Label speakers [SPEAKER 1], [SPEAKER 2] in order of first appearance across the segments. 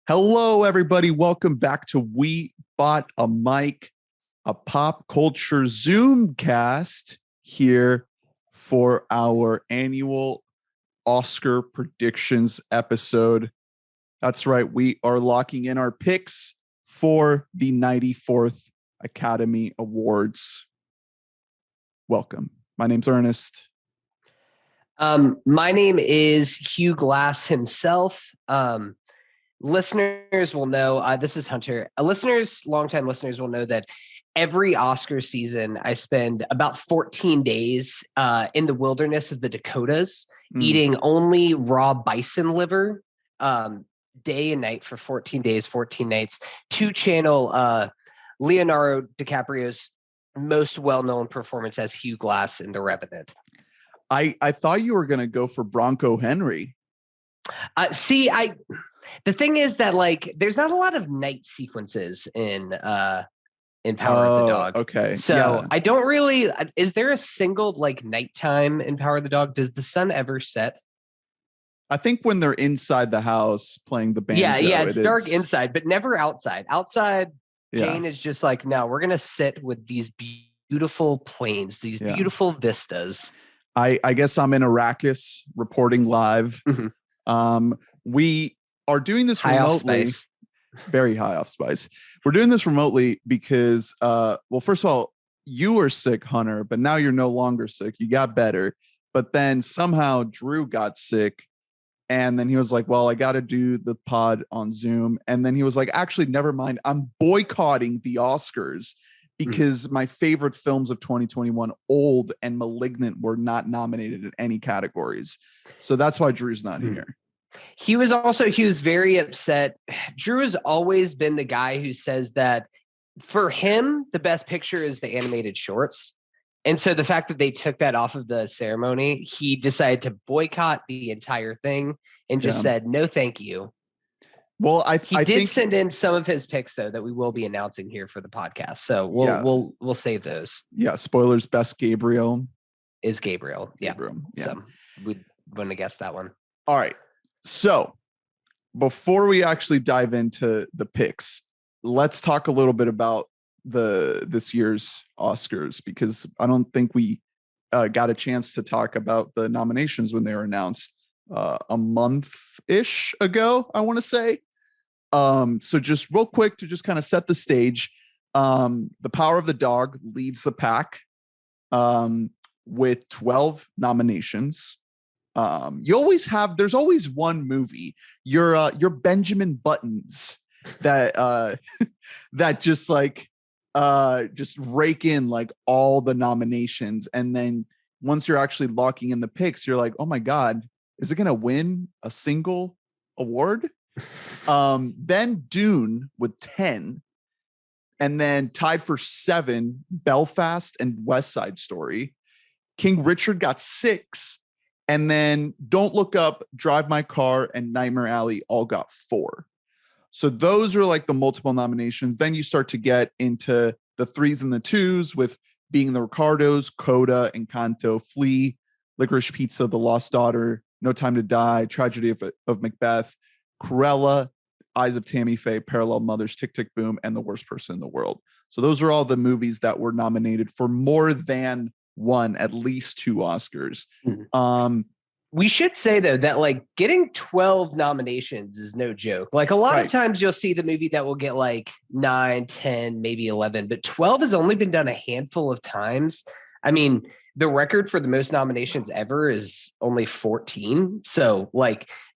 [SPEAKER 1] Hello, everybody. Welcome back to We Bought a Mic, a pop culture Zoom cast here for our annual Oscar predictions episode. That's right. We are locking in our picks for the 94th Academy Awards. Welcome. My name's Ernest.
[SPEAKER 2] My name is Hugh Glass himself. Listeners will know, this is Hunter. Longtime listeners will know that every Oscar season, I spend about 14 days in the wilderness of the Dakotas, eating only raw bison liver, day and night for 14 days, 14 nights, to channel Leonardo DiCaprio's most well-known performance as Hugh Glass in The Revenant.
[SPEAKER 1] I thought you were going to go for Bronco Henry.
[SPEAKER 2] The thing is that there's not a lot of night sequences in Power of the Dog.
[SPEAKER 1] Okay.
[SPEAKER 2] So
[SPEAKER 1] yeah.
[SPEAKER 2] I don't really. Is there a single nighttime in Power of the Dog? Does the sun ever set?
[SPEAKER 1] I think when they're inside the house playing the banjo.
[SPEAKER 2] Yeah, it's dark inside, but never outside. Outside, Jane is just no, we're gonna sit with these beautiful plains, these beautiful vistas.
[SPEAKER 1] I guess I'm in Arrakis reporting live.
[SPEAKER 2] Mm-hmm.
[SPEAKER 1] We are doing this
[SPEAKER 2] high
[SPEAKER 1] remotely.
[SPEAKER 2] Off spice.
[SPEAKER 1] Very high off spice. We're doing this remotely because, well, first of all, you were sick, Hunter, but now you're no longer sick. You got better. But then somehow Drew got sick. And then he was like, well, I got to do the pod on Zoom. And then he was like, actually, never mind. I'm boycotting the Oscars because my favorite films of 2021, Old and Malignant, were not nominated in any categories. So that's why Drew's not here.
[SPEAKER 2] He was very upset. Drew has always been the guy who says that for him, the best picture is the animated shorts. And so the fact that they took that off of the ceremony, he decided to boycott the entire thing and just said, no, thank you.
[SPEAKER 1] Well,
[SPEAKER 2] he did send in some of his picks, though, that we will be announcing here for the podcast. So we'll save those.
[SPEAKER 1] Yeah. Spoilers. Best Gabriel
[SPEAKER 2] is Gabriel.
[SPEAKER 1] Gabriel. Yeah.
[SPEAKER 2] So we wouldn't have guessed that one.
[SPEAKER 1] All right. So before we actually dive into the picks, let's talk a little bit about this year's Oscars, because I don't think we got a chance to talk about the nominations when they were announced a month-ish ago, I want to say. So just real quick to just kind of set the stage, The Power of the Dog leads the pack with 12 nominations. There's always one movie, your Benjamin Buttons that that just rake in all the nominations. And then once you're actually locking in the picks, you're like, oh my God, is it going to win a single award? Then Dune with 10, and then tied for 7, Belfast and West Side Story. King Richard got 6. And then Don't Look Up, Drive My Car, and Nightmare Alley all got 4. So those are the multiple nominations. Then you start to get into the 3s and the 2s with Being the Ricardos, Coda, Encanto, Flea, Licorice Pizza, The Lost Daughter, No Time to Die, Tragedy of Macbeth, Cruella, Eyes of Tammy Faye, Parallel Mothers, Tick, Tick, Boom, and The Worst Person in the World. So those are all the movies that were nominated for more than at least 2 Oscars.
[SPEAKER 2] We should say, though, that getting 12 nominations is no joke. A lot of times you'll see the movie that will get 9, 10, maybe 11, but 12 has only been done a handful of times. I mean, the record for the most nominations ever is only 14. So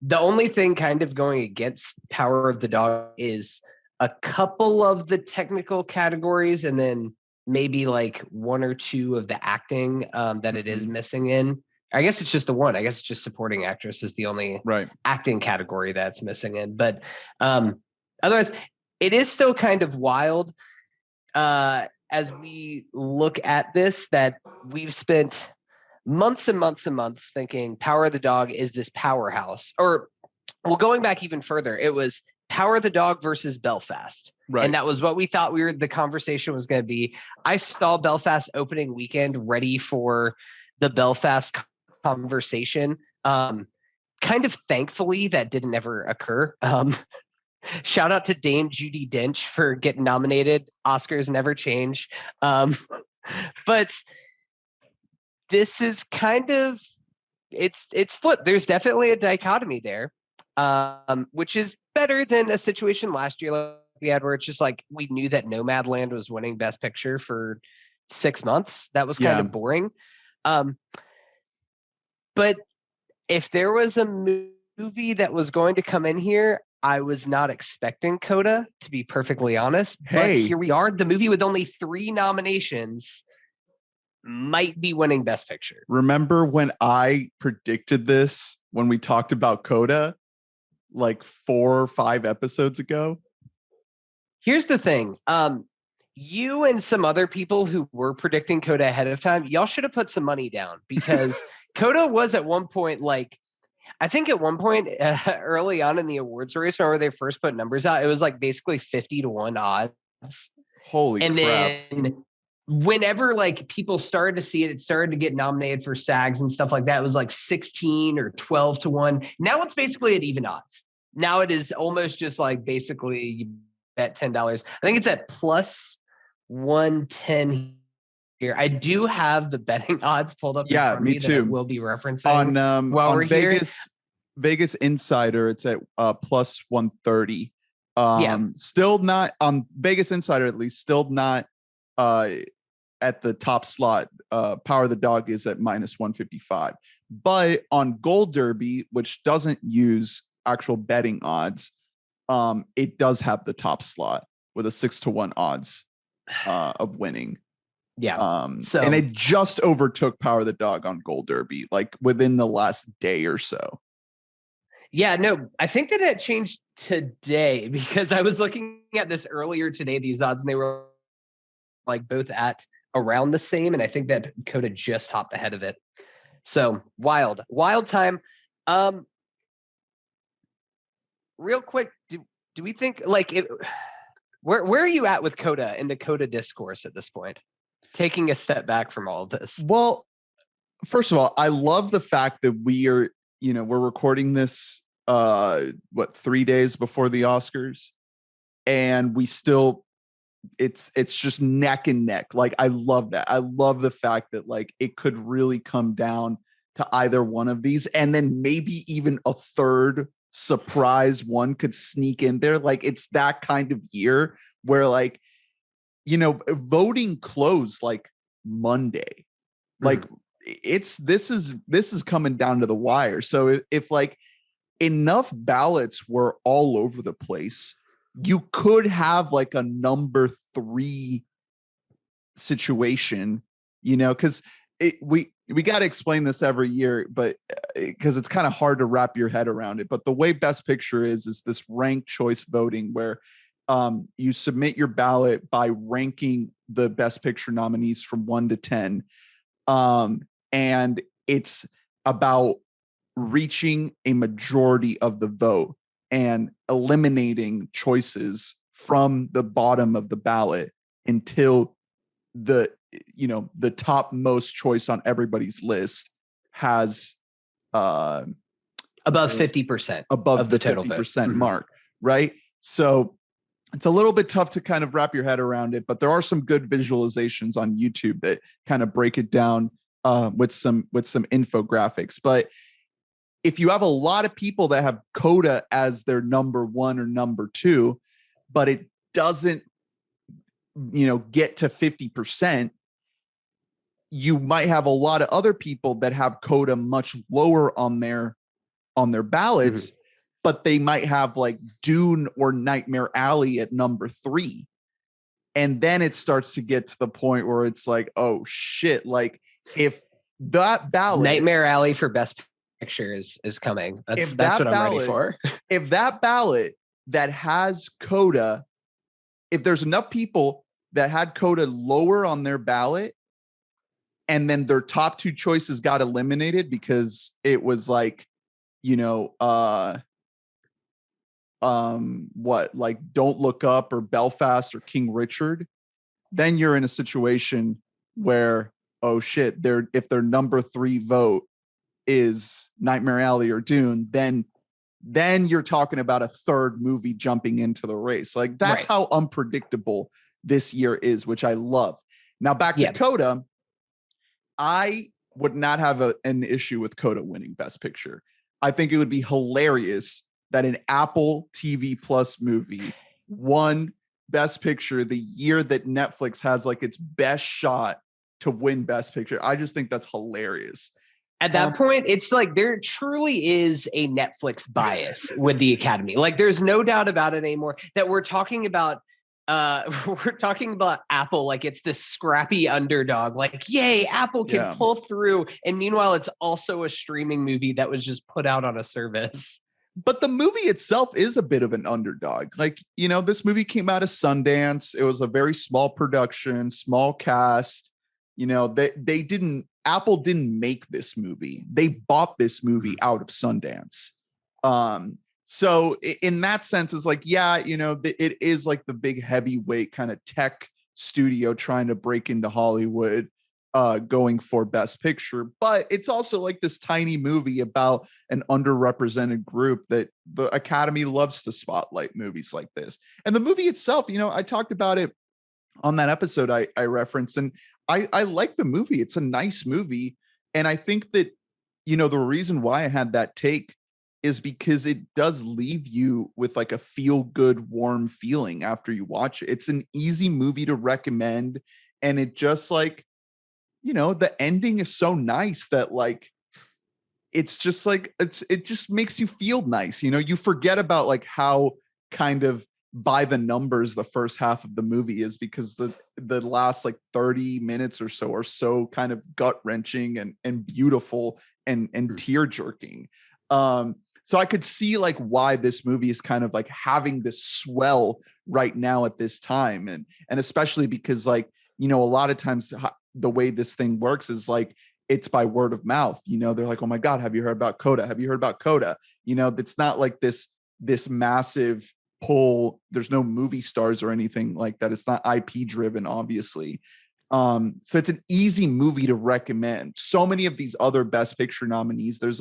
[SPEAKER 2] the only thing kind of going against Power of the Dog is a couple of the technical categories, and then maybe 1 or 2 of the acting that it is missing in. I guess it's just the one. I guess it's just supporting actress is the only acting category that's missing in. But otherwise, it is still kind of wild as we look at this, that we've spent months and months and months thinking Power of the Dog is this powerhouse. Or, well, going back even further, it was Power of the Dog versus Belfast. Right. And that was what we thought the conversation was going to be. I saw Belfast opening weekend ready for the Belfast conversation. Kind of thankfully that didn't ever occur. Shout out to Dame Judi Dench for getting nominated. Oscars never change. Um, but this is kind of it's flipped. There's definitely a dichotomy there, which is better than a situation last year like we had where it's just like we knew that Nomadland was winning Best Picture for 6 months. That was kind
[SPEAKER 1] Yeah.
[SPEAKER 2] of boring. But if there was a movie that was going to come in here, I was not expecting Coda, to be perfectly honest. But
[SPEAKER 1] Hey,
[SPEAKER 2] here we are. The movie with only 3 nominations might be winning Best Picture.
[SPEAKER 1] remember when I predicted this when we talked about Coda like 4 or 5 episodes ago?
[SPEAKER 2] Here's the thing. You and some other people who were predicting Coda ahead of time, y'all should have put some money down because Coda was at one point like, I think at one point early on in the awards race, where they first put numbers out, it was like basically 50-1 odds.
[SPEAKER 1] Holy
[SPEAKER 2] And
[SPEAKER 1] crap.
[SPEAKER 2] then whenever like people started to see it, it started to get nominated for SAGs and stuff like that. It was like 16 or 12-1. Now it's basically at even odds. Now it is almost just like basically you bet $10. I think it's at plus 110 here. I do have the betting odds pulled up in
[SPEAKER 1] Yeah,
[SPEAKER 2] front of
[SPEAKER 1] me
[SPEAKER 2] me that I
[SPEAKER 1] too.
[SPEAKER 2] will be referencing while
[SPEAKER 1] On
[SPEAKER 2] we're here.
[SPEAKER 1] Vegas Insider, it's at plus 130.
[SPEAKER 2] Yeah.
[SPEAKER 1] Still not on Vegas Insider, at least, still not at the top slot. Power of the Dog is at minus 155. But on Gold Derby, which doesn't use actual betting odds, it does have the top slot with a 6-1 odds of winning.
[SPEAKER 2] Yeah. So,
[SPEAKER 1] and it just overtook Power of the Dog on Gold Derby, like within the last day or so.
[SPEAKER 2] Yeah, no, I think that it changed today because I was looking at this earlier today, these odds, and they were like both at around the same. And I think that Coda just hopped ahead of it. So wild time. Real quick, do we think like it, where are you at with Coda in the Coda discourse at this point? Taking a step back from all of this.
[SPEAKER 1] Well, first of all, I love the fact that we're recording this 3 days before the Oscars, and we still it's just neck and neck. Like, I love that. I love the fact that like it could really come down to either one of these, and then maybe even a third surprise one could sneak in there. Like, it's that kind of year where like, voting closed like Monday. Like, this is coming down to the wire. So if like enough ballots were all over the place, you could have like a number 3 situation, because we got to explain this every year, but because it's kind of hard to wrap your head around it. But the way Best Picture is this ranked choice voting where you submit your ballot by ranking the Best Picture nominees from 1 to 10. And it's about reaching a majority of the vote and eliminating choices from the bottom of the ballot until the top most choice on everybody's list has
[SPEAKER 2] above 50%
[SPEAKER 1] above
[SPEAKER 2] the
[SPEAKER 1] the
[SPEAKER 2] total
[SPEAKER 1] 50%
[SPEAKER 2] vote.
[SPEAKER 1] mark, right? So it's a little bit tough to kind of wrap your head around it, but there are some good visualizations on YouTube that kind of break it down with some infographics. But if you have a lot of people that have Coda as their number 1 or number 2, but it doesn't, get to 50%, you might have a lot of other people that have Coda much lower on their ballots, but they might have like Dune or Nightmare Alley at number 3. And then it starts to get to the point where it's like, oh shit, like if that ballot
[SPEAKER 2] Nightmare Alley for Best Picture is coming. That's what I'm ready for.
[SPEAKER 1] If that ballot that has Coda, if there's enough people that had Coda lower on their ballot, and then their top 2 choices got eliminated because it was like, what, like Don't Look Up or Belfast or King Richard, then you're in a situation where, oh shit, if their number 3 vote is Nightmare Alley or Dune, then then you're talking about a third movie jumping into the race. Like that's
[SPEAKER 2] Right.
[SPEAKER 1] how unpredictable this year is, which I love. Now back to
[SPEAKER 2] Yeah.
[SPEAKER 1] Coda. I would not have an issue with Coda winning Best Picture. I think it would be hilarious that an Apple TV Plus movie won Best Picture the year that Netflix has like its best shot to win Best Picture. I just think that's hilarious.
[SPEAKER 2] At that point, it's like there truly is a Netflix bias with the Academy. Like there's no doubt about it anymore that we're talking about we're talking about Apple like it's this scrappy underdog. Like, yay, Apple can pull through. And meanwhile, it's also a streaming movie that was just put out on a service.
[SPEAKER 1] But the movie itself is a bit of an underdog. Like, you know, this movie came out of Sundance. It was a very small production, small cast. You know, Apple didn't make this movie. They bought this movie out of Sundance. So in that sense, it's like, yeah, you know, it is like the big heavyweight kind of tech studio trying to break into Hollywood, going for Best Picture. But it's also like this tiny movie about an underrepresented group that the Academy loves to spotlight movies like this. And the movie itself, you know, I talked about it on that episode I referenced, and I like the movie. It's a nice movie. And I think that, you know, the reason why I had that take is because it does leave you with like a feel good, warm feeling after you watch it. It's an easy movie to recommend. And it just like, you know, the ending is so nice that like, it's just like, it just makes you feel nice. You know, you forget about like how kind of by the numbers the first half of the movie is, because the last like 30 minutes or so are so kind of gut wrenching and beautiful and tear jerking. So I could see like why this movie is kind of like having this swell right now at this time. And especially because like, you know, a lot of times the way this thing works is like, it's by word of mouth. You know, they're like, oh my God, have you heard about Coda? Have you heard about Coda? You know, it's not like this massive pull. There's no movie stars or anything like that. It's not IP driven, obviously. So it's an easy movie to recommend. So many of these other Best Picture nominees, there's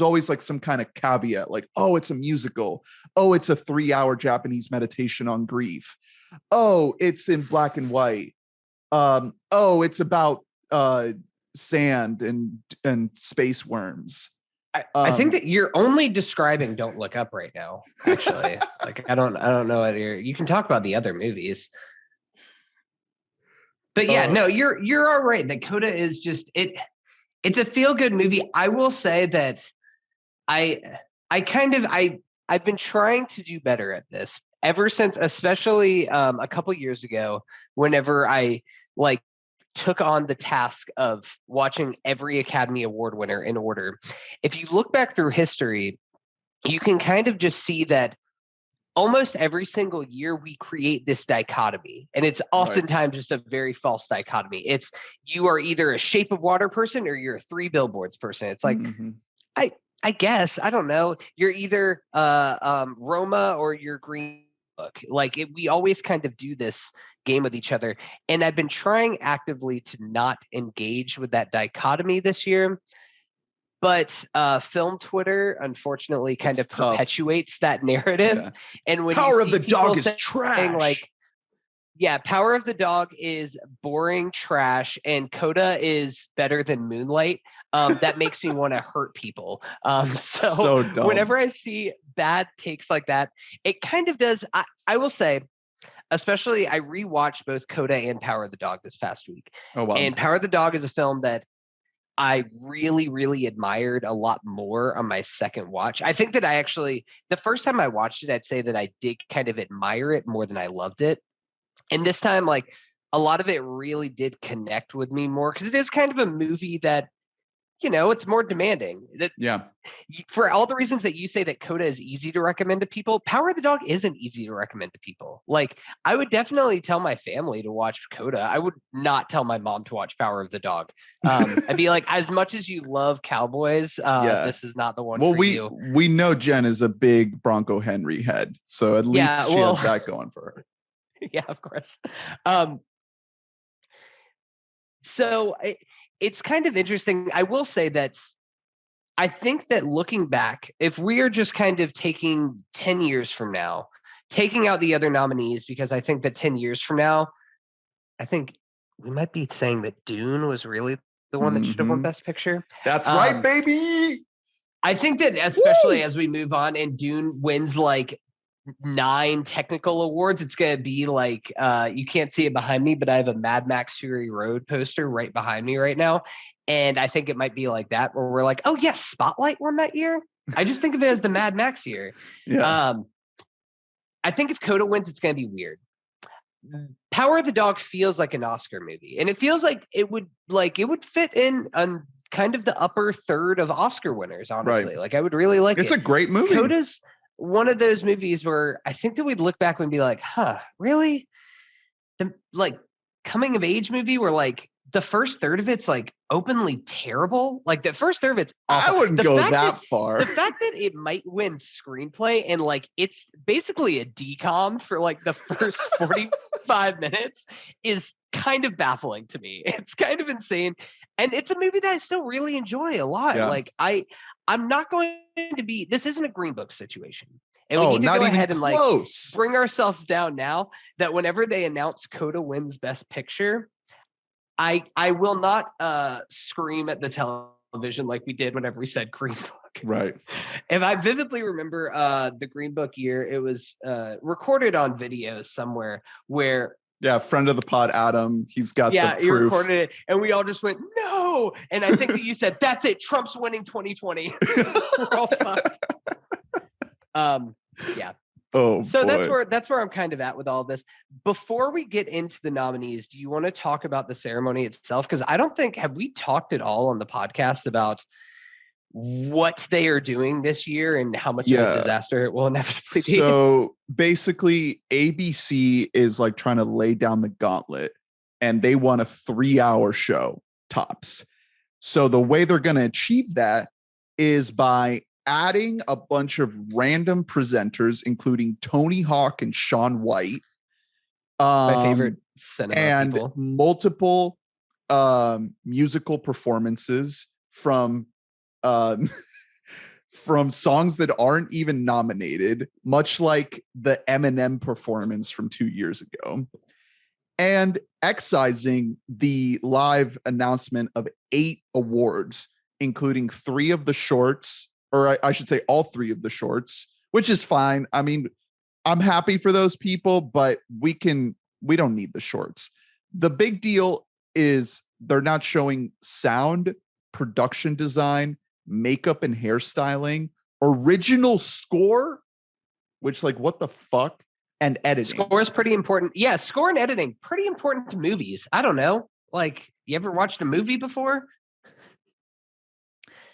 [SPEAKER 1] always like some kind of caveat, like, oh, it's a musical. Oh, it's a 3-hour Japanese meditation on grief. Oh, it's in black and white. Oh, it's about sand and space worms.
[SPEAKER 2] I think that you're only describing Don't Look Up right now, actually. Like I don't know what you can talk about the other movies. But yeah, no, you're all right. That Coda is just it's a feel-good movie. I will say that I've been trying to do better at this ever since, especially a couple years ago, whenever I like took on the task of watching every Academy Award winner in order. If you look back through history, you can kind of just see that almost every single year we create this dichotomy, and it's oftentimes just a very false dichotomy. It's you are either a Shape of Water person or you're a Three Billboards person. It's like I guess I don't know. You're either Roma or you're Green Book. Like we always kind of do this game with each other, and I've been trying actively to not engage with that dichotomy this year. But film Twitter, unfortunately, kind of perpetuates that narrative. Yeah. And when
[SPEAKER 1] Power
[SPEAKER 2] you
[SPEAKER 1] of the Dog is trash.
[SPEAKER 2] Like, yeah, Power of the Dog is boring trash, and Coda is better than Moonlight. That makes me want to hurt people. So whenever I see bad takes like that, it kind of does. I will say, especially, I rewatched both Coda and Power of the Dog this past week. Oh wow! And Power of the Dog is a film that I really, really admired a lot more on my second watch. I think that the first time I watched it, I'd say that I did kind of admire it more than I loved it. And this time, like a lot of it really did connect with me more because it is kind of a movie that, you know, it's more demanding.
[SPEAKER 1] Yeah.
[SPEAKER 2] For all the reasons that you say that Coda is easy to recommend to people, Power of the Dog isn't easy to recommend to people. Like, I would definitely tell my family to watch Coda. I would not tell my mom to watch Power of the Dog. I'd be like, as much as you love cowboys, this is not the one for you.
[SPEAKER 1] Well, we know Jen is a big Bronco Henry head, so at least she has that going for her.
[SPEAKER 2] Yeah, of course. So it's kind of interesting. I will say that I think that looking back, if we are just kind of taking 10 years from now, taking out the other nominees, because I think that 10 years from now, I think we might be saying that Dune was really the one that should have won Best Picture.
[SPEAKER 1] That's right, baby.
[SPEAKER 2] I think that especially as we move on and Dune wins like 9 technical awards, it's going to be like, you can't see it behind me, but I have a Mad Max Fury Road poster right behind me right now. And I think it might be like that, where we're like, oh yes, Spotlight won that year. I just think of it as the Mad Max year.
[SPEAKER 1] Yeah.
[SPEAKER 2] I think if Coda wins, it's going to be weird. Power of the Dog feels like an Oscar movie, and it feels like it would fit in on kind of the upper third of Oscar winners, honestly.
[SPEAKER 1] Right.
[SPEAKER 2] Like I would really like it.
[SPEAKER 1] It's a great movie.
[SPEAKER 2] Coda's one of those movies where I think that we'd look back and be like, huh, really? The like coming of age movie where like the first third of it's like openly terrible. Like the first third of it's awful.
[SPEAKER 1] I wouldn't go that far.
[SPEAKER 2] The fact that it might win screenplay and like it's basically a decom for like the first 45 minutes is kind of baffling to me. It's kind of insane. And it's a movie that I still really enjoy a lot. Yeah. Like I'm not going to be, this isn't a Green Book situation. And we need to go ahead and like bring ourselves down now that whenever they announce Coda wins Best Picture, I will not scream at the television like we did whenever we said Green Book.
[SPEAKER 1] Right.
[SPEAKER 2] If I vividly remember the Green Book year, it was recorded on video somewhere where
[SPEAKER 1] friend of the pod, Adam, he's got the proof.
[SPEAKER 2] He recorded it, and we all just went, no! And I think that you said, that's it, Trump's winning 2020. We're all fucked. Yeah.
[SPEAKER 1] Oh,
[SPEAKER 2] so
[SPEAKER 1] boy.
[SPEAKER 2] that's where I'm kind of at with all this. Before we get into the nominees, do you want to talk about the ceremony itself? Because I don't think, have we talked at all on the podcast about what they are doing this year and how much of a disaster it will inevitably be?
[SPEAKER 1] So basically, ABC is like trying to lay down the gauntlet, and they want a 3-hour show tops. So the way they're going to achieve that is by adding a bunch of random presenters, including Tony Hawk and Shaun White.
[SPEAKER 2] My favorite cinema
[SPEAKER 1] and
[SPEAKER 2] people.
[SPEAKER 1] Multiple musical performances from songs that aren't even nominated, much like the Eminem performance from 2 years ago. And excising the live announcement of 8 awards, including 3 of the shorts, or I should say all 3 of the shorts, which is fine. I mean, I'm happy for those people, but we don't need the shorts. The big deal is they're not showing sound, production design, makeup and hairstyling, original score, which like, what the fuck? And editing.
[SPEAKER 2] Score is pretty important. Yeah, score and editing, pretty important to movies. I don't know. Like, you ever watched a movie before?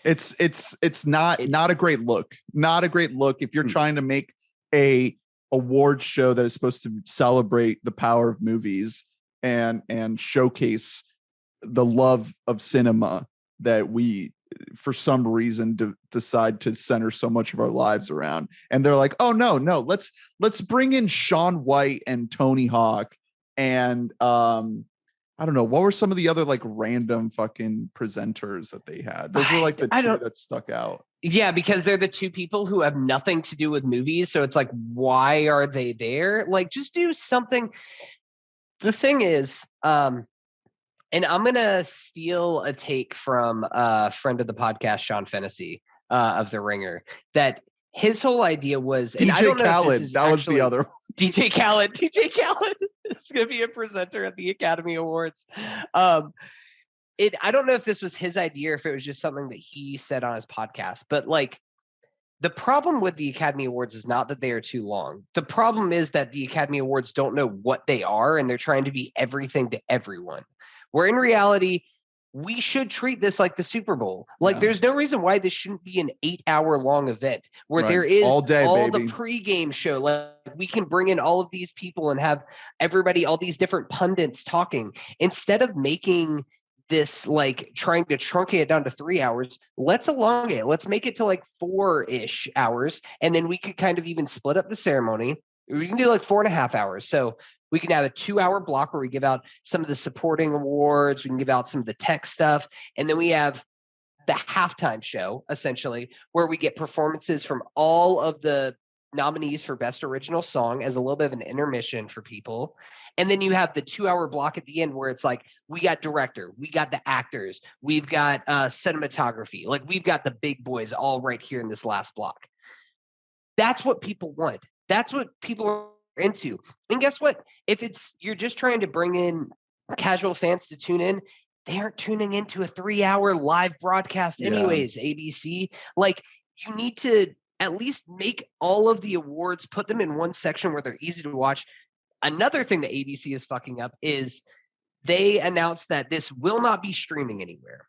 [SPEAKER 1] It's not a great look. Not a great look if you're trying to make a award show that is supposed to celebrate the power of movies and showcase the love of cinema that we, for some reason, decide to center so much of our lives around. And they're like, oh no, let's bring in Shaun White and Tony Hawk and I don't know, what were some of the other like random fucking presenters that they had? Those were like the 2 that stuck out.
[SPEAKER 2] Yeah, because they're the 2 people who have nothing to do with movies. So it's like, why are they there? Like, just do something. The thing is, and I'm going to steal a take from a friend of the podcast, Sean Fennessy of The Ringer, that his whole idea was
[SPEAKER 1] DJ Khaled. That was the other.
[SPEAKER 2] DJ Khaled is going to be a presenter at the Academy Awards. I don't know if this was his idea or if it was just something that he said on his podcast, but like the problem with the Academy Awards is not that they are too long. The problem is that the Academy Awards don't know what they are, and they're trying to be everything to everyone. Where in reality, we should treat this like the Super Bowl. Like, there's no reason why this shouldn't be an 8-hour long event where there is all
[SPEAKER 1] day,
[SPEAKER 2] the pregame show. Like, we can bring in all of these people and have everybody, all these different pundits talking. Instead of making this like trying to truncate it down to 3 hours, let's elongate it. Let's make it to like 4-ish hours. And then we could kind of even split up the ceremony. We can do like 4.5 hours. So we can have a 2-hour block where we give out some of the supporting awards. We can give out some of the tech stuff. And then we have the halftime show, essentially, where we get performances from all of the nominees for Best Original Song as a little bit of an intermission for people. And then you have the 2-hour block at the end where it's like, we got director, we got the actors, we've got cinematography. Like, we've got the big boys all right here in this last block. That's what people want. That's what people are into. And guess what? If you're just trying to bring in casual fans to tune in, they aren't tuning into a 3-hour live broadcast anyways, ABC. Like, you need to at least make all of the awards, put them in one section where they're easy to watch. Another thing that ABC is fucking up is they announced that this will not be streaming anywhere.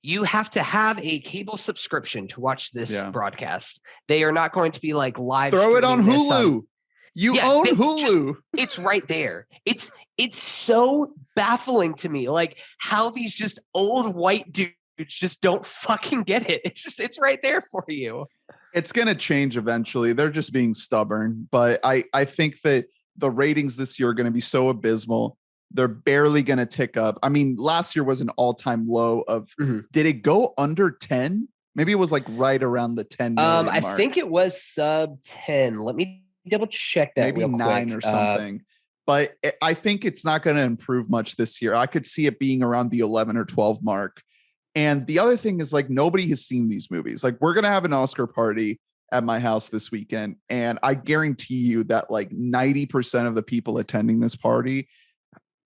[SPEAKER 2] You have to have a cable subscription to watch this broadcast. They are not going to be like live.
[SPEAKER 1] Throw it on Hulu. You own Hulu.
[SPEAKER 2] It's right there. It's so baffling to me, like how these just old white dudes just don't fucking get it. It's right there for you.
[SPEAKER 1] It's gonna change eventually. They're just being stubborn, but I think that the ratings this year are going to be so abysmal. They're barely going to tick up. I mean, last year was an all-time low of, did it go under 10? Maybe it was like right around the 10 million mark.
[SPEAKER 2] I think it was sub 10. Let me double check that.
[SPEAKER 1] Maybe 9 or something. But I think it's not going to improve much this year. I could see it being around the 11 or 12 mark. And the other thing is, like, nobody has seen these movies. Like, we're going to have an Oscar party at my house this weekend. And I guarantee you that like 90% of the people attending this party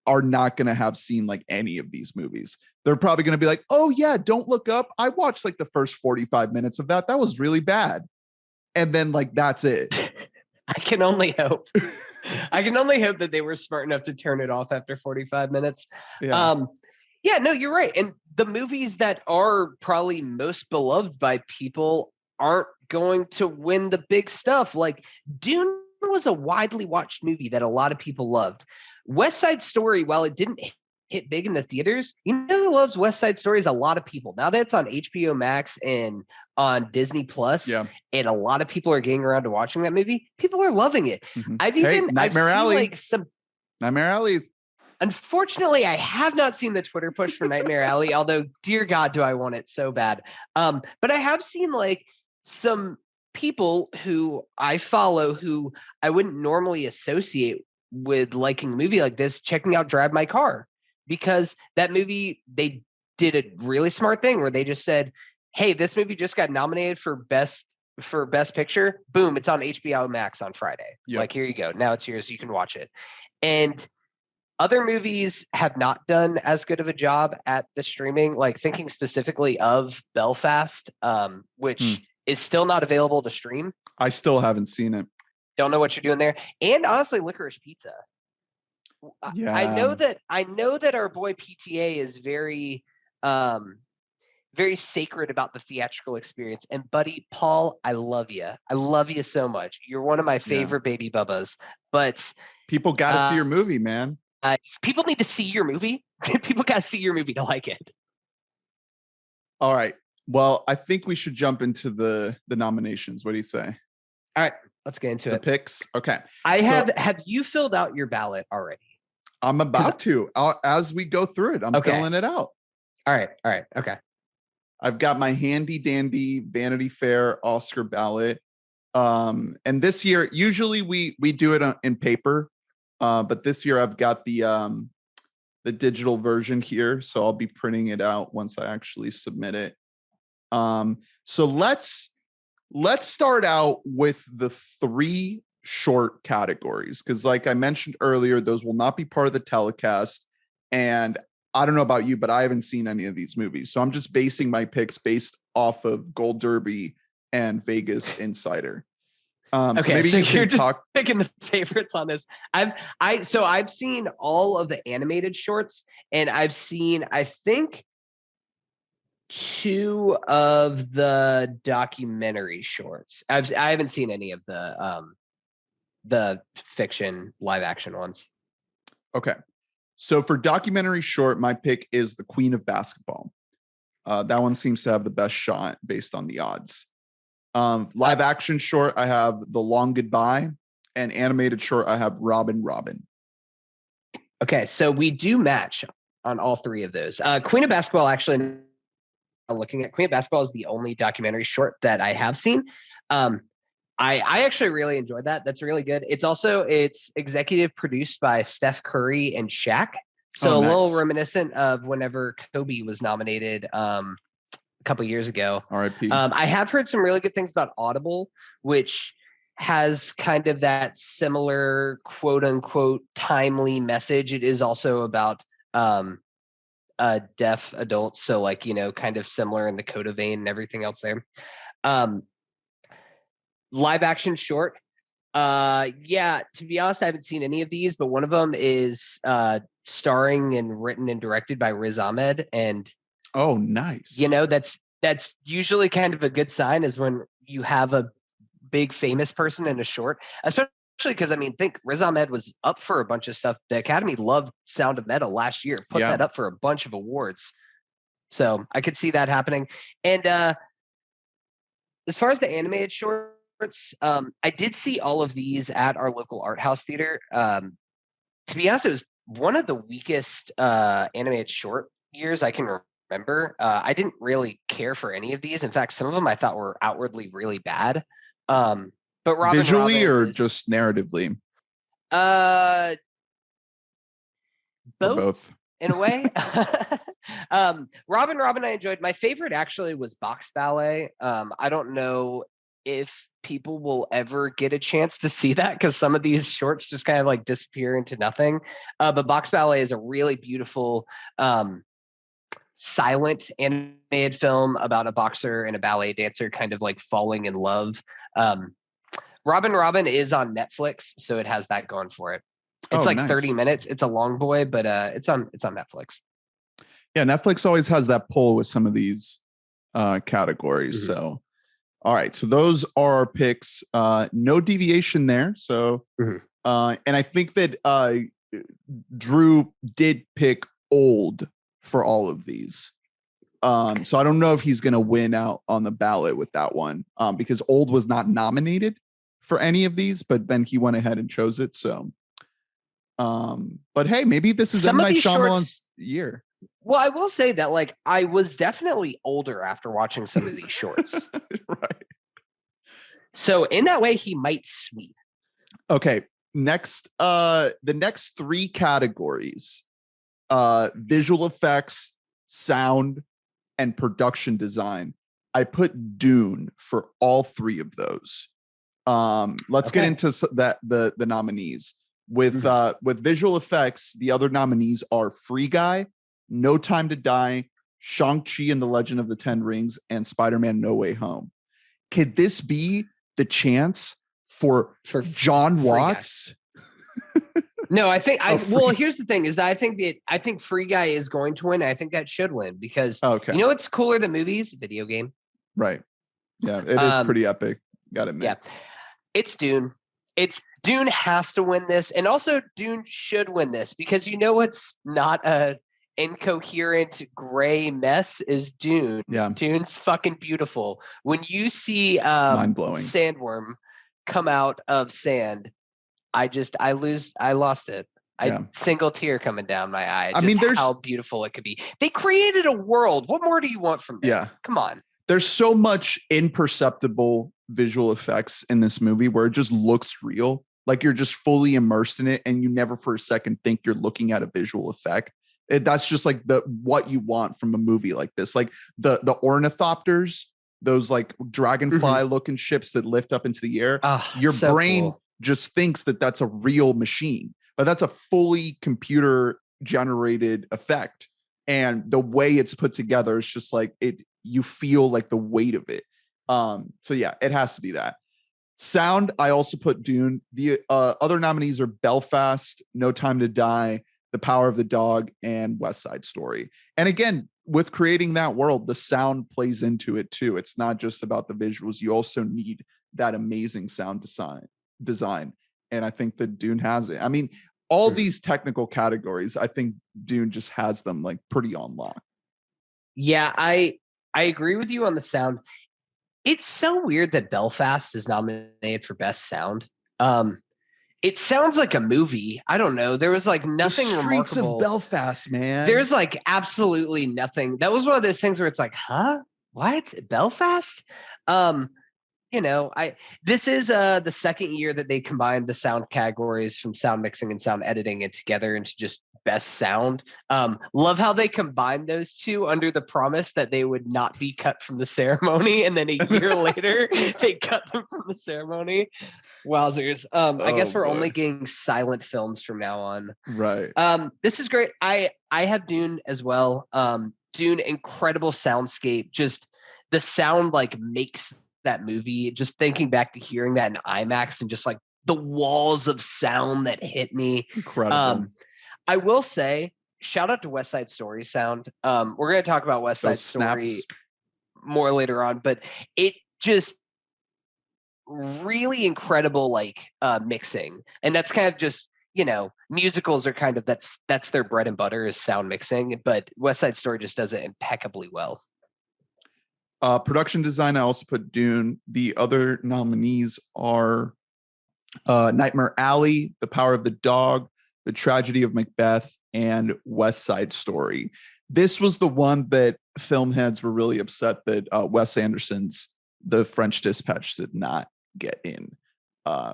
[SPEAKER 1] are not going to have seen like any of these movies. They're probably going to be like, oh yeah, Don't Look Up. I watched like the first 45 minutes of that. That was really bad. And then like, that's it.
[SPEAKER 2] I can only hope. I can only hope that they were smart enough to turn it off after 45 minutes. Yeah. Yeah, no, you're right. And the movies that are probably most beloved by people aren't going to win the big stuff. Like, Dune was a widely watched movie that a lot of people loved. West Side Story, while it didn't hit big in the theaters, you know who loves West Side Story is a lot of people. Now that it's on HBO Max and on Disney Plus, and a lot of people are getting around to watching that movie, people are loving it. I've
[SPEAKER 1] Nightmare Alley.
[SPEAKER 2] Like some
[SPEAKER 1] Nightmare Alley.
[SPEAKER 2] Unfortunately, I have not seen the Twitter push for Nightmare Alley, although, dear God, do I want it so bad. But I have seen like some people who I follow who I wouldn't normally associate with liking a movie like this, checking out Drive My Car, because that movie, they did a really smart thing where they just said, hey, this movie just got nominated for best picture. Boom, it's on HBO Max on Friday. Like, here you go. Now it's yours. You can watch it. And other movies have not done as good of a job at the streaming, like thinking specifically of Belfast, which is still not available to stream.
[SPEAKER 1] I still haven't seen it.
[SPEAKER 2] Don't know what you're doing there. And honestly, Licorice Pizza. Yeah. I know that our boy PTA is very very sacred about the theatrical experience. And buddy, Paul, I love you. I love you so much. You're one of my favorite baby bubbas. But
[SPEAKER 1] people got to see your movie, man.
[SPEAKER 2] People need to see your movie. People got to see your movie to like it.
[SPEAKER 1] All right. Well, I think we should jump into the nominations. What do you say?
[SPEAKER 2] All right, let's get into
[SPEAKER 1] the picks. Okay.
[SPEAKER 2] Have you filled out your ballot already?
[SPEAKER 1] I'm about to. As we go through it, I'm filling it out.
[SPEAKER 2] All right. Okay.
[SPEAKER 1] I've got my handy dandy Vanity Fair Oscar ballot. And this year, usually we do it in paper. But this year I've got the digital version here, so I'll be printing it out once I actually submit it. So let's start out with the 3 short categories, because like I mentioned earlier, those will not be part of the telecast. And I don't know about you, but I haven't seen any of these movies, so I'm just basing my picks based off of Gold Derby and Vegas Insider.
[SPEAKER 2] Okay, so maybe you're just picking the favorites on this. I've seen all of the animated shorts, and I've seen, I think, 2 of the documentary shorts. I haven't seen any of the fiction live action ones.
[SPEAKER 1] Okay, so for documentary short, my pick is The Queen of Basketball. That one seems to have the best shot based on the odds. Live action short, I have The Long Goodbye, and animated short, I have Robin.
[SPEAKER 2] Okay, so we do match on all 3 of those. Queen of Basketball, actually, looking at. Queen of Basketball is the only documentary short that I have seen. I actually really enjoyed that. That's really good. It's executive produced by Steph Curry and Shaq. So a little reminiscent of whenever Kobe was nominated a couple years ago.
[SPEAKER 1] R.I.P.
[SPEAKER 2] I have heard some really good things about Audible, which has kind of that similar quote unquote timely message. It is also about deaf adults. So like, kind of similar in the Coda vein and everything else there. Live action short. Yeah, to be honest, I haven't seen any of these, but one of them is starring and written and directed by Riz Ahmed. And
[SPEAKER 1] oh, nice.
[SPEAKER 2] That's usually kind of a good sign, is when you have a big famous person in a short, especially because think Riz Ahmed was up for a bunch of stuff. The Academy loved Sound of Metal last year, put that up for a bunch of awards. So I could see that happening. And as far as the animated shorts, I did see all of these at our local art house theater. To be honest, it was one of the weakest animated short years I can remember. I didn't really care for any of these. In fact, some of them I thought were outwardly really bad. But Robin
[SPEAKER 1] visually
[SPEAKER 2] Robin
[SPEAKER 1] just narratively?
[SPEAKER 2] Both. In a way. Robin I enjoyed. My favorite actually was Box Ballet. I don't know if people will ever get a chance to see that, because some of these shorts just kind of like disappear into nothing. But Box Ballet is a really beautiful silent animated film about a boxer and a ballet dancer kind of like falling in love. Robin is on Netflix, so it has that going for it. It's like nice. 30 minutes. It's a long boy, but it's on Netflix.
[SPEAKER 1] Yeah, Netflix always has that pull with some of these categories. Mm-hmm. So, all right. So those are our picks. No deviation there. So, and I think that Drew did pick Old for all of these. So I don't know if he's going to win out on the ballot with that one, because Old was not nominated for any of these, but then he went ahead and chose it. So, but hey, maybe this is M. Night Shyamalan's year.
[SPEAKER 2] Well, I will say that like I was definitely older after watching some of these shorts.
[SPEAKER 1] Right.
[SPEAKER 2] So in that way, he might sweep.
[SPEAKER 1] Okay. Next, the next three categories, visual effects, sound, and production design. I put Dune for all three of those. Let's get into the nominees. With visual effects, the other nominees are Free Guy, No Time to Die, Shang-Chi and the Legend of the Ten Rings, and Spider-Man No Way Home. Could this be the chance for John Watts?
[SPEAKER 2] No, I think well, here's the thing, is that I think Free Guy is going to win. I think that should win, because you know what's cooler than movies? Video game.
[SPEAKER 1] Right. Yeah, it is pretty epic. Gotta admit.
[SPEAKER 2] Yeah. It's Dune. Dune has to win this, and also Dune should win this, because what's not a incoherent gray mess is Dune.
[SPEAKER 1] Yeah.
[SPEAKER 2] Dune's fucking beautiful. When you see
[SPEAKER 1] mind-blowing
[SPEAKER 2] sandworm come out of sand, I lost it. Single tear coming down my eye. There's how beautiful it could be. They created a world. What more do you want from them?
[SPEAKER 1] Yeah.
[SPEAKER 2] Come on.
[SPEAKER 1] There's so much imperceptible visual effects in this movie where it just looks real. Like you're just fully immersed in it, and you never for a second think you're looking at a visual effect. That's just like what you want from a movie like this. Like the ornithopters, those like dragonfly looking ships that lift up into the air. Your brain just thinks that that's a real machine, but that's a fully computer generated effect. And the way it's put together is just like you feel like the weight of it. So yeah, it has to be that. Sound, I also put Dune. The other nominees are Belfast, No Time to Die, The Power of the Dog, and West Side Story. And again, with creating that world, the sound plays into it too. It's not just about the visuals. You also need that amazing sound design. And I think that Dune has it. All these technical categories, I think Dune just has them like pretty on lock.
[SPEAKER 2] Yeah, I agree with you on the sound. It's so weird that Belfast is nominated for Best Sound. It sounds like a movie. I don't know. There was like nothing
[SPEAKER 1] the streets
[SPEAKER 2] remarkable.
[SPEAKER 1] of Belfast, man.
[SPEAKER 2] There's like absolutely nothing. That was one of those things where it's like, huh? What? Belfast? This is the second year that they combined the sound categories from sound mixing and sound editing it together into just best sound. Love how they combined those two under the promise that they would not be cut from the ceremony, and then a year later they cut them from the ceremony. Wowzers. I guess we're only getting silent films from now on.
[SPEAKER 1] Right.
[SPEAKER 2] This is great. I have Dune as well. Dune, incredible soundscape. Just the sound like makes that movie. Just thinking back to hearing that in IMAX and just like the walls of sound that hit me.
[SPEAKER 1] Incredible.
[SPEAKER 2] I will say, shout out to West Side Story sound. We're going to talk about West Side Story more later on, but it just really incredible like mixing. And that's kind of just, musicals are kind of that's their bread and butter is sound mixing, but West Side Story just does it impeccably well.
[SPEAKER 1] Production design, I also put Dune. The other nominees are Nightmare Alley, The Power of the Dog, The Tragedy of Macbeth, and West Side Story. This was the one that film heads were really upset that Wes Anderson's The French Dispatch did not get in,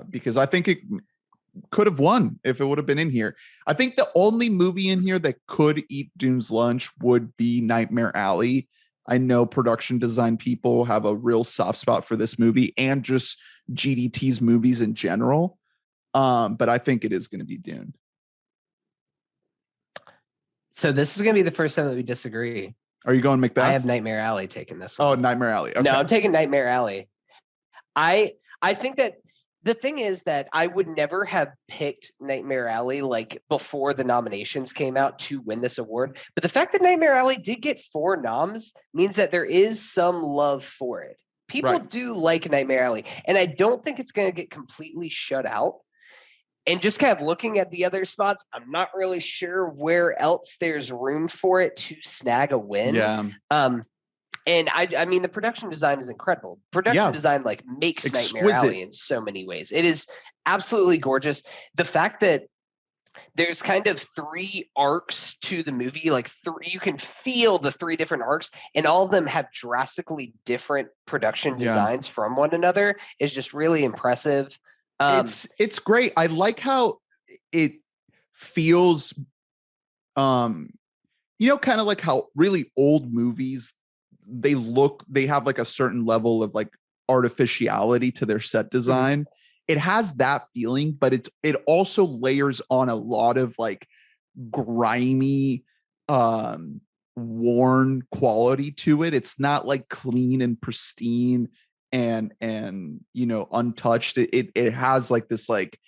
[SPEAKER 1] because I think it could have won if it would have been in here. I think the only movie in here that could eat Dune's lunch would be Nightmare Alley. I know production design people have a real soft spot for this movie and just GDT's movies in general. But I think it is going to be Dune.
[SPEAKER 2] So this is going to be the first time that we disagree.
[SPEAKER 1] Are you going Macbeth?
[SPEAKER 2] I have Nightmare Alley taking this one.
[SPEAKER 1] Oh, Nightmare Alley. Okay.
[SPEAKER 2] No, I'm taking Nightmare Alley. I think that the thing is that I would never have picked Nightmare Alley like before the nominations came out to win this award. But the fact that Nightmare Alley did get 4 noms means that there is some love for it. People do like Nightmare Alley. And I don't think it's going to get completely shut out. And just kind of looking at the other spots, I'm not really sure where else there's room for it to snag a win.
[SPEAKER 1] Yeah.
[SPEAKER 2] And I mean, the production design is incredible. Production design like makes Nightmare Alley in so many ways. It is absolutely gorgeous. The fact that there's kind of 3 arcs to the movie, like you can feel the 3 different arcs, and all of them have drastically different production designs from one another, is just really impressive.
[SPEAKER 1] It's great. I like how it feels, kind of like how really old movies, they have like a certain level of like artificiality to their set design. Mm-hmm. It has that feeling, but it also layers on a lot of like grimy, worn quality to it. It's not like clean and pristine and untouched. It has like this like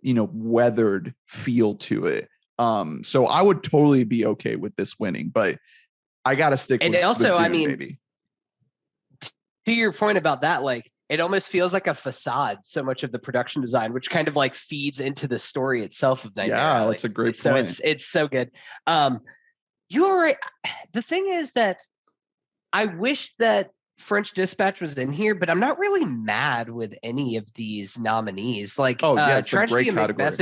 [SPEAKER 1] weathered feel to it. So I would totally be okay with this winning, but I gotta stick with
[SPEAKER 2] also
[SPEAKER 1] with Dune,
[SPEAKER 2] I mean,
[SPEAKER 1] maybe.
[SPEAKER 2] To your point about that, like it almost feels like a facade, so much of the production design, which kind of like feeds into the story itself of Nightmare Alley.
[SPEAKER 1] That's a great
[SPEAKER 2] point. So it's so good. You're right. The thing is that I wish that French Dispatch was in here, but I'm not really mad with any of these nominees. Like, Tragedy of Macbeth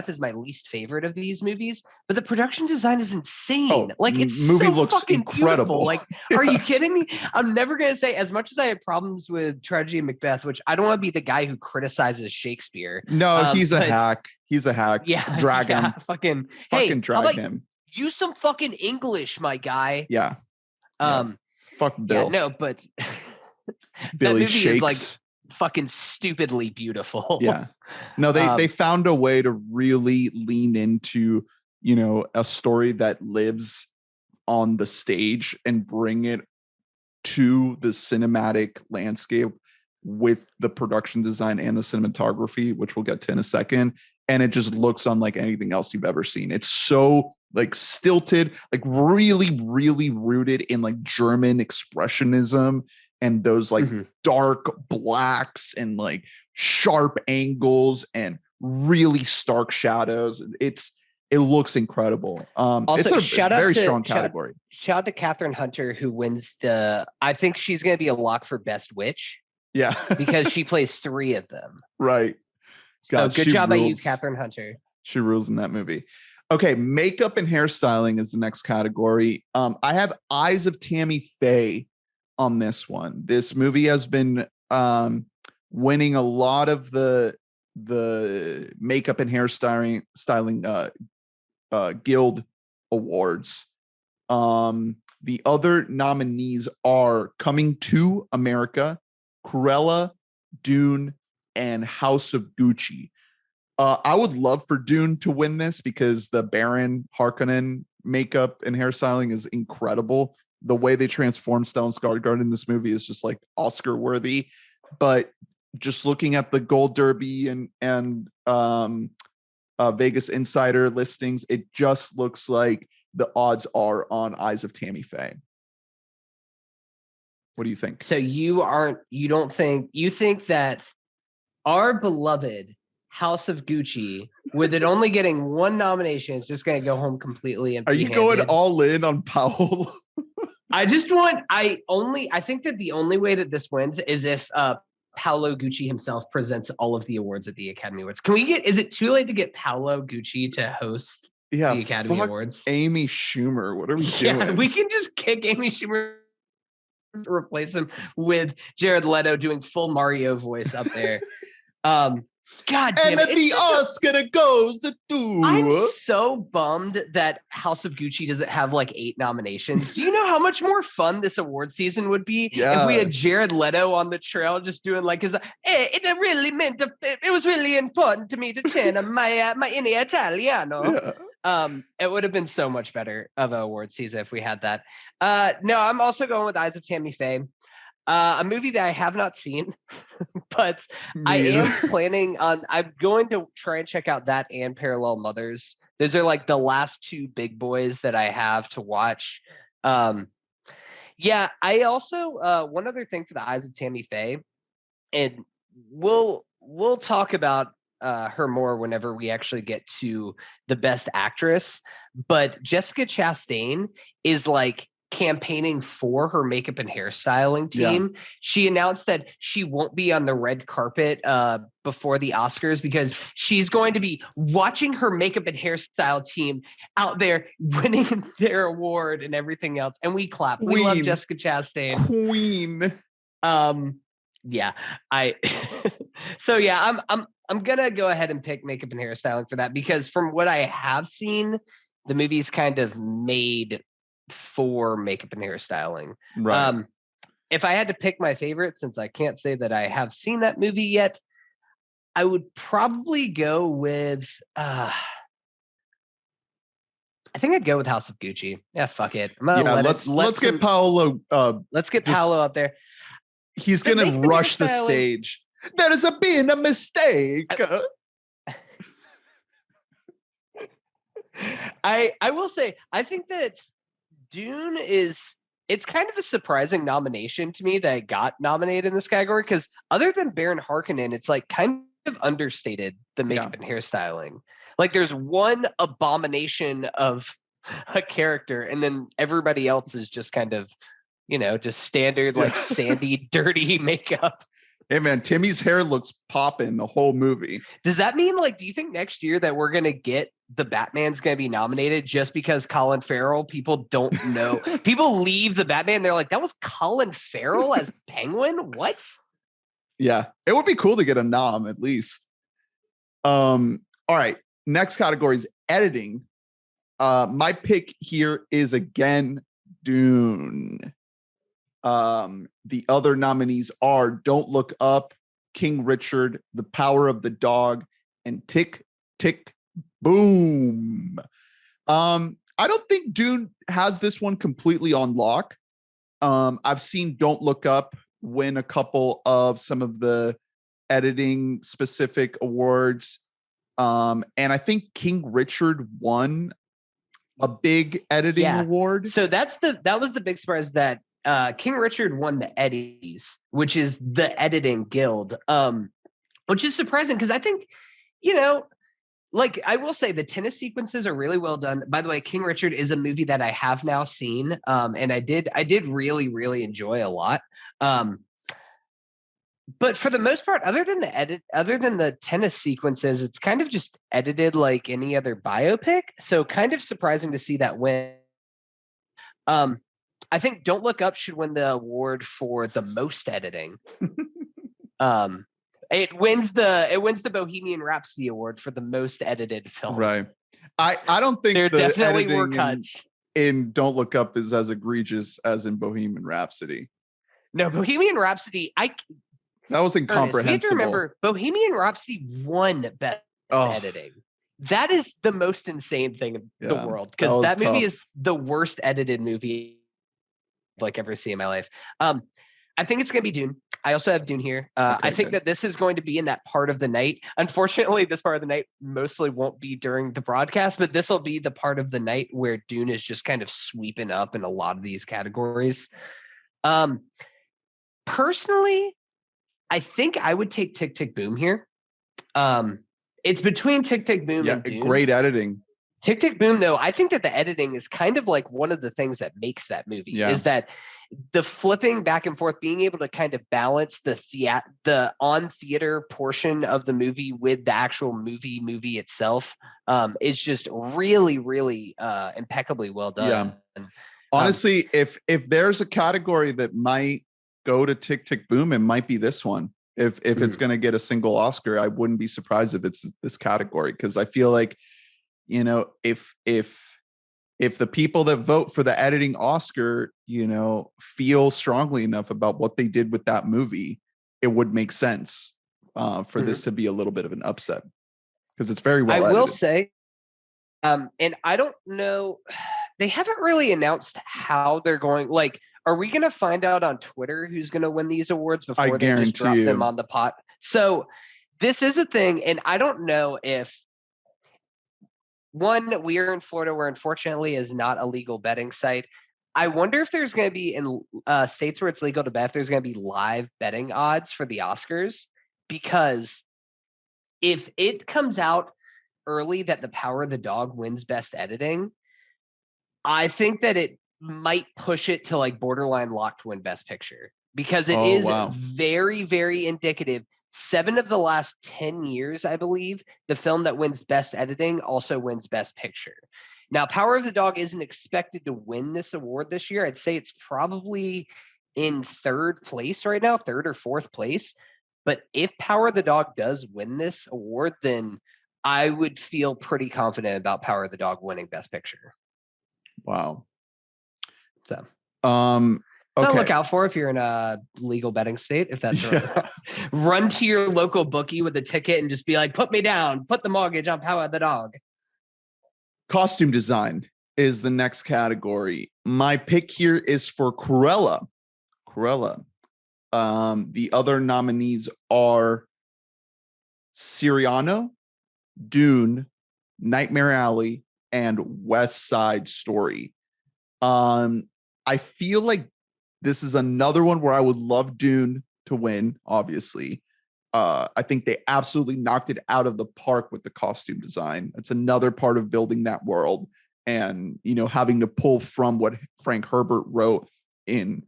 [SPEAKER 2] is my least favorite of these movies, but the production design is insane. It's
[SPEAKER 1] movie
[SPEAKER 2] so
[SPEAKER 1] looks
[SPEAKER 2] fucking
[SPEAKER 1] incredible.
[SPEAKER 2] Beautiful. Like, are you kidding me? I'm never gonna say, as much as I have problems with Tragedy of Macbeth, which I don't want to be the guy who criticizes Shakespeare.
[SPEAKER 1] No, he's a hack. He's a hack.
[SPEAKER 2] Yeah,
[SPEAKER 1] drag him.
[SPEAKER 2] Fucking
[SPEAKER 1] drag him.
[SPEAKER 2] Use some fucking English, my guy.
[SPEAKER 1] Yeah. Fuck Bill.
[SPEAKER 2] Yeah, no, but
[SPEAKER 1] Billy
[SPEAKER 2] that movie
[SPEAKER 1] shakes.
[SPEAKER 2] is like fucking stupidly beautiful.
[SPEAKER 1] Yeah. No, they found a way to really lean into, a story that lives on the stage and bring it to the cinematic landscape with the production design and the cinematography, which we'll get to in a second. And it just looks unlike anything else you've ever seen. It's so like stilted, like really, really rooted in like German expressionism and those like dark blacks and like sharp angles and really stark shadows. It looks incredible.
[SPEAKER 2] Also,
[SPEAKER 1] it's a very strong category.
[SPEAKER 2] Shout out to Catherine Hunter, who wins I think she's going to be a lock for Best Witch.
[SPEAKER 1] Yeah.
[SPEAKER 2] Because she plays 3 of them.
[SPEAKER 1] Right.
[SPEAKER 2] So
[SPEAKER 1] God,
[SPEAKER 2] good
[SPEAKER 1] she
[SPEAKER 2] job by you,
[SPEAKER 1] rules.
[SPEAKER 2] Catherine Hunter.
[SPEAKER 1] She rules in that movie. Okay, makeup and hairstyling is the next category. I have Eyes of Tammy Faye on this one. This movie has been winning a lot of the makeup and hairstyling guild awards. The other nominees are Coming to America, Cruella, Dune, and House of Gucci. I would love for Dune to win this because the Baron Harkonnen makeup and hairstyling is incredible. The way they transform Stellan Skarsgård in this movie is just like Oscar worthy. But just looking at the Gold Derby and Vegas Insider listings, it just looks like the odds are on Eyes of Tammy Faye. What do you think?
[SPEAKER 2] So you think that our beloved House of Gucci, with it only getting one nomination, is just going to go home completely empty.
[SPEAKER 1] Are you going all in on Paolo?
[SPEAKER 2] I think that the only way that this wins is if Paolo Gucci himself presents all of the awards at the Academy Awards. Is it too late to get Paolo Gucci to host the Academy Awards?
[SPEAKER 1] Amy Schumer, what are we doing?
[SPEAKER 2] Yeah, we can just kick Amy Schumer, replace him with Jared Leto doing full Mario voice up there. God damn it.
[SPEAKER 1] And the Oscar goes to.
[SPEAKER 2] I'm so bummed that House of Gucci doesn't have like 8 nominations. Do you know how much more fun this award season would be if we had Jared Leto on the trail just doing like his it really meant it was really important to me to turn my in Italiano. Yeah. It would have been so much better of an award season if we had that. No, I'm also going with Eyes of Tammy Faye. A movie that I have not seen, but I am planning on. I'm going to try and check out that and Parallel Mothers. Those are like the last 2 big boys that I have to watch. Yeah, I also one other thing for the Eyes of Tammy Faye, and we'll talk about her more whenever we actually get to the Best Actress. But Jessica Chastain is like campaigning for her makeup and hairstyling team. Yeah. She announced that she won't be on the red carpet before the Oscars because she's going to be watching her makeup and hairstyle team out there winning their award and everything else. And we clap. Queen. We love Jessica Chastain.
[SPEAKER 1] Queen.
[SPEAKER 2] Yeah, so yeah, I'm gonna go ahead and pick makeup and hairstyling for that because from what I have seen, the movie's kind of made for makeup and hairstyling. Right. If I had to pick my favorite, since I can't say that I have seen that movie yet, I would probably go with I think I'd go with House of Gucci. Yeah, fuck it.
[SPEAKER 1] Let's get Paolo.
[SPEAKER 2] Let's get Paolo up there.
[SPEAKER 1] He's gonna rush the stage. That has been a mistake.
[SPEAKER 2] I will say I think that Dune it's kind of a surprising nomination to me that it got nominated in this category because other than Baron Harkonnen, it's like kind of understated the makeup and hairstyling. Like there's one abomination of a character and then everybody else is just kind of, just standard like sandy, dirty makeup.
[SPEAKER 1] Hey man, Timmy's hair looks popping the whole movie.
[SPEAKER 2] Does that mean do you think next year that we're going to get the Batman's going to be nominated just because Colin Farrell, people don't know. People leave the Batman. They're like, that was Colin Farrell as Penguin. What?
[SPEAKER 1] Yeah. It would be cool to get a nom at least. All right. Next category is editing. My pick here is again, Dune. The other nominees are Don't Look Up, King Richard, The Power of the Dog, and Tick, Tick, Boom. I don't think Dune has this one completely on lock. I've seen Don't Look Up win a couple of some of the editing specific awards. And I think King Richard won a big editing award.
[SPEAKER 2] So that was the big surprise that King Richard won the Eddies, which is the editing guild, which is surprising because I think, like I will say the tennis sequences are really well done. By the way, King Richard is a movie that I have now seen, and I did really, really enjoy a lot. But for the most part, other than the tennis sequences, it's kind of just edited like any other biopic. So kind of surprising to see that win. I think Don't Look Up should win the award for the most editing. It wins the Bohemian Rhapsody award for the most edited film.
[SPEAKER 1] Right. I don't think
[SPEAKER 2] there
[SPEAKER 1] the
[SPEAKER 2] definitely
[SPEAKER 1] editing
[SPEAKER 2] were cuts.
[SPEAKER 1] in Don't Look Up is as egregious as in Bohemian Rhapsody.
[SPEAKER 2] No, Bohemian Rhapsody,
[SPEAKER 1] that was incomprehensible.
[SPEAKER 2] We have to remember, Bohemian Rhapsody won best editing. That is the most insane thing in the world, because that movie is the worst edited movie like ever see in my life. I think it's going to be Dune. I also have Dune here. I think that this is going to be in that part of the night. Unfortunately, this part of the night mostly won't be during the broadcast, but this will be the part of the night where Dune is just kind of sweeping up in a lot of these categories. Personally, I think I would take Tick, Tick, Boom here. It's between Tick, Tick, Boom and Dune.
[SPEAKER 1] Great editing.
[SPEAKER 2] Tick, Tick, Boom, though, I think that the editing is kind of like one of the things that makes that movie, is that the flipping back and forth, being able to kind of balance the on theater portion of the movie with the actual movie itself is just really, really impeccably well done.
[SPEAKER 1] Yeah. Honestly, if there's a category that might go to Tick, Tick, Boom, it might be this one. If it's going to get a single Oscar, I wouldn't be surprised if it's this category, because I feel like, you know, if the people that vote for the editing Oscar, you know, feel strongly enough about what they did with that movie, it would make sense for this to be a little bit of an upset, because it's very well edited.
[SPEAKER 2] I will say, and I don't know, they haven't really announced how they're going. Like, are we going to find out on Twitter who's going to win these awards before they just drop them on the pot? So this is a thing, and I don't know if, one, we are in Florida, where unfortunately is not a legal betting site. I wonder if there's going to be, in states where it's legal to bet, if there's going to be live betting odds for the Oscars, because if it comes out early that The Power of the Dog wins best editing, I think that it might push it to like borderline lock to win best picture, because it is very, very indicative. 7 of the last 10 years, I believe, the film that wins best editing also wins best picture. Now, Power of the Dog isn't expected to win this award this year. I'd say it's probably in 3rd place right now, 3rd or 4th place. But if Power of the Dog does win this award, then I would feel pretty confident about Power of the Dog winning best picture.
[SPEAKER 1] Wow.
[SPEAKER 2] So,
[SPEAKER 1] okay.
[SPEAKER 2] Look out for if you're in a legal betting state. If that's run to your local bookie with a ticket and just be like, put me down, put the mortgage on Power of the Dog.
[SPEAKER 1] Costume design is the next category. My pick here is for Cruella. The other nominees are Cyrano, Dune, Nightmare Alley, and West Side Story. I feel like this is another one where I would love Dune to win, obviously. I think they absolutely knocked it out of the park with the costume design. It's another part of building that world, and, you know, having to pull from what Frank Herbert wrote in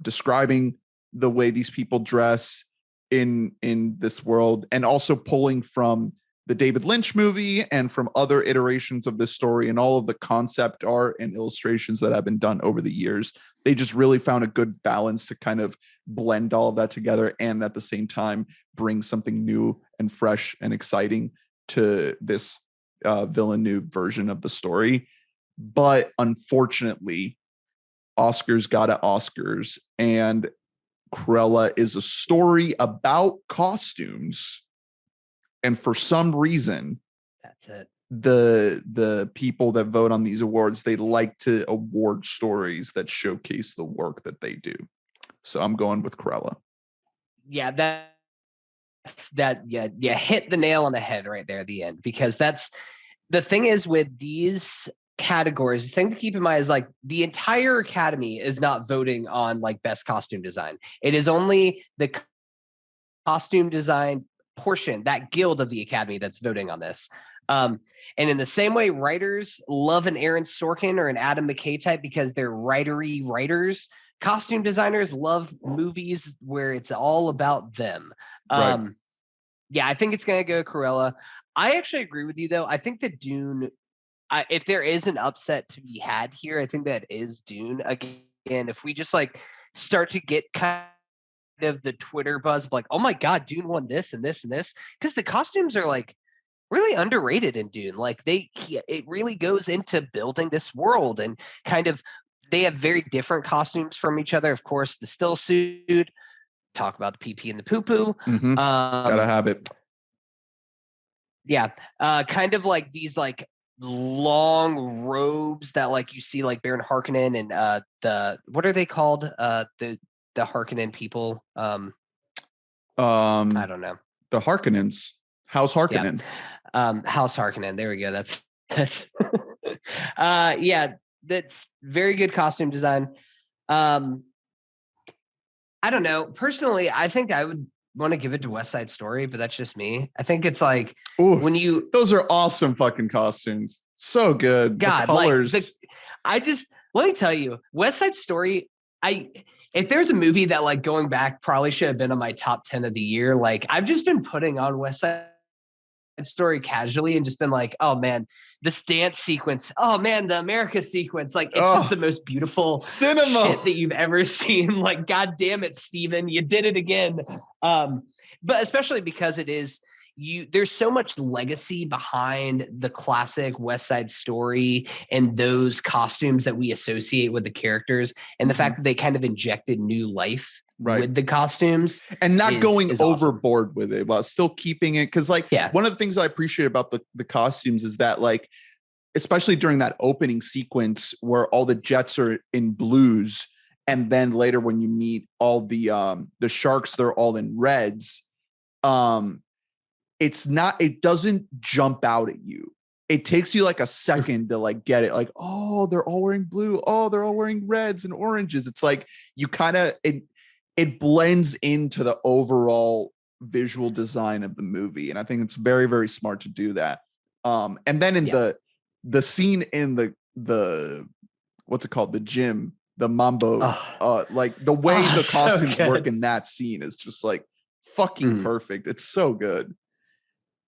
[SPEAKER 1] describing the way these people dress in this world, and also pulling from the David Lynch movie and from other iterations of this story and all of the concept art and illustrations that have been done over the years. They just really found a good balance to kind of blend all of that together, and at the same time bring something new and fresh and exciting to this Villeneuve version of the story. But unfortunately, Oscars got to Oscars, and Cruella is a story about costumes. And for some reason,
[SPEAKER 2] that's it.
[SPEAKER 1] The people that vote on these awards, they like to award stories that showcase the work that they do. So I'm going with Cruella.
[SPEAKER 2] Yeah, you hit the nail on the head right there at the end, because that's the thing is with these categories. The thing to keep in mind is, like, the entire Academy is not voting on like best costume design. It is only the costume design portion, that guild of the Academy, that's voting on this. And in the same way, writers love an Aaron Sorkin or an Adam McKay type because they're writery writers. costume designers love movies where it's all about them.
[SPEAKER 1] Right.
[SPEAKER 2] Yeah, I think it's going to go Cruella. I actually agree with you, though. I think that Dune, if there is an upset to be had here, I think that is Dune. Again, if we just like start to get kind of the Twitter buzz of like, oh my God, Dune won this and this and this, because the costumes are like really underrated in Dune. Like it really goes into building this world and kind of they have very different costumes from each other. Of course, the still suit. Talk about the pee pee and the poo poo.
[SPEAKER 1] Gotta have it.
[SPEAKER 2] Yeah, kind of like these like long robes that like you see like Baron Harkonnen and the what are they called? The Harkonnen people. I don't know.
[SPEAKER 1] The Harkonnens. House Harkonnen.
[SPEAKER 2] Yeah. House Harkonnen. There we go. That's yeah, that's very good costume design. I don't know. Personally, I think I would want to give it to West Side Story, but that's just me. I think it's like when you
[SPEAKER 1] those are awesome fucking costumes. So good.
[SPEAKER 2] God,
[SPEAKER 1] the colors.
[SPEAKER 2] Like let me tell you, West Side Story, if there's a movie that like going back probably should have been on my top 10 of the year, like I've just been putting on West Side Story casually and just been like, oh man, this dance sequence, oh man, the America sequence, like it's just the most beautiful
[SPEAKER 1] cinema
[SPEAKER 2] shit that you've ever seen. Like, God damn it, Steven, you did it again. But especially because it is there's so much legacy behind the classic West Side Story and those costumes that we associate with the characters, and the fact that they kind of injected new life with the costumes
[SPEAKER 1] and not going overboard
[SPEAKER 2] awesome.
[SPEAKER 1] with it while still keeping it. Cause like one of the things I appreciate about the costumes is that like, especially during that opening sequence where all the jets are in blues. And then later when you meet all the sharks, they're all in reds. It doesn't jump out at you. It takes you like a second to like get it. Like, oh, they're all wearing blue. Oh, they're all wearing reds and oranges. It's like you kind of, it blends into the overall visual design of the movie. And I think it's very, very smart to do that. And then in the scene in the what's it called? The gym, the Mambo, like the way the costumes work in that scene is just like fucking perfect. It's so good.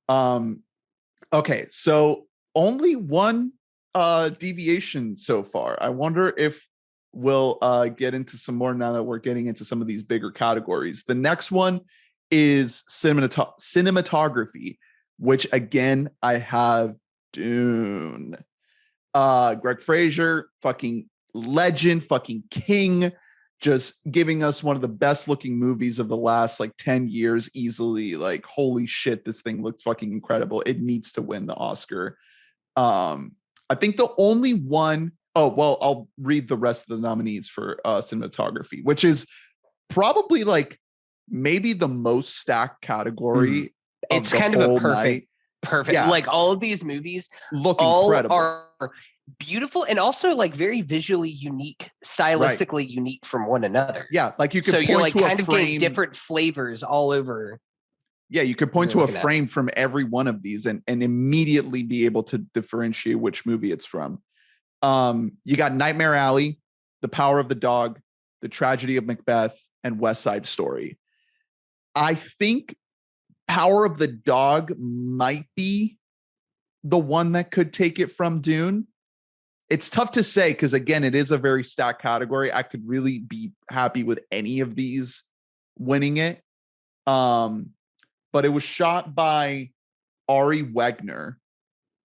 [SPEAKER 1] Okay. So only one deviation so far. I wonder if we'll get into some more now that we're getting into some of these bigger categories. The next one is cinematography, which again, I have Dune. Greg Fraser, fucking legend, fucking king, just giving us one of the best looking movies of the last like 10 years easily. Like, holy shit, this thing looks fucking incredible. It needs to win the Oscar. I think the only one, I'll read the rest of the nominees for cinematography, which is probably like maybe the most stacked category.
[SPEAKER 2] It's kind of a perfect. Yeah. Like all of these movies
[SPEAKER 1] look incredible.
[SPEAKER 2] Are beautiful and also like very visually unique, stylistically unique from one another.
[SPEAKER 1] Yeah, like you could point
[SPEAKER 2] you're like
[SPEAKER 1] to
[SPEAKER 2] kind
[SPEAKER 1] a
[SPEAKER 2] of
[SPEAKER 1] frame,
[SPEAKER 2] getting different flavors all over.
[SPEAKER 1] Yeah, you could point to a frame from every one of these and immediately be able to differentiate which movie it's from. You got Nightmare Alley, The Power of the Dog, The Tragedy of Macbeth, and West Side Story. I think Power of the Dog might be the one that could take it from Dune. It's tough to say because, again, it is a very stacked category. I could really be happy with any of these winning it. But it was shot by Ari Wegner,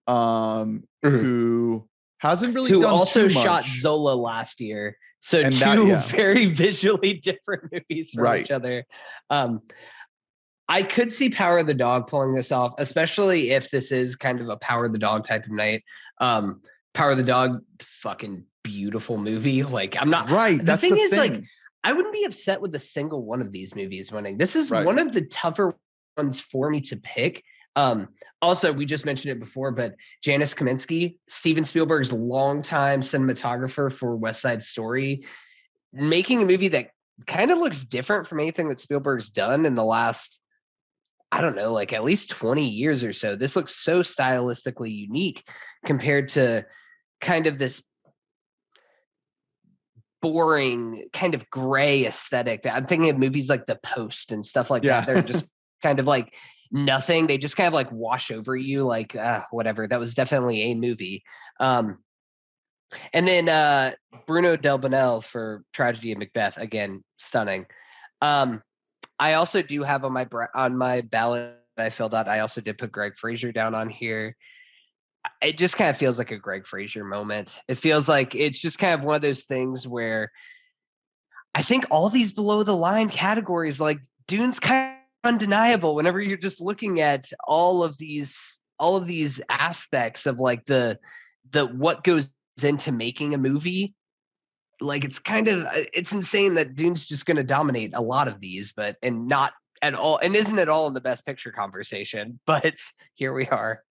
[SPEAKER 1] who hasn't really done
[SPEAKER 2] also
[SPEAKER 1] too much.
[SPEAKER 2] Shot Zola last year. So and two very visually different movies from each other. I could see Power of the Dog pulling this off, especially if this is kind of a Power of the Dog type of night. Power of the Dog, fucking beautiful movie. Like I'm not
[SPEAKER 1] The thing is,
[SPEAKER 2] like, I wouldn't be upset with a single one of these movies winning. This is one of the tougher ones for me to pick. Also, we just mentioned it before, but Janusz Kaminski, Steven Spielberg's longtime cinematographer for West Side Story, making a movie that kind of looks different from anything that Spielberg's done in the last, I don't know, like at least 20 years or so. This looks so stylistically unique compared to kind of this boring kind of gray aesthetic. I'm thinking of movies like The Post and stuff like
[SPEAKER 1] Yeah.
[SPEAKER 2] that. They're just kind of like nothing. They just kind of like wash over you, like whatever. That was definitely a movie. And then Bruno Del Bonell for Tragedy of Macbeth, again, stunning. I also do have on my ballot that I filled out, I also did put Greg Fraser down on here. It just kind of feels like a Greg Fraser moment. It feels like it's just kind of one of those things where I think all these below the line categories, like Dune's kind of undeniable whenever you're just looking at all of these aspects of like the what goes into making a movie. Like it's insane that Dune's just going to dominate a lot of these, and not at all, and isn't at all in the best picture conversation, but here we are.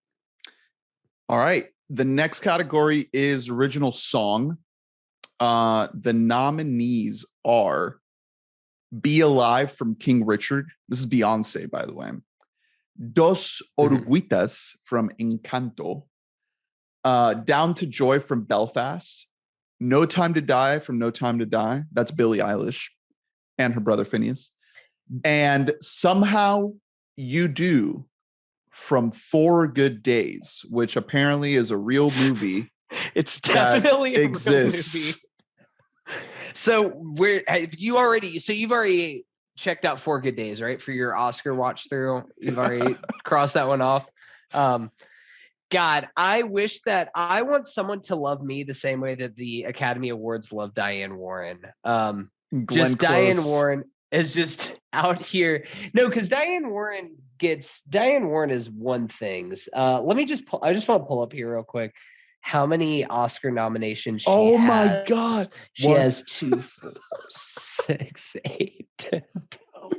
[SPEAKER 1] All right. The next category is original song. The nominees are Be Alive from King Richard. This is Beyonce, by the way. Dos Oruguitas from Encanto. Down to Joy from Belfast. No Time to Die from No Time to Die. That's Billie Eilish and her brother Phineas. And Somehow You Do from 4 Good Days, which apparently is a real movie.
[SPEAKER 2] It's definitely
[SPEAKER 1] exists.
[SPEAKER 2] Real movie. So you've already checked out 4 Good Days, right? For your Oscar watch through. You've already crossed that one off. God, I wish that I want someone to love me the same way that the Academy Awards love Diane Warren. Diane Warren is just out here. No, because Diane Warren is won things. I just want to pull up here real quick how many Oscar nominations she has.
[SPEAKER 1] My God.
[SPEAKER 2] She has 2, 4, 6, 8, 10, 12,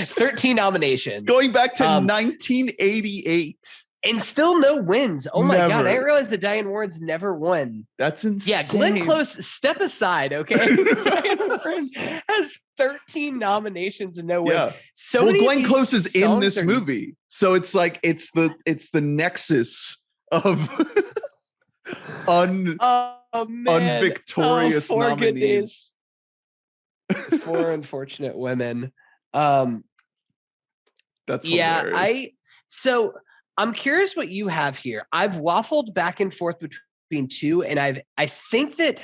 [SPEAKER 2] 13 nominations.
[SPEAKER 1] Going back to 1988.
[SPEAKER 2] And still no wins. Oh my God. I didn't realize that Diane Warren's never won.
[SPEAKER 1] That's insane.
[SPEAKER 2] Yeah, Glenn Close, step aside, okay? Diane Warren has 13 nominations and no wins.
[SPEAKER 1] Yeah.
[SPEAKER 2] So many
[SPEAKER 1] Glenn Close is in this movie. So it's like it's the nexus of unvictorious nominees.
[SPEAKER 2] 4 unfortunate women.
[SPEAKER 1] That's hilarious.
[SPEAKER 2] So I'm curious what you have here. I've waffled back and forth between 2, and I think that.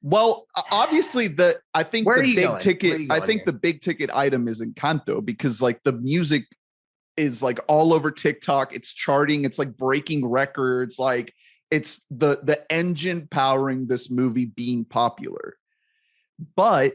[SPEAKER 1] Well, obviously, the big ticket item is Encanto, because like the music is like all over TikTok. It's charting. It's like breaking records. Like it's the engine powering this movie being popular. But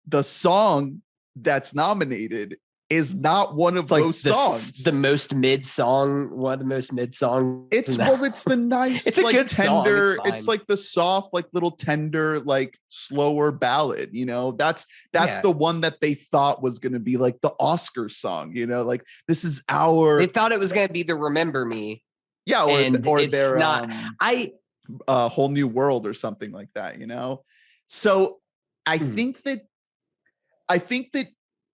[SPEAKER 1] the song that's nominated is not one of those songs.
[SPEAKER 2] The most mid song, one of the most mid songs.
[SPEAKER 1] It's the nice,
[SPEAKER 2] it's like
[SPEAKER 1] tender. It's like the soft, like little tender, like slower ballad. You know, that's the one that they thought was going to be like the Oscar song. You know, like this is
[SPEAKER 2] They thought it was going to be the Remember Me.
[SPEAKER 1] Yeah, or
[SPEAKER 2] it's
[SPEAKER 1] their
[SPEAKER 2] not.
[SPEAKER 1] Whole New World or something like that. You know, so I think that.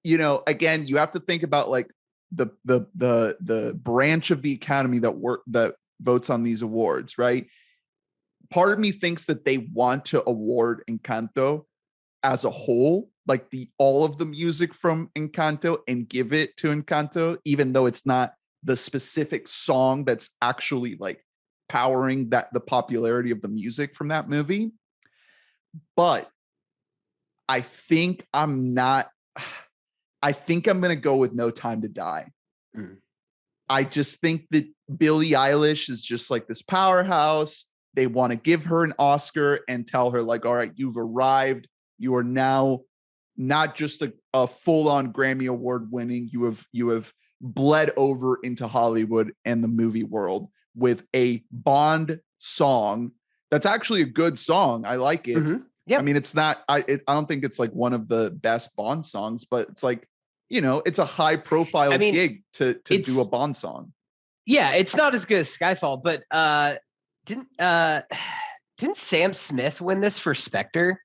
[SPEAKER 1] You know, again, you have to think about like the branch of the Academy that votes on these awards, right? Part of me thinks that they want to award Encanto as a whole, like all of the music from Encanto, and give it to Encanto, even though it's not the specific song that's actually like powering the popularity of the music from that movie. But I think I'm going to go with No Time to Die. I just think that Billie Eilish is just like this powerhouse. They want to give her an Oscar and tell her like, all right, you've arrived. You are now not just a full-on Grammy Award winning. You have bled over into Hollywood and the movie world with a Bond song. That's actually a good song. I like it.
[SPEAKER 2] Mm-hmm. Yep.
[SPEAKER 1] I mean, it's not, I don't think it's like one of the best Bond songs, but it's like, you know, it's a high profile gig to do a Bond song.
[SPEAKER 2] Yeah. It's not as good as Skyfall, but didn't Sam Smith win this for Spectre?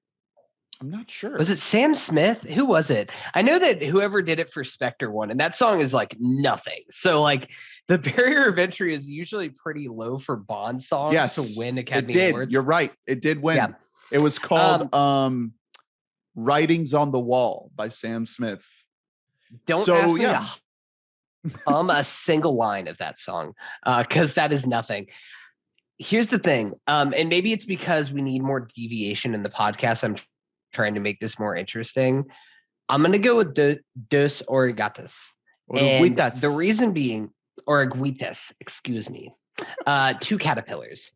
[SPEAKER 1] I'm not sure.
[SPEAKER 2] Was it Sam Smith? Who was it? I know that whoever did it for Spectre won, and that song is like nothing. So like the barrier of entry is usually pretty low for Bond songs to win Academy Awards.
[SPEAKER 1] You're right. It did win. Yeah. It was called Writings on the Wall by Sam Smith.
[SPEAKER 2] Don't ask me to hum a single line of that song, because that is nothing. Here's the thing, and maybe it's because we need more deviation in the podcast. I'm trying to make this more interesting. I'm going to go with Dos Oruguitas. And the reason being, Oruguitas, excuse me, two caterpillars.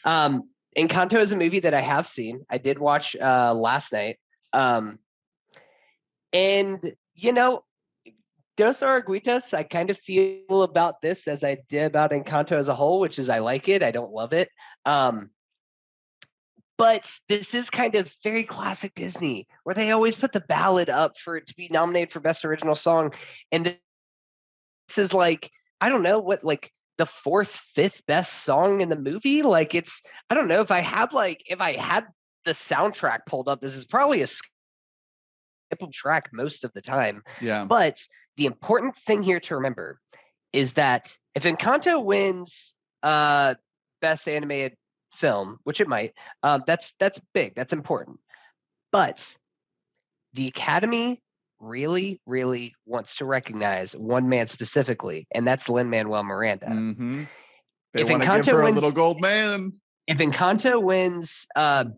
[SPEAKER 2] Encanto is a movie that I have seen. I did watch last night. And, you know, Dos Oruguitas, I kind of feel about this as I did about Encanto as a whole, which is I like it. I don't love it. But this is kind of very classic Disney, where they always put the ballad up for it to be nominated for Best Original Song. And this is like, I don't know what, like the 4th, 5th best song in the movie. Like it's, I don't know if I had the soundtrack pulled up, this is probably a skippable track most of the time.
[SPEAKER 1] Yeah.
[SPEAKER 2] But the important thing here to remember is that if Encanto wins Best Animated Film, which it might, that's big, that's important. But the Academy really, really wants to recognize one man specifically, and that's Lin-Manuel Miranda.
[SPEAKER 1] Mm-hmm. They want to give her a little gold man.
[SPEAKER 2] If Encanto wins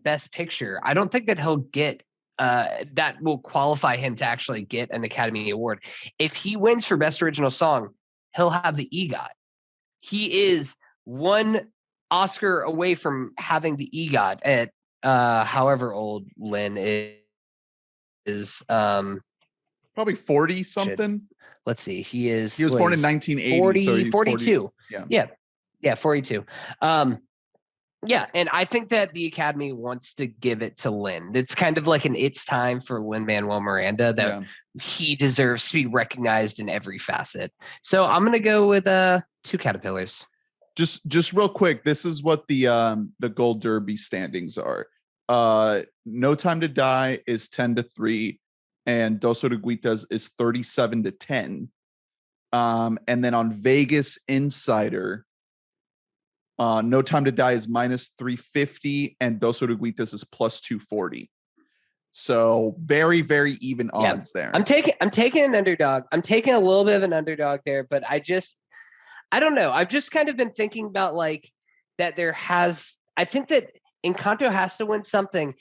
[SPEAKER 2] Best Picture, I don't think that he'll get that will qualify him to actually get an Academy Award. If he wins for Best Original Song, he'll have the EGOT. He is one Oscar away from having the EGOT at however old Lin is.
[SPEAKER 1] Probably 40 something.
[SPEAKER 2] Let's see. He was
[SPEAKER 1] born in 1980,
[SPEAKER 2] 40,
[SPEAKER 1] so he's
[SPEAKER 2] 42.
[SPEAKER 1] 40,
[SPEAKER 2] yeah, 42. Yeah, and I think that the Academy wants to give it to Lin. It's kind of like it's time for Lin-Manuel Miranda that he deserves to be recognized in every facet. So I'm gonna go with two caterpillars.
[SPEAKER 1] Just real quick, this is what the Gold Derby standings are. No Time to Die is 10-3, and Dos Oruguitas is 37-10. And then on Vegas Insider, No Time to Die is -350, and Dos Oruguitas is +240. So very, very even odds there.
[SPEAKER 2] I'm taking an underdog. I'm taking a little bit of an underdog there, but I don't know. I've just kind of been thinking about like that I think that Encanto has to win something.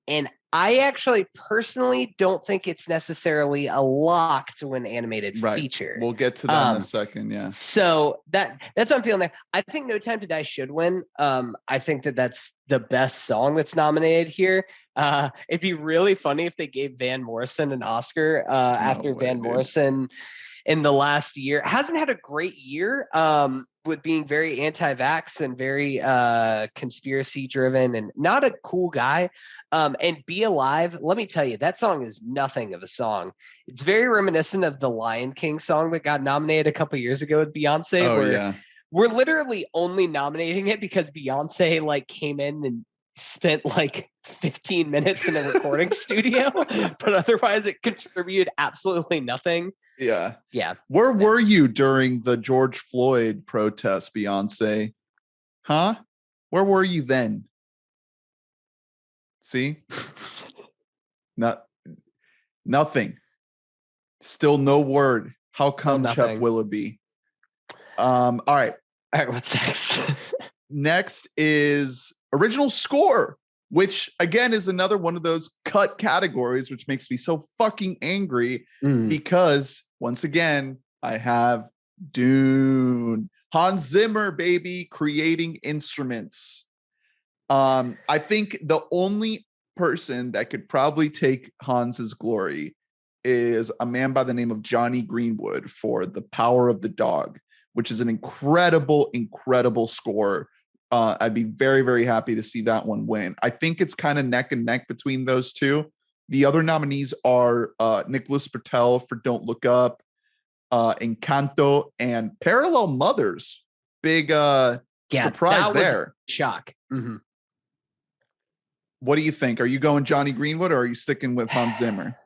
[SPEAKER 2] And I actually personally don't think it's necessarily a lock to win animated feature.
[SPEAKER 1] We'll get to that in a second. Yeah.
[SPEAKER 2] So that's what I'm feeling there. I think No Time to Die should win. I think that that's the best song that's nominated here. It'd be really funny if they gave Van Morrison an Oscar after Van Morrison in the last year hasn't had a great year with being very anti-vax and very conspiracy driven and not a cool guy. And Be Alive, let me tell you, that song is nothing of a song. It's very reminiscent of the Lion King song that got nominated a couple years ago with Beyonce. We're literally only nominating it because Beyonce like came in and spent like 15 minutes in a recording studio, but otherwise it contributed absolutely nothing.
[SPEAKER 1] Yeah.
[SPEAKER 2] Where
[SPEAKER 1] were you during the George Floyd protest, Beyonce? Huh? Where were you then? See? Nothing. Still no word. How come, Chef Willoughby? All right,
[SPEAKER 2] what's next?
[SPEAKER 1] Next is original score, which again is another one of those cut categories, which makes me so fucking angry because once again, I have Dune. Hans Zimmer, baby, creating instruments. I think the only person that could probably take Hans's glory is a man by the name of Johnny Greenwood for The Power of the Dog, which is an incredible, incredible score. I'd be very, very happy to see that one win. I think it's kind of neck and neck between those two. The other nominees are Nicholas Patel for Don't Look Up, Encanto, and Parallel Mothers. Big surprise there.
[SPEAKER 2] Shock. Mm-hmm.
[SPEAKER 1] What do you think? Are you going Johnny Greenwood or are you sticking with Hans Zimmer?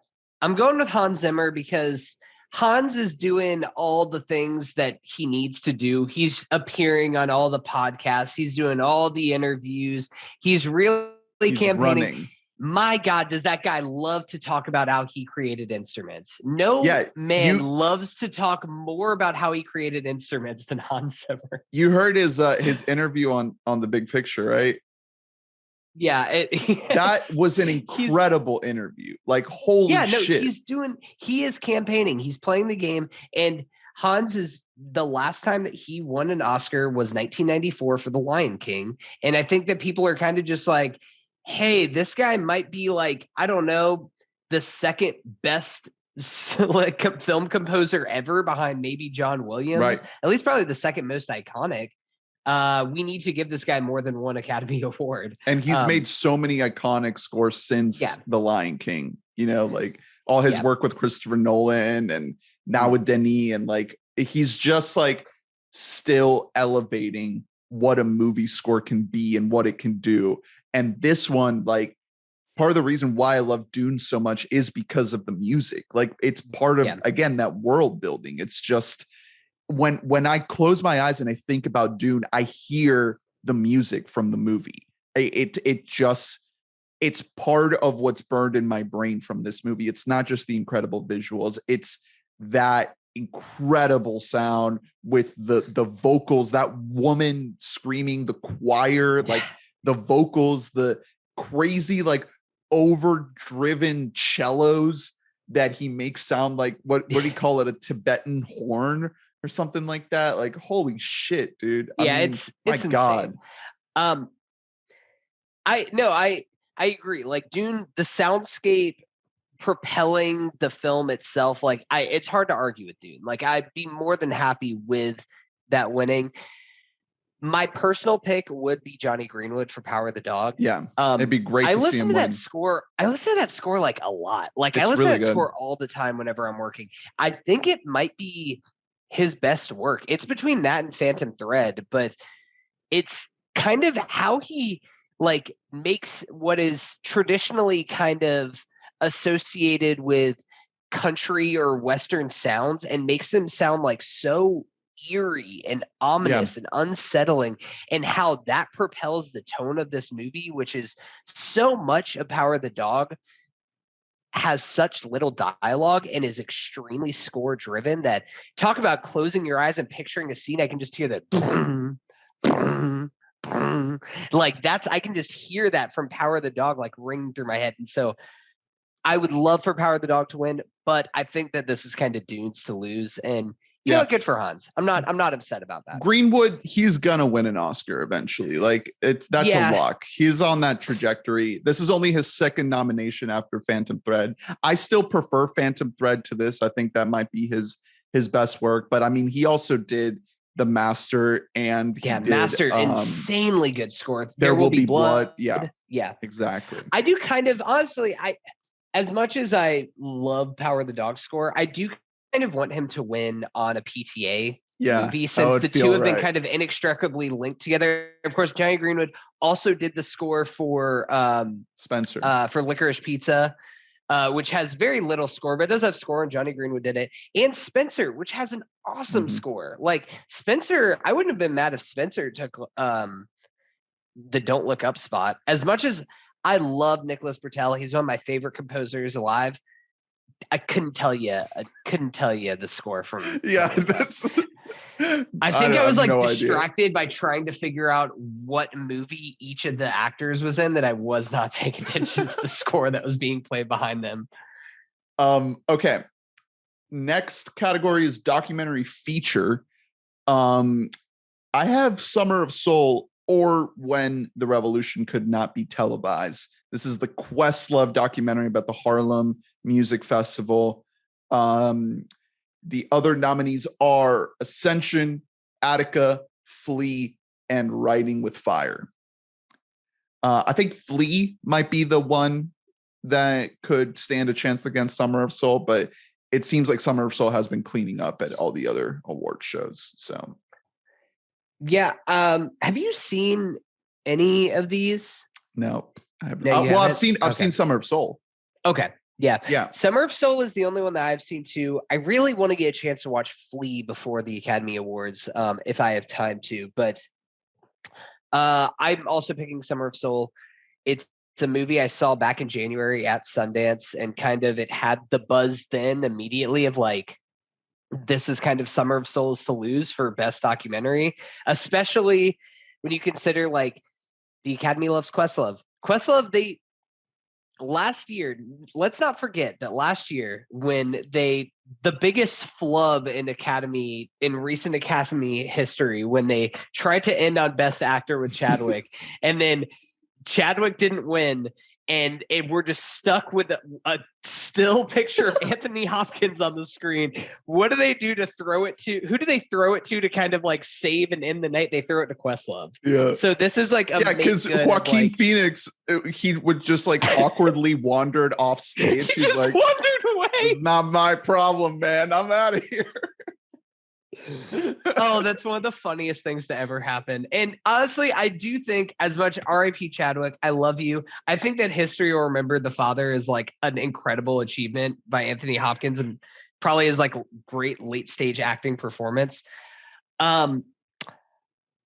[SPEAKER 2] I'm going with Hans Zimmer because Hans is doing all the things that he needs to do. He's appearing on all the podcasts. He's doing all the interviews. He's really campaigning.
[SPEAKER 1] Running.
[SPEAKER 2] my God, does that guy love to talk about how he created instruments? No man
[SPEAKER 1] you
[SPEAKER 2] loves to talk more about how he created instruments than Hans Zimmer.
[SPEAKER 1] you heard his interview on the Big Picture, right?
[SPEAKER 2] Yeah,
[SPEAKER 1] That was an incredible interview. Like, holy shit.
[SPEAKER 2] He is campaigning. He's playing the game. And Hans is, the last time that he won an Oscar was 1994 for The Lion King. And I think that people are kind of just like, hey, this guy might be like, I don't know, the second best like film composer ever behind maybe John Williams.
[SPEAKER 1] Right.
[SPEAKER 2] At least probably the second most iconic. We need to give this guy more than one Academy Award.
[SPEAKER 1] And he's made so many iconic scores since The Lion King, you know, like all his work with Christopher Nolan and now with Denis, and like he's just like still elevating what a movie score can be and what it can do. And this one, like, part of the reason why I love Dune so much is because of the music. Like, it's part of, again, that world building. It's just, when I close my eyes and I think about Dune, I hear the music from the movie. It's part of what's burned in my brain from this movie. It's not just the incredible visuals, it's that incredible sound with the vocals, that woman screaming, the choir, like the vocals, the crazy, like overdriven cellos that he makes sound like, what do you call it, a Tibetan horn or something like that? Like, holy shit, dude.
[SPEAKER 2] Yeah,
[SPEAKER 1] I mean,
[SPEAKER 2] it's
[SPEAKER 1] God.
[SPEAKER 2] I agree. Like Dune, the soundscape propelling the film itself, like it's hard to argue with Dune. Like I'd be more than happy with that winning. My personal pick would be Johnny Greenwood for Power of the Dog.
[SPEAKER 1] Yeah, it'd be great to see him win.
[SPEAKER 2] I listen to that score like a lot. Like
[SPEAKER 1] it's
[SPEAKER 2] I listen
[SPEAKER 1] really
[SPEAKER 2] to that
[SPEAKER 1] good.
[SPEAKER 2] score all the time whenever I'm working. I think it might be his best work. It's between that and Phantom Thread, but it's kind of how he like makes what is traditionally kind of associated with country or Western sounds and makes them sound like so eerie and ominous and unsettling, and how that propels the tone of this movie, which is so much of Power of the Dog has such little dialogue and is extremely score driven. That talk about closing your eyes and picturing a scene, I can just hear that like that's, I can just hear that from Power of the Dog like ringing through my head. And so I would love for Power of the Dog to win, but I think that this is kind of Dune's to lose. And you know, good for Hans. I'm not upset about that.
[SPEAKER 1] Greenwood, he's gonna win an Oscar eventually. Like that's a lock. He's on that trajectory. This is only his second nomination after Phantom Thread. I still prefer Phantom Thread to this. I think that might be his best work. But I mean, he also did The Master, and he did,
[SPEAKER 2] Master, insanely good score.
[SPEAKER 1] There Will Be Blood.
[SPEAKER 2] Yeah,
[SPEAKER 1] exactly.
[SPEAKER 2] I do kind of, honestly, as much as I love Power of the Dog score, I do kind of want him to win on a PTA movie, since the two have been kind of inextricably linked together. Of course, Johnny Greenwood also did the score for
[SPEAKER 1] Spencer,
[SPEAKER 2] for Licorice Pizza, which has very little score, but it does have score, and Johnny Greenwood did it. And Spencer, which has an awesome score. Like Spencer, I wouldn't have been mad if Spencer took the Don't Look Up spot. As much as I love Nicholas Britell, he's one of my favorite composers alive. I couldn't tell you the score from.
[SPEAKER 1] That's.
[SPEAKER 2] I think I was like distracted by trying to figure out what movie each of the actors was in, that I was not paying attention to the score that was being played behind them.
[SPEAKER 1] Okay. Next category is documentary feature. I have Summer of Soul, or When the Revolution Could Not Be Televised. This is the Questlove documentary about the Harlem Music Festival. The other nominees are Ascension, Attica, Flea, and Writing with Fire. I think Flea might be the one that could stand a chance against Summer of Soul, but it seems like Summer of Soul has been cleaning up at all the other award shows. So,
[SPEAKER 2] yeah. Have you seen any of these?
[SPEAKER 1] No, I haven't. Well, I've seen Summer of Soul.
[SPEAKER 2] Okay. Yeah. Summer of Soul is the only one that I've seen too. I really want to get a chance to watch Flea before the Academy Awards, if I have time to. But I'm also picking Summer of Soul. It's It's a movie I saw back in January at Sundance, and kind of it had the buzz then immediately of like, this is kind of Summer of Souls to lose for best documentary, especially when you consider like the Academy loves Questlove. Questlove, they last year, let's not forget that last year when the biggest flub in recent Academy history, when they tried to end on Best Actor with Chadwick, and then Chadwick didn't win, and we're just stuck with a still picture of Anthony Hopkins on the screen. What do they do to throw it to? Who do they throw it to kind of like save and end the night? They throw it to Questlove.
[SPEAKER 1] Yeah.
[SPEAKER 2] So this is like a
[SPEAKER 1] because Joaquin Phoenix, he would just like awkwardly wandered off stage.
[SPEAKER 2] He's like, wandered away.
[SPEAKER 1] It's not my problem, man. I'm out of here.
[SPEAKER 2] Oh, that's one of the funniest things to ever happen. And honestly, I do think, as much R.I.P. Chadwick, I love you. I think that history will remember The Father is like an incredible achievement by Anthony Hopkins, and probably is like great late stage acting performance. I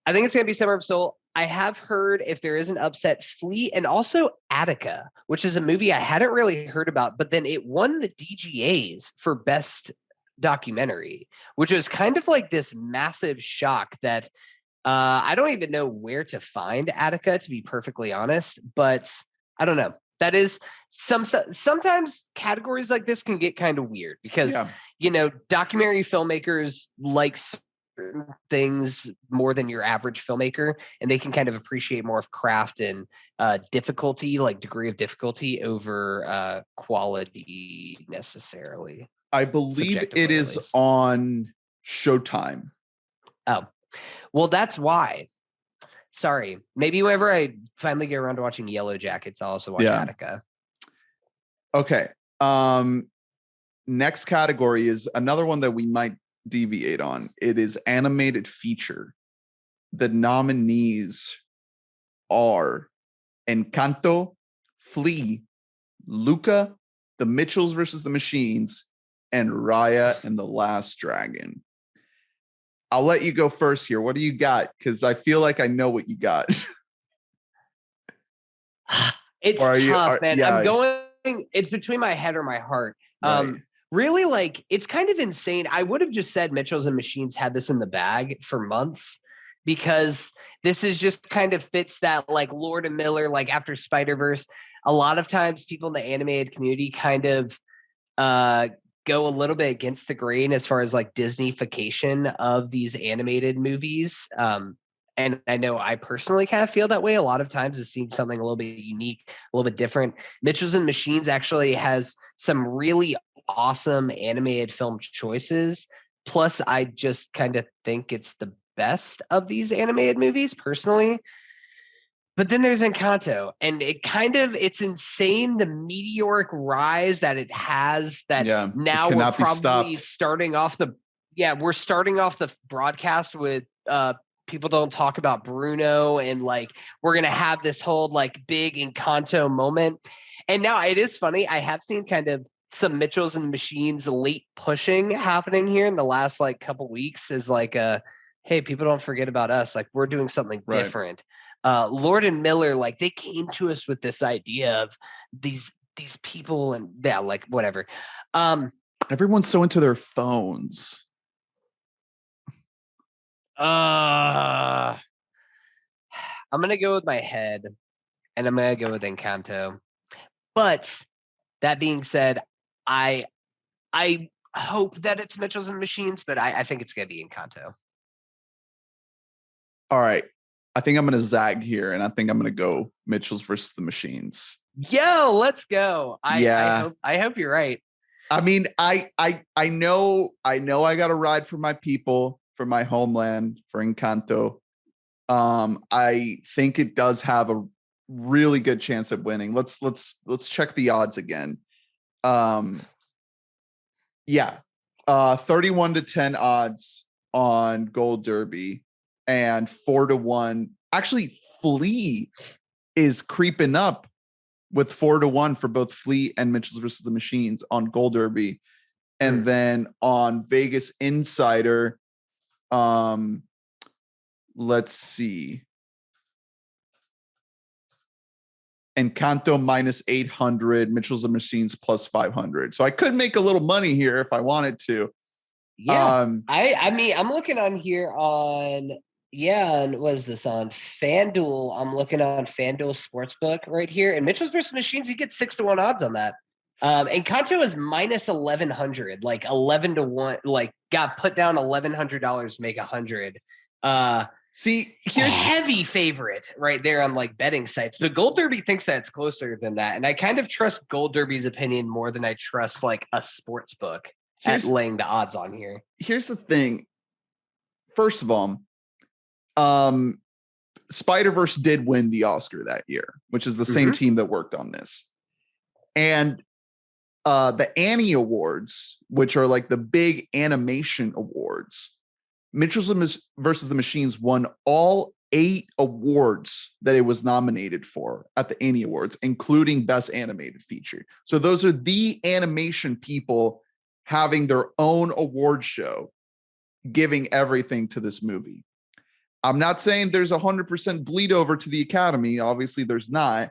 [SPEAKER 2] think it's gonna be Summer of Soul. I have heard, if there is an upset, Flea, and also Attica, which is a movie I hadn't really heard about, but then it won the DGAs for best documentary, which was kind of like this massive shock that I don't even know where to find Attica, to be perfectly honest, but I don't know. That is sometimes categories like this can get kind of weird because, you know, documentary filmmakers like certain things more than your average filmmaker, and they can kind of appreciate more of craft and difficulty, like degree of difficulty over quality necessarily.
[SPEAKER 1] I believe it is on Showtime.
[SPEAKER 2] Oh, well, that's why. Sorry. Maybe whenever I finally get around to watching Yellow Jackets, I'll also watch Attica.
[SPEAKER 1] Okay. Next category is another one that we might deviate on. It is animated feature. The nominees are Encanto, Flea, Luca, The Mitchells versus the Machines, and Raya and the Last Dragon. I'll let you go first here. What do you got? Because I feel like I know what you got.
[SPEAKER 2] It's tough, man. Yeah. I'm going, it's between my head or my heart. Right. Really, like, it's kind of insane. I would have just said Mitchells and Machines had this in the bag for months, because this is just kind of fits that like Lord and Miller, like after Spider-Verse. A lot of times people in the animated community kind of go a little bit against the grain as far as like Disney-fication of these animated movies. And I know I personally kind of feel that way a lot of times, is seeing something a little bit unique, a little bit different. Mitchells and Machines actually has some really awesome animated film choices. Plus, I just kind of think it's the best of these animated movies personally. But then there's Encanto, and it's insane the meteoric rise that it has, that now we're probably starting off we're starting off the broadcast with people don't talk about Bruno, and like we're gonna have this whole like big Encanto moment. And now it is funny, I have seen kind of some Mitchells and Machines late pushing happening here in the last like couple weeks, is like hey, people don't forget about us, like we're doing something different. Lord and Miller, like they came to us with this idea of these people, and like whatever.
[SPEAKER 1] Everyone's so into their phones.
[SPEAKER 2] I'm gonna go with my head, and I'm gonna go with Encanto. But that being said, I hope that it's Mitchells and Machines, but I think it's gonna be Encanto.
[SPEAKER 1] All right. I think I'm going to zag here, and I think I'm going to go Mitchells versus the Machines.
[SPEAKER 2] Yo, let's go. I hope you're right.
[SPEAKER 1] I mean, I know I got to ride for my people, for my homeland, for Encanto. I think it does have a really good chance of winning. Let's check the odds again. 31-10 odds on Gold Derby, and 4-1. Actually, Flea is creeping up with 4-1 for both Flea and Mitchells versus the Machines on Gold Derby. And then on Vegas Insider, let's see. Encanto minus 800, Mitchell's and Machines plus 500. So I could make a little money here if I wanted to.
[SPEAKER 2] Yeah. I mean, I'm looking on here on, and what is this on FanDuel? I'm looking on FanDuel Sportsbook right here. And Mitchell's versus Machines, you get 6-1 odds on that. Encanto is minus 1,100, like 11-1, like got put down $1,100 to make 100.
[SPEAKER 1] See, here's
[SPEAKER 2] heavy favorite right there on like betting sites. The Gold Derby thinks that it's closer than that, and I kind of trust Gold Derby's opinion more than I trust like a sports book at laying the odds on here.
[SPEAKER 1] Here's the thing. First of all, Spider-Verse did win the Oscar that year, which is the same team that worked on this. And the Annie Awards, which are like the big animation awards, Mitchell's versus the Machines won all 8 awards that it was nominated for at the Annie Awards, including Best Animated Feature. So those are the animation people having their own award show, giving everything to this movie. I'm not saying there's 100% bleed over to the Academy. Obviously, there's not.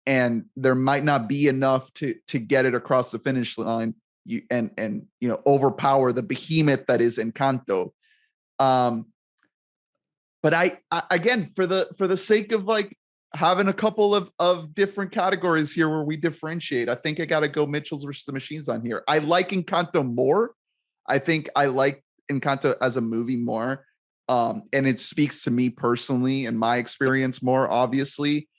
[SPEAKER 1] And there might not be enough to get it across the finish line and overpower the behemoth that is Encanto. But I again, for the sake of like having a couple of different categories here where we differentiate, I think I got to go Mitchell's versus the Machines on here. I like Encanto more. I think I like Encanto as a movie more. And it speaks to me personally and my experience more, obviously.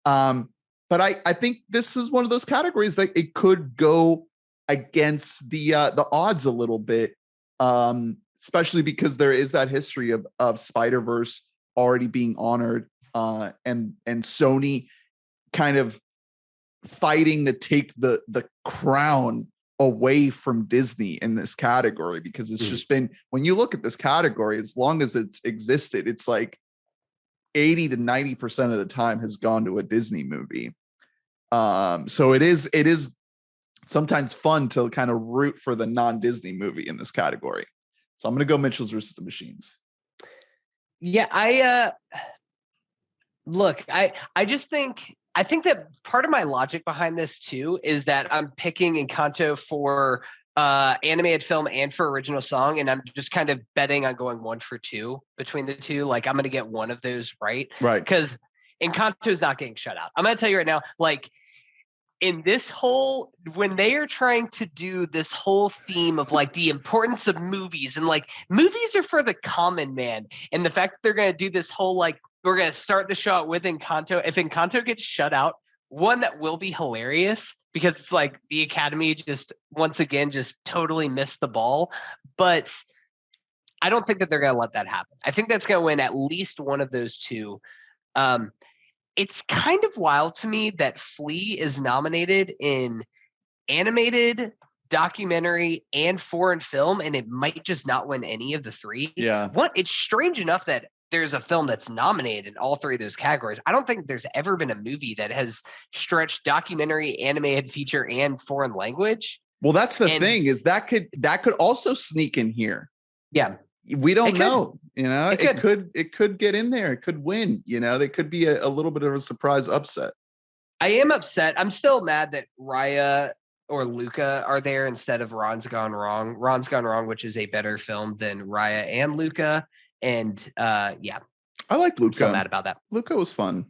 [SPEAKER 1] But I think this is one of those categories that it could go against the odds a little bit, especially because there is that history of Spider-Verse already being honored, and Sony kind of fighting to take the crown away from Disney in this category, because it's just been, when you look at this category, as long as it's existed, it's like 80 to 90% of the time has gone to a Disney movie. So it is sometimes fun to kind of root for the non-Disney movie in this category. So I'm going to go Mitchell's versus the Machines.
[SPEAKER 2] Yeah, I just think, that part of my logic behind this too is that I'm picking Encanto for animated film and for original song, and I'm just kind of betting on going 1 for 2 between the two. Like I'm going to get one of those right, because Encanto is not getting shut out. I'm going to tell you right now, like in this whole, when they are trying to do this whole theme of like the importance of movies, and like movies are for the common man, and the fact that they're going to do this whole like, we're going to start the show out with Encanto. If Encanto gets shut out, one, that will be hilarious because it's like the Academy just once again just totally missed the ball. But I don't think that they're going to let that happen. I think that's going to win at least one of those two. It's kind of wild to me that Flea is nominated in animated, documentary, and foreign film, and it might just not win any of the 3.
[SPEAKER 1] Yeah.
[SPEAKER 2] It's strange enough that there's a film that's nominated in all 3 of those categories. I don't think there's ever been a movie that has stretched documentary, animated feature, and foreign language.
[SPEAKER 1] Well, that's the thing, is that could also sneak in here.
[SPEAKER 2] Yeah.
[SPEAKER 1] We don't know, it could get in there. It could win, they could be a little bit of a surprise upset.
[SPEAKER 2] I am upset. I'm still mad that Raya or Luca are there instead of Ron's Gone Wrong. Ron's Gone Wrong, which is a better film than Raya and Luca. And yeah,
[SPEAKER 1] I like Luca.
[SPEAKER 2] I'm so mad about that.
[SPEAKER 1] Luca was fun.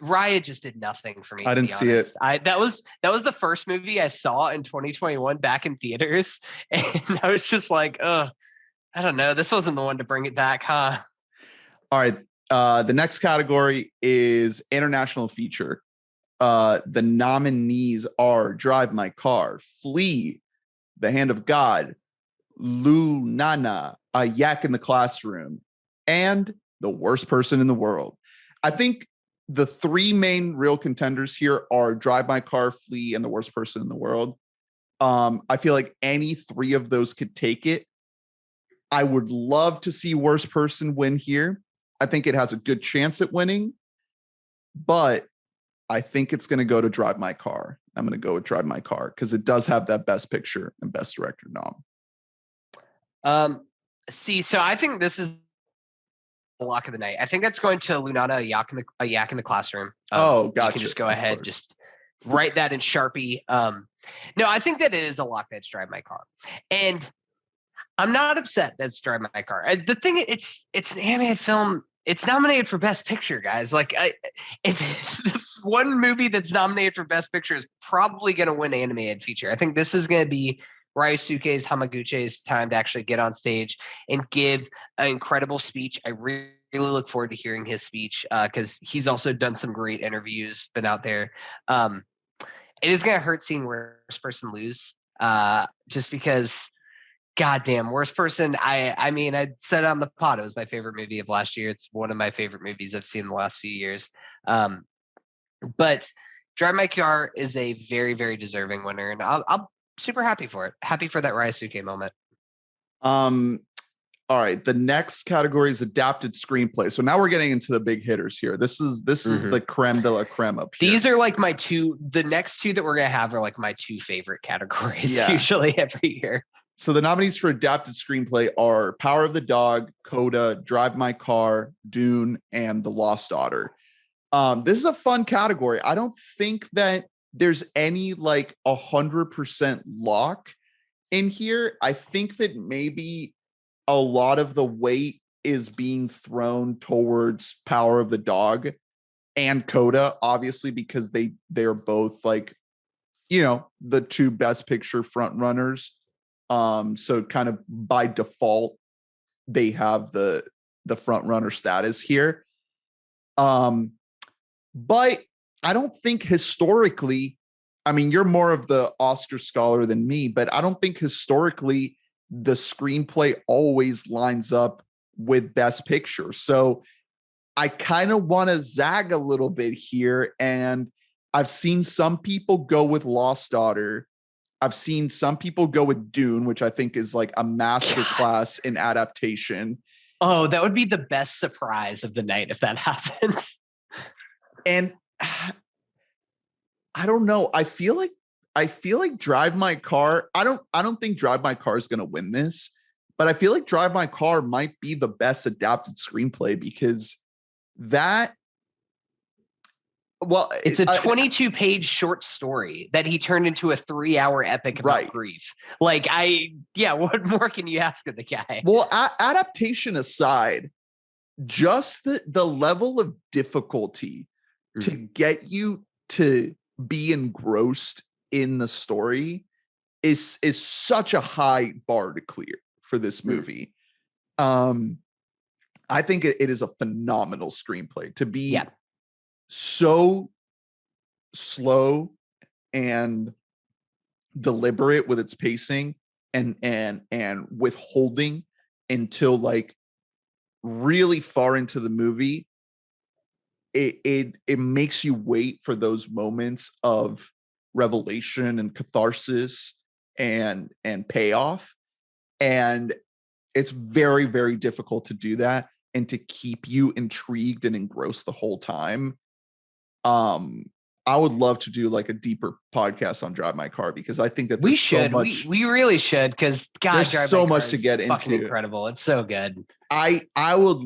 [SPEAKER 2] Raya just did nothing for me.
[SPEAKER 1] I didn't see it.
[SPEAKER 2] That was the first movie I saw in 2021 back in theaters, and I was just like, I don't know, this wasn't the one to bring it back, huh?
[SPEAKER 1] All right. The next category is international feature. The nominees are Drive My Car, Flea, The Hand of God, Lunana, A Yak in the Classroom, and The Worst Person in the World. I think the 3 main real contenders here are Drive My Car, Flea, and The Worst Person in the World. I feel like any 3 of those could take it. I would love to see Worst Person win here. I think it has a good chance at winning, but I think it's going to go to Drive My Car. I'm going to go with Drive My Car because it does have that Best Picture and Best Director nom.
[SPEAKER 2] So I think this is lock of the night. I think that's going to Lunana, a yak in the classroom.
[SPEAKER 1] Gotcha.
[SPEAKER 2] You can just go ahead, just write that in Sharpie. No, I think that it is a lock. That's Drive My Car, and I'm not upset that's Drive My Car. The thing, it's an animated film. It's nominated for Best Picture, guys. Like, if one movie that's nominated for Best Picture is probably going to win animated feature. I think this is going to be Ryosuke Hamaguchi's time to actually get on stage and give an incredible speech. I really look forward to hearing his speech because he's also done some great interviews, been out there. It is going to hurt seeing Worst Person lose just because, goddamn, Worst Person. I mean, I said on the pod, it was my favorite movie of last year. It's one of my favorite movies I've seen in the last few years. But Drive My Car is a very, very deserving winner, and I'm super happy for it. Happy for that Ryosuke moment.
[SPEAKER 1] All right, the next category is adapted screenplay. So now we're getting into the big hitters here. This is the creme de la creme up here.
[SPEAKER 2] These are like my two. The next two that we're gonna have are like my two favorite categories usually every year.
[SPEAKER 1] So the nominees for adapted screenplay are Power of the Dog, Coda, Drive My Car, Dune, and The Lost Daughter. This is a fun category. I don't think that there's any like 100% lock in here. I think that maybe a lot of the weight is being thrown towards Power of the Dog and Coda, obviously, because they're both like, the two Best Picture front runners. So kind of by default, they have the front runner status here. But I don't think historically, I mean, you're more of the Oscar scholar than me, but I don't think historically the screenplay always lines up with Best Picture. So I kind of want to zag a little bit here. And I've seen some people go with Lost Daughter. I've seen some people go with Dune, which I think is like a masterclass in adaptation.
[SPEAKER 2] Oh, that would be the best surprise of the night if that happens.
[SPEAKER 1] And I don't know. I feel like Drive My Car. I don't think Drive My Car is going to win this, but I feel like Drive My Car might be the best adapted screenplay because it's
[SPEAKER 2] a 22-page short story that he turned into a 3-hour epic about grief. Like, what more can you ask of the guy?
[SPEAKER 1] Well, adaptation aside, just the level of difficulty to get you to be engrossed in the story is such a high bar to clear for this movie. I think it is a phenomenal screenplay to be so slow and deliberate with its pacing and withholding until like really far into the movie. It makes you wait for those moments of revelation and catharsis and payoff. And it's very, very difficult to do that and to keep you intrigued and engrossed the whole time. I would love to do like a deeper podcast on Drive My Car because I think that
[SPEAKER 2] we should. So much. We really should because
[SPEAKER 1] there's
[SPEAKER 2] Drive
[SPEAKER 1] so
[SPEAKER 2] My Car
[SPEAKER 1] much to get into.
[SPEAKER 2] Fucking incredible. It's so good.
[SPEAKER 1] I would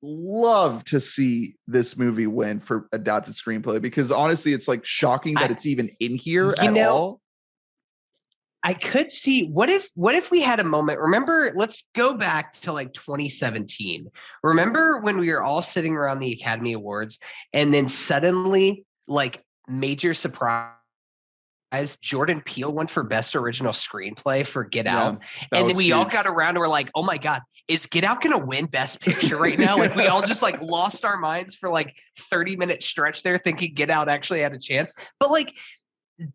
[SPEAKER 1] love to see this movie win for adapted screenplay because honestly, it's like shocking that it's even in here at all.
[SPEAKER 2] I could see what if we had a moment. Remember, let's go back to like 2017. Remember when we were all sitting around the Academy Awards and then suddenly, like, major surprise, Jordan Peele won for Best Original Screenplay for Get Out. And then we all got around and we're like, oh my God, is Get Out gonna win Best Picture right now? Like, we all just like lost our minds for like 30-minute stretch there thinking Get Out actually had a chance. But like,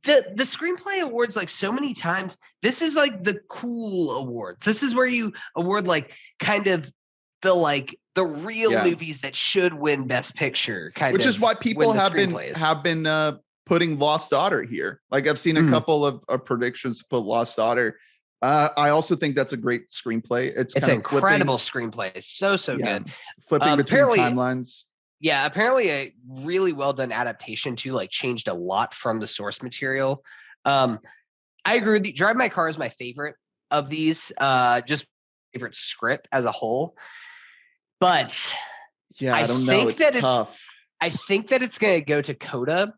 [SPEAKER 2] the screenplay awards, like, so many times, this is like the cool awards. This is where you award like kind of the real movies that should win Best Picture,
[SPEAKER 1] which is why people have been putting Lost Daughter here. Like, I've seen a couple of predictions put Lost Daughter. I also think that's a great screenplay. It's
[SPEAKER 2] an incredible screenplay. It's so good.
[SPEAKER 1] Flipping between timelines.
[SPEAKER 2] Yeah, apparently a really well done adaptation too, like changed a lot from the source material. I agree with you. Drive My Car is my favorite of these, just favorite script as a whole. But
[SPEAKER 1] Yeah, I don't know.
[SPEAKER 2] think
[SPEAKER 1] It's
[SPEAKER 2] that
[SPEAKER 1] tough.
[SPEAKER 2] I think that it's going to go to Coda,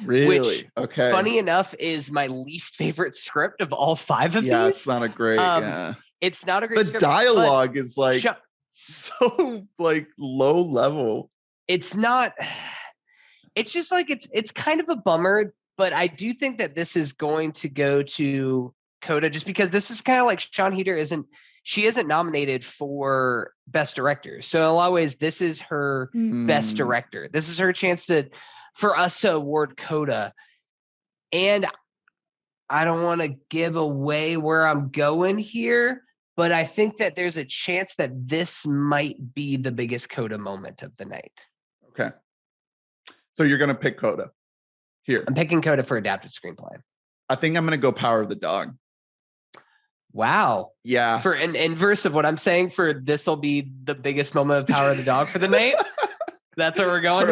[SPEAKER 1] Really?
[SPEAKER 2] which,
[SPEAKER 1] Okay.
[SPEAKER 2] funny enough, is my least favorite script of all 5 of
[SPEAKER 1] Yeah,
[SPEAKER 2] these.
[SPEAKER 1] it's not a great. Yeah,
[SPEAKER 2] It's not a great
[SPEAKER 1] the
[SPEAKER 2] script.
[SPEAKER 1] dialogue is like so like low level.
[SPEAKER 2] It's not. It's just like it's kind of a bummer, but I do think that this is going to go to Coda just because this is kind of like Sean Heder isn't nominated for Best Director. So in a lot of ways, this is her Best Director. This is her chance for us to award Coda. And I don't want to give away where I'm going here, but I think that there's a chance that this might be the biggest Coda moment of the night.
[SPEAKER 1] Okay. So you're going to pick Coda here.
[SPEAKER 2] I'm picking Coda for adapted screenplay.
[SPEAKER 1] I think I'm going to go Power of the Dog.
[SPEAKER 2] Wow.
[SPEAKER 1] Yeah.
[SPEAKER 2] For an inverse of what I'm saying, for this will be the biggest moment of Power of the Dog for the night. That's where we're going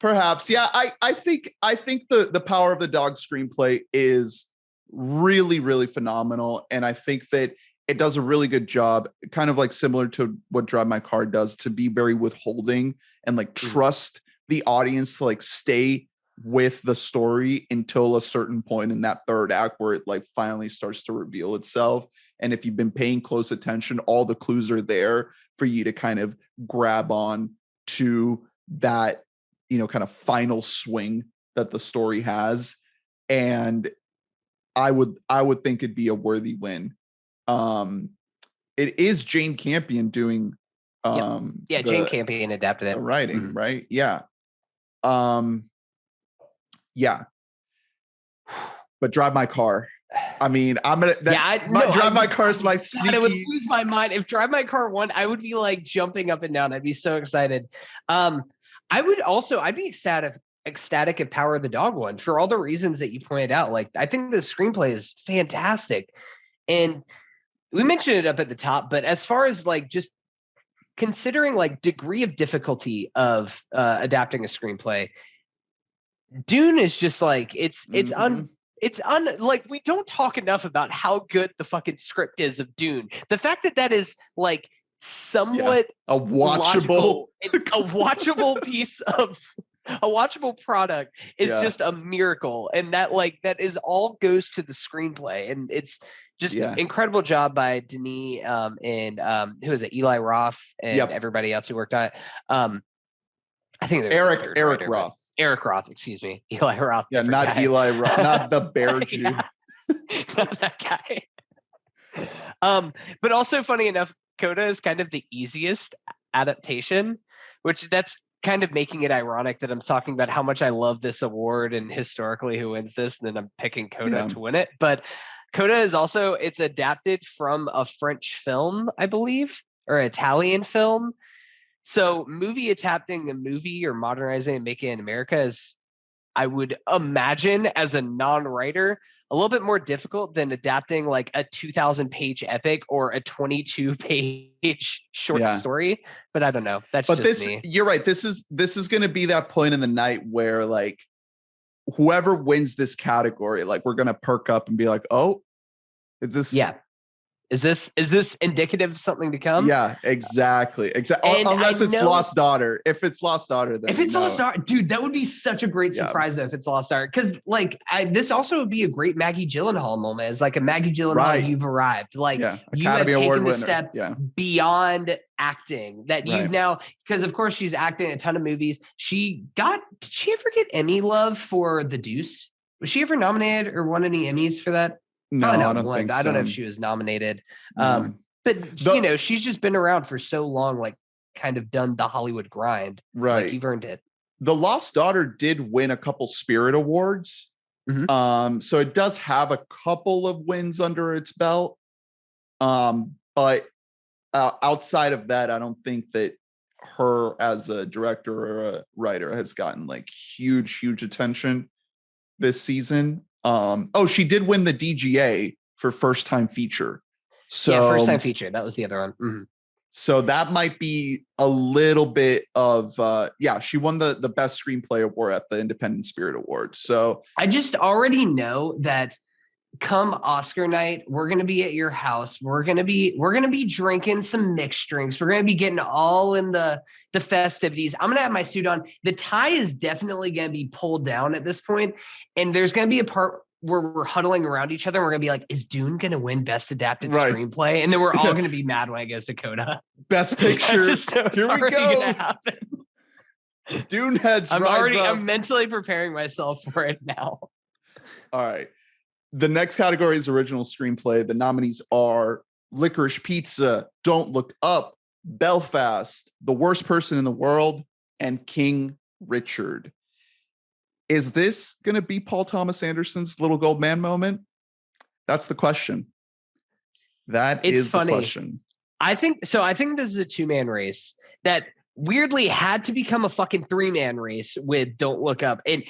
[SPEAKER 1] Perhaps. Yeah. I think the Power of the Dog screenplay is really, really phenomenal. And I think that it does a really good job, kind of like similar to what Drive My Car does, to be very withholding and like trust the audience to like stay with the story until a certain point in that third act where it like finally starts to reveal itself. And if you've been paying close attention, all the clues are there for you to kind of grab on to that, kind of final swing that the story has. And I would think it'd be a worthy win. It is Jane Campion doing
[SPEAKER 2] Jane Campion adapted it.
[SPEAKER 1] The writing, right? Yeah. Yeah. But Drive My Car. I mean, I'm gonna Drive My Car is my sneaky.
[SPEAKER 2] I would lose my mind if Drive My Car won. I would be like jumping up and down. I'd be so excited. I'd be ecstatic if Power of the Dog won for all the reasons that you pointed out. Like, I think the screenplay is fantastic, and we mentioned it up at the top. But as far as like just considering like degree of difficulty of adapting a screenplay, Dune is just like it's like, we don't talk enough about how good the fucking script is of Dune. The fact that is like somewhat
[SPEAKER 1] a watchable
[SPEAKER 2] piece of a watchable product is just a miracle. And that is all goes to the screenplay. And it's just incredible job by Denis and who is it? Eli Roth and everybody else who worked on it. I think
[SPEAKER 1] Eric Roth.
[SPEAKER 2] Eric Roth, excuse me. Eli Roth.
[SPEAKER 1] Yeah, not guy. Eli Roth, not the bear Jew.
[SPEAKER 2] Not that guy. But also, funny enough, Coda is kind of the easiest adaptation, which that's kind of making it ironic that I'm talking about how much I love this award and historically who wins this, and then I'm picking Coda to win it. But Coda is also, it's adapted from a French film, I believe, or Italian film. So movie adapting a movie or modernizing and making it in America is, I would imagine, as a non-writer, a little bit more difficult than adapting like a 2,000-page epic or a 22-page short story. But I don't know. That's just me.
[SPEAKER 1] You're right. This is going to be that point in the night where like whoever wins this category, like we're going to perk up and be like, oh, is this?
[SPEAKER 2] Yeah. Is this indicative of something to come?
[SPEAKER 1] Yeah, exactly. Unless it's Lost Daughter. If it's Lost Daughter, then
[SPEAKER 2] Lost Daughter, dude, that would be such a great surprise if it's Lost Daughter. Because this also would be a great Maggie Gyllenhaal moment. It's like a Maggie Gyllenhaal, you've arrived. Like you have taken the step beyond acting that you've now, because of course she's acting in a ton of movies. Did she ever get any love for The Deuce? Was she ever nominated or won any Emmys for that?
[SPEAKER 1] No, I don't think so.
[SPEAKER 2] I don't know if she was nominated.
[SPEAKER 1] No.
[SPEAKER 2] But she's just been around for so long, like kind of done the Hollywood grind.
[SPEAKER 1] Right.
[SPEAKER 2] Like, you've earned it.
[SPEAKER 1] The Lost Daughter did win a couple Spirit Awards. So it does have a couple of wins under its belt. But outside of that, I don't think that her as a director or a writer has gotten like huge attention this season. She did win the DGA for first time feature. So
[SPEAKER 2] first time feature. That was the other one. Mm-hmm.
[SPEAKER 1] So that might be a little bit of she won the best screenplay award at the Independent Spirit Awards. So
[SPEAKER 2] I just already know that come Oscar night, we're gonna be at your house. We're gonna be drinking some mixed drinks. We're gonna be getting all in the festivities. I'm gonna have my suit on. The tie is definitely gonna be pulled down at this point, and there's gonna be a part where we're huddling around each other and we're gonna be like, is Dune gonna win Best Adapted Screenplay? And then we're all gonna be mad when it goes to Coda.
[SPEAKER 1] Best Picture.
[SPEAKER 2] Here we go. Gonna happen.
[SPEAKER 1] Dune heads rise up.
[SPEAKER 2] I'm mentally preparing myself for it now.
[SPEAKER 1] All right. The next category is original screenplay. The nominees are Licorice Pizza, Don't Look Up, Belfast, The Worst Person in the World, and King Richard. Is this going to be Paul Thomas Anderson's Little Gold Man moment? That's the question. It's funny. The question.
[SPEAKER 2] I think this is a 2-man race that weirdly had to become a fucking 3-man race with Don't Look Up. And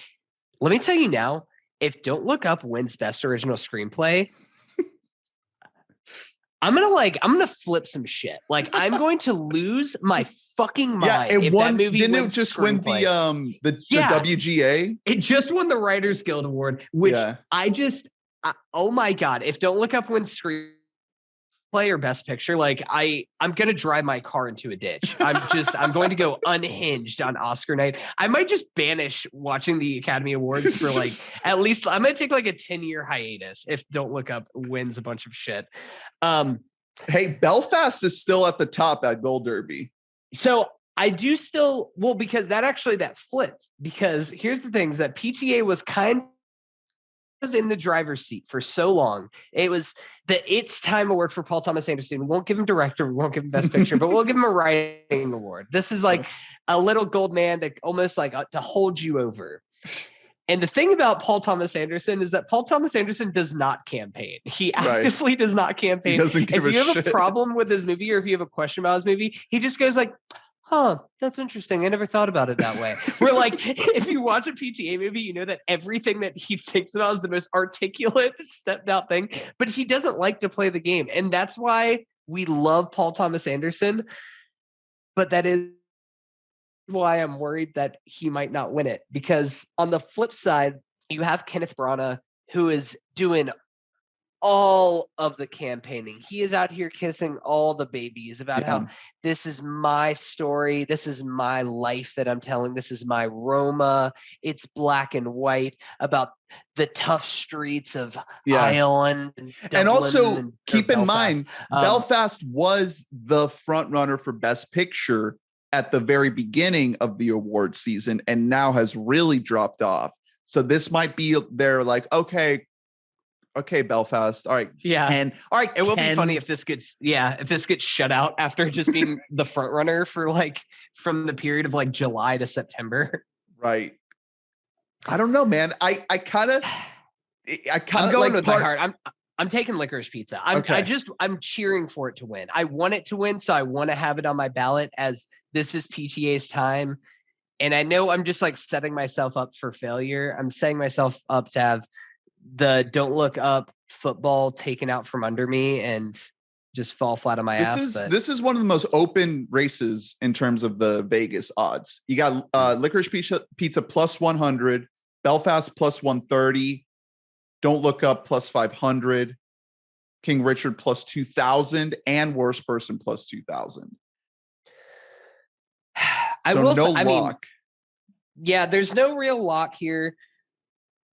[SPEAKER 2] let me tell you now, if Don't Look Up wins Best Original Screenplay, I'm gonna flip some shit. Like, I'm going to lose my fucking mind.
[SPEAKER 1] Yeah, didn't it just win the WGA?
[SPEAKER 2] It just won the Writers Guild Award, which oh my God, if Don't Look Up wins Screenplay or Best Picture, like I'm gonna drive my car into a ditch. I'm going to go unhinged on Oscar night. I might just banish watching the Academy Awards for like at least I'm gonna take like a 10-year hiatus if Don't Look Up wins a bunch of shit.
[SPEAKER 1] Hey, Belfast is still at the top at Gold Derby.
[SPEAKER 2] So I do still because that flipped, because here's the things that PTA was kind of in the driver's seat for so long. It was the It's Time Award for Paul Thomas Anderson. We won't give him director, we won't give him Best Picture, but we'll give him a writing award. This is like a little gold man to almost like to hold you over. And the thing about Paul Thomas Anderson is that Paul Thomas Anderson does not campaign. He actively does not campaign.
[SPEAKER 1] He doesn't give
[SPEAKER 2] if you have a problem with his movie, or if you have a question about his movie, he just goes like, huh, that's interesting. I never thought about it that way. We're like, if you watch a PTA movie, you know that everything that he thinks about is the most articulate, stepped out thing, but he doesn't like to play the game. And that's why we love Paul Thomas Anderson. But that is why I'm worried that he might not win it. Because on the flip side, you have Kenneth Branagh, who is doing all of the campaigning. He is out here kissing all the babies about how this is my story. This is my life that I'm telling. This is my Roma. It's black and white about the tough streets of Ireland.
[SPEAKER 1] And also keep in mind, Belfast was the front runner for Best Picture at the very beginning of the award season and now has really dropped off. So this might be they're like, okay, Belfast. All right.
[SPEAKER 2] Yeah.
[SPEAKER 1] And all right.
[SPEAKER 2] It will be funny if this gets shut out after just being the front runner for like from the period of like July to September.
[SPEAKER 1] Right. I don't know, man. I kind of
[SPEAKER 2] I'm going with my heart. I'm taking Licorice Pizza. I'm cheering for it to win. I want it to win, so I want to have it on my ballot as this is PTA's time. And I know I'm just like setting myself up for failure. I'm setting myself up to have the Don't Look Up football taken out from under me and just fall flat on my ass.
[SPEAKER 1] This is one of the most open races in terms of the Vegas odds. You got Licorice Pizza plus 100, Belfast plus 130, Don't Look Up plus 500, King Richard plus 2,000, and Worst Person plus 2,000. Lock.
[SPEAKER 2] Yeah, there's no real lock here.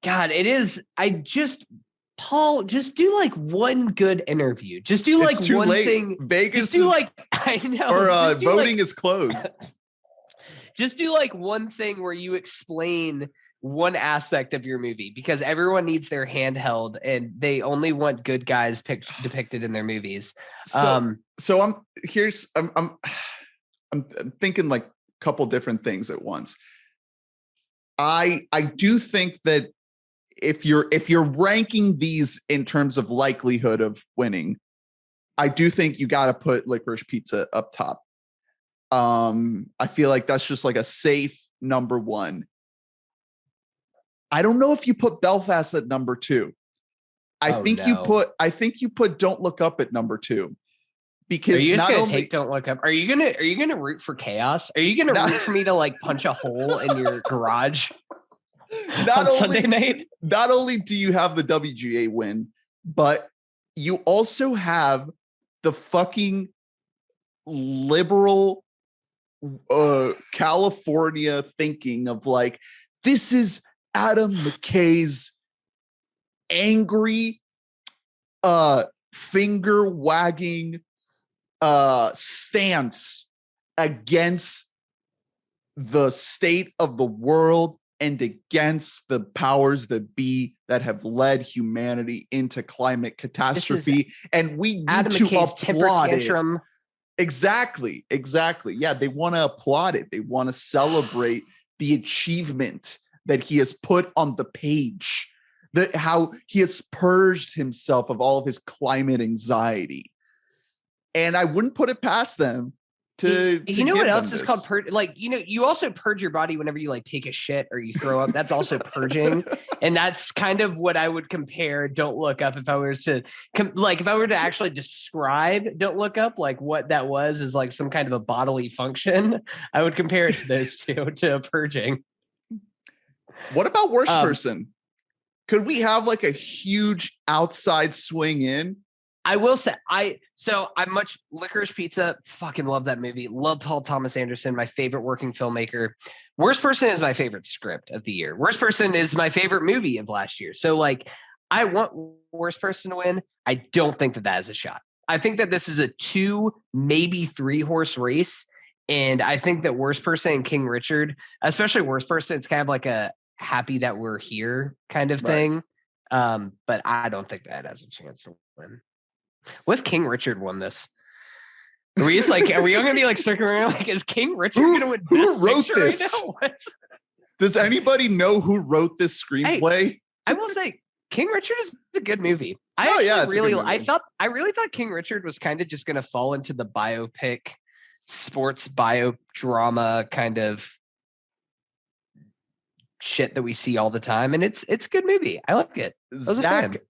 [SPEAKER 2] God, it is. Paul, just do like one good interview. Just do like one thing.
[SPEAKER 1] Vegas
[SPEAKER 2] do like, I know.
[SPEAKER 1] Or voting is closed.
[SPEAKER 2] Just do like one thing where you explain one aspect of your movie, because everyone needs their hand held and they only want good guys depicted in their movies.
[SPEAKER 1] So I'm thinking like a couple different things at once. I do think that if you're ranking these in terms of likelihood of winning, I do think you got to put Licorice Pizza up top. I feel like that's just like a safe number one. I don't know if you put Belfast at number 2. I think you put Don't Look Up at number 2. Because
[SPEAKER 2] are you just gonna take Don't Look Up? Are you gonna root for chaos? Are you gonna root for me to like punch a hole in your garage?
[SPEAKER 1] not
[SPEAKER 2] on Sunday night.
[SPEAKER 1] Not only do you have the WGA win, but you also have the fucking liberal California thinking of like, this is Adam McKay's angry finger wagging stance against the state of the world and against the powers that be that have led humanity into climate catastrophe. And we need
[SPEAKER 2] Adam
[SPEAKER 1] to
[SPEAKER 2] McKay's
[SPEAKER 1] applaud
[SPEAKER 2] tantrum.
[SPEAKER 1] it. Exactly. Yeah, they want to applaud it. They want to celebrate the achievement that he has put on the page, how he has purged himself of all of his climate anxiety. And I wouldn't put it past them to
[SPEAKER 2] you know what else
[SPEAKER 1] is
[SPEAKER 2] called purge? Like, you know, you also purge your body whenever you like take a shit or you throw up. That's also purging. And that's kind of what I would compare Don't Look Up if I were to if I were to actually describe Don't Look Up, like what that was is like some kind of a bodily function. I would compare it to those two, to purging.
[SPEAKER 1] What about Worst Person? Could we have like a huge outside swing in?
[SPEAKER 2] I will say, I'm much Licorice Pizza. Fucking love that movie. Love Paul Thomas Anderson, my favorite working filmmaker. Worst Person is my favorite script of the year. Worst Person is my favorite movie of last year. So like, I want Worst Person to win. I don't think that is a shot. I think that this is a 2, maybe 3 horse race. And I think that Worst Person and King Richard, especially Worst Person, it's kind of like a happy that we're here kind of thing. But I don't think that has a chance to win. What if King Richard won this? Are we just like, are we all gonna be like circling around? Like, is King Richard gonna win?
[SPEAKER 1] Who wrote this?
[SPEAKER 2] Right now?
[SPEAKER 1] Does anybody know who wrote this screenplay?
[SPEAKER 2] Hey, I will say, King Richard is a good movie. I really thought King Richard was kind of just gonna fall into the biopic, sports bio drama kind of shit that we see all the time, and it's a good movie. I like it.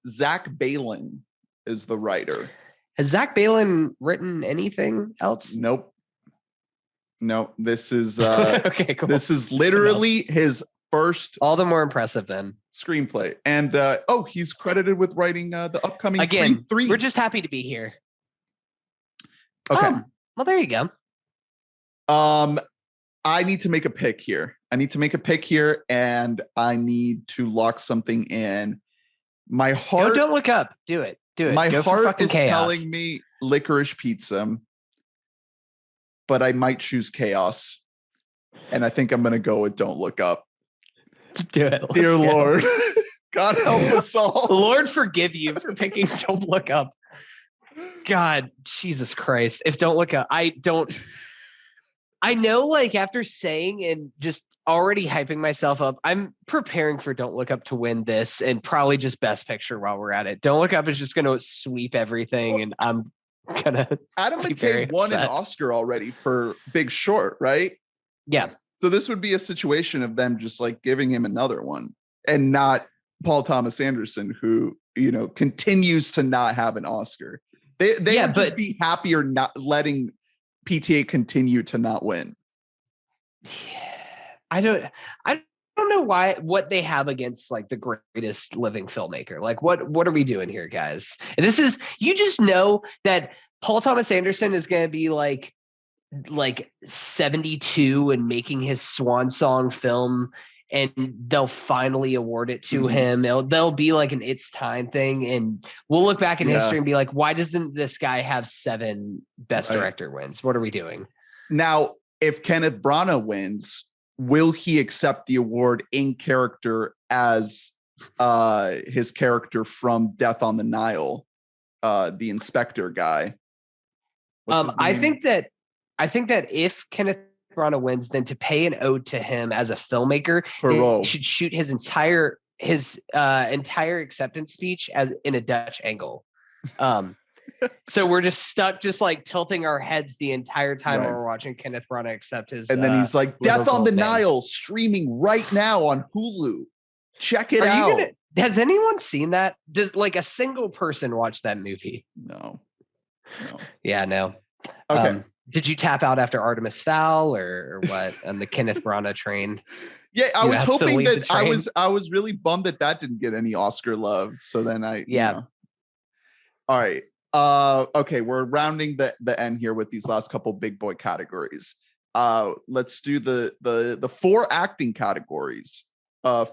[SPEAKER 1] Zach Balin is the writer.
[SPEAKER 2] Has Zach Balin written anything else?
[SPEAKER 1] Nope. No, this is
[SPEAKER 2] okay, cool.
[SPEAKER 1] This is literally his first.
[SPEAKER 2] All the more impressive then.
[SPEAKER 1] Screenplay, and he's credited with writing the upcoming
[SPEAKER 2] Again,
[SPEAKER 1] 3.
[SPEAKER 2] We're just happy to be here.
[SPEAKER 1] Okay.
[SPEAKER 2] Well, there you go.
[SPEAKER 1] I need to make a pick here. And I need to lock something in. My heart.
[SPEAKER 2] Don't look up. Do it.
[SPEAKER 1] My heart is telling me Licorice Pizza, but I might choose Chaos. And I think I'm going to go with Don't Look Up.
[SPEAKER 2] Do it.
[SPEAKER 1] Dear Lord, God help us all.
[SPEAKER 2] Lord forgive you for picking Don't Look Up. God, Jesus Christ. If Don't Look Up, I know, like, after saying and just already hyping myself up, I'm preparing for Don't Look Up to win this and probably just Best Picture while we're at it. Don't Look Up is just going to sweep everything, and I'm going to
[SPEAKER 1] Adam McKay won an Oscar already for Big Short, right?
[SPEAKER 2] Yeah.
[SPEAKER 1] So this would be a situation of them just like giving him another one, and not Paul Thomas Anderson, who, you know, continues to not have an Oscar. They would just be happier not letting PTA continue to not win.
[SPEAKER 2] I don't know what they have against like the greatest living filmmaker. Like, what are we doing here, guys? And this is, you just know that Paul Thomas Anderson is going to be like 72 and making his swan song film, and they'll finally award it to him. They'll be like an It's Time thing, and we'll look back in history and be like, why doesn't this guy have 7 Best Director wins? What are we doing?
[SPEAKER 1] Now, if Kenneth Branagh wins, will he accept the award in character as his character from Death on the Nile, the inspector guy?
[SPEAKER 2] I think that if Kenneth Branagh wins, then to pay an ode to him as a filmmaker, he should shoot his entire acceptance speech in a Dutch angle. So we're just stuck, just like tilting our heads the entire time while we're watching Kenneth Branagh accept his.
[SPEAKER 1] And then he's like, "Death on the Nile, streaming right now on Hulu. Check it out."
[SPEAKER 2] Has anyone seen that? Does like a single person watch that movie?
[SPEAKER 1] No.
[SPEAKER 2] Yeah, no.
[SPEAKER 1] Okay.
[SPEAKER 2] Did you tap out after Artemis Fowl or what on the Kenneth Branagh train?
[SPEAKER 1] Yeah, I was
[SPEAKER 2] has to
[SPEAKER 1] hoping
[SPEAKER 2] leave the
[SPEAKER 1] that I
[SPEAKER 2] train.
[SPEAKER 1] was really bummed that didn't get any Oscar love. So then
[SPEAKER 2] Yeah.
[SPEAKER 1] All right. Okay, we're rounding the end here with these last couple big boy categories. Let's do the four acting categories.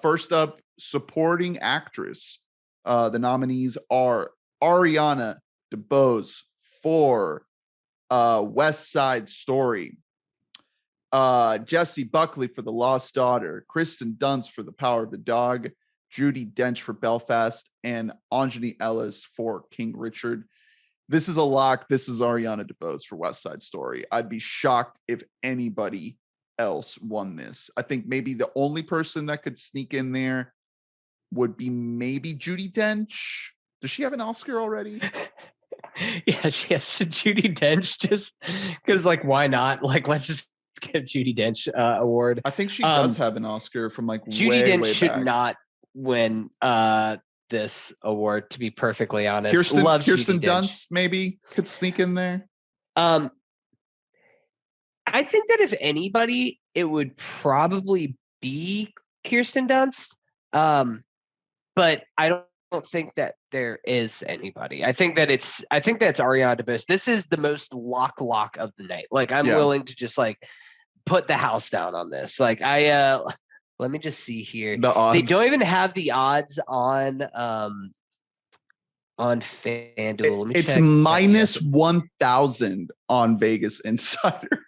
[SPEAKER 1] First up, supporting actress. The nominees are Ariana DeBose for West Side Story, Jessie Buckley for The Lost Daughter, Kristen Dunst for The Power of the Dog, Judi Dench for Belfast, and Anjani Ellis for King Richard. This is a lock. This is Ariana DeBose for West Side Story. I'd be shocked if anybody else won this. I think maybe the only person that could sneak in there would be maybe Judi Dench. Does she have an Oscar already?
[SPEAKER 2] Yeah, she has Judi Dench just because, like, why not? Like, let's just get Judi Dench award.
[SPEAKER 1] I think she does have an Oscar from like
[SPEAKER 2] Judi Dench
[SPEAKER 1] way
[SPEAKER 2] should
[SPEAKER 1] back.
[SPEAKER 2] not win this award, to be perfectly honest.
[SPEAKER 1] Kirsten
[SPEAKER 2] Judi
[SPEAKER 1] Dunst maybe could sneak in there.
[SPEAKER 2] I think that if anybody, it would probably be Kirsten Dunst. But I don't think that there is anybody. I think that's Ariana DeBose. This is the most lock of the night. Like, I'm willing to just like put the house down on this. Like, let me just see here.
[SPEAKER 1] The odds.
[SPEAKER 2] They don't even have the odds on FanDuel. Let me
[SPEAKER 1] it's
[SPEAKER 2] check.
[SPEAKER 1] minus 1,000 on Vegas Insider.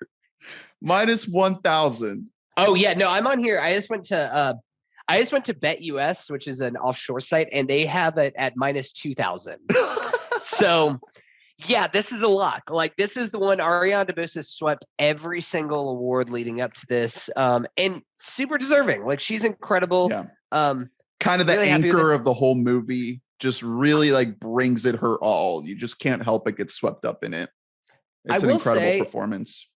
[SPEAKER 1] Minus 1,000.
[SPEAKER 2] Oh yeah, no, I'm on here. I just went to BetUS, which is an offshore site, and they have it at minus 2,000. So yeah, this is a lock. Like, this is the one. Ariana DeBose has swept every single award leading up to this, and super deserving. Like, she's incredible.
[SPEAKER 1] Yeah. Kind of
[SPEAKER 2] really
[SPEAKER 1] the anchor of the whole movie. Just really like brings it her all. You just can't help but get swept up in it. It's an incredible performance.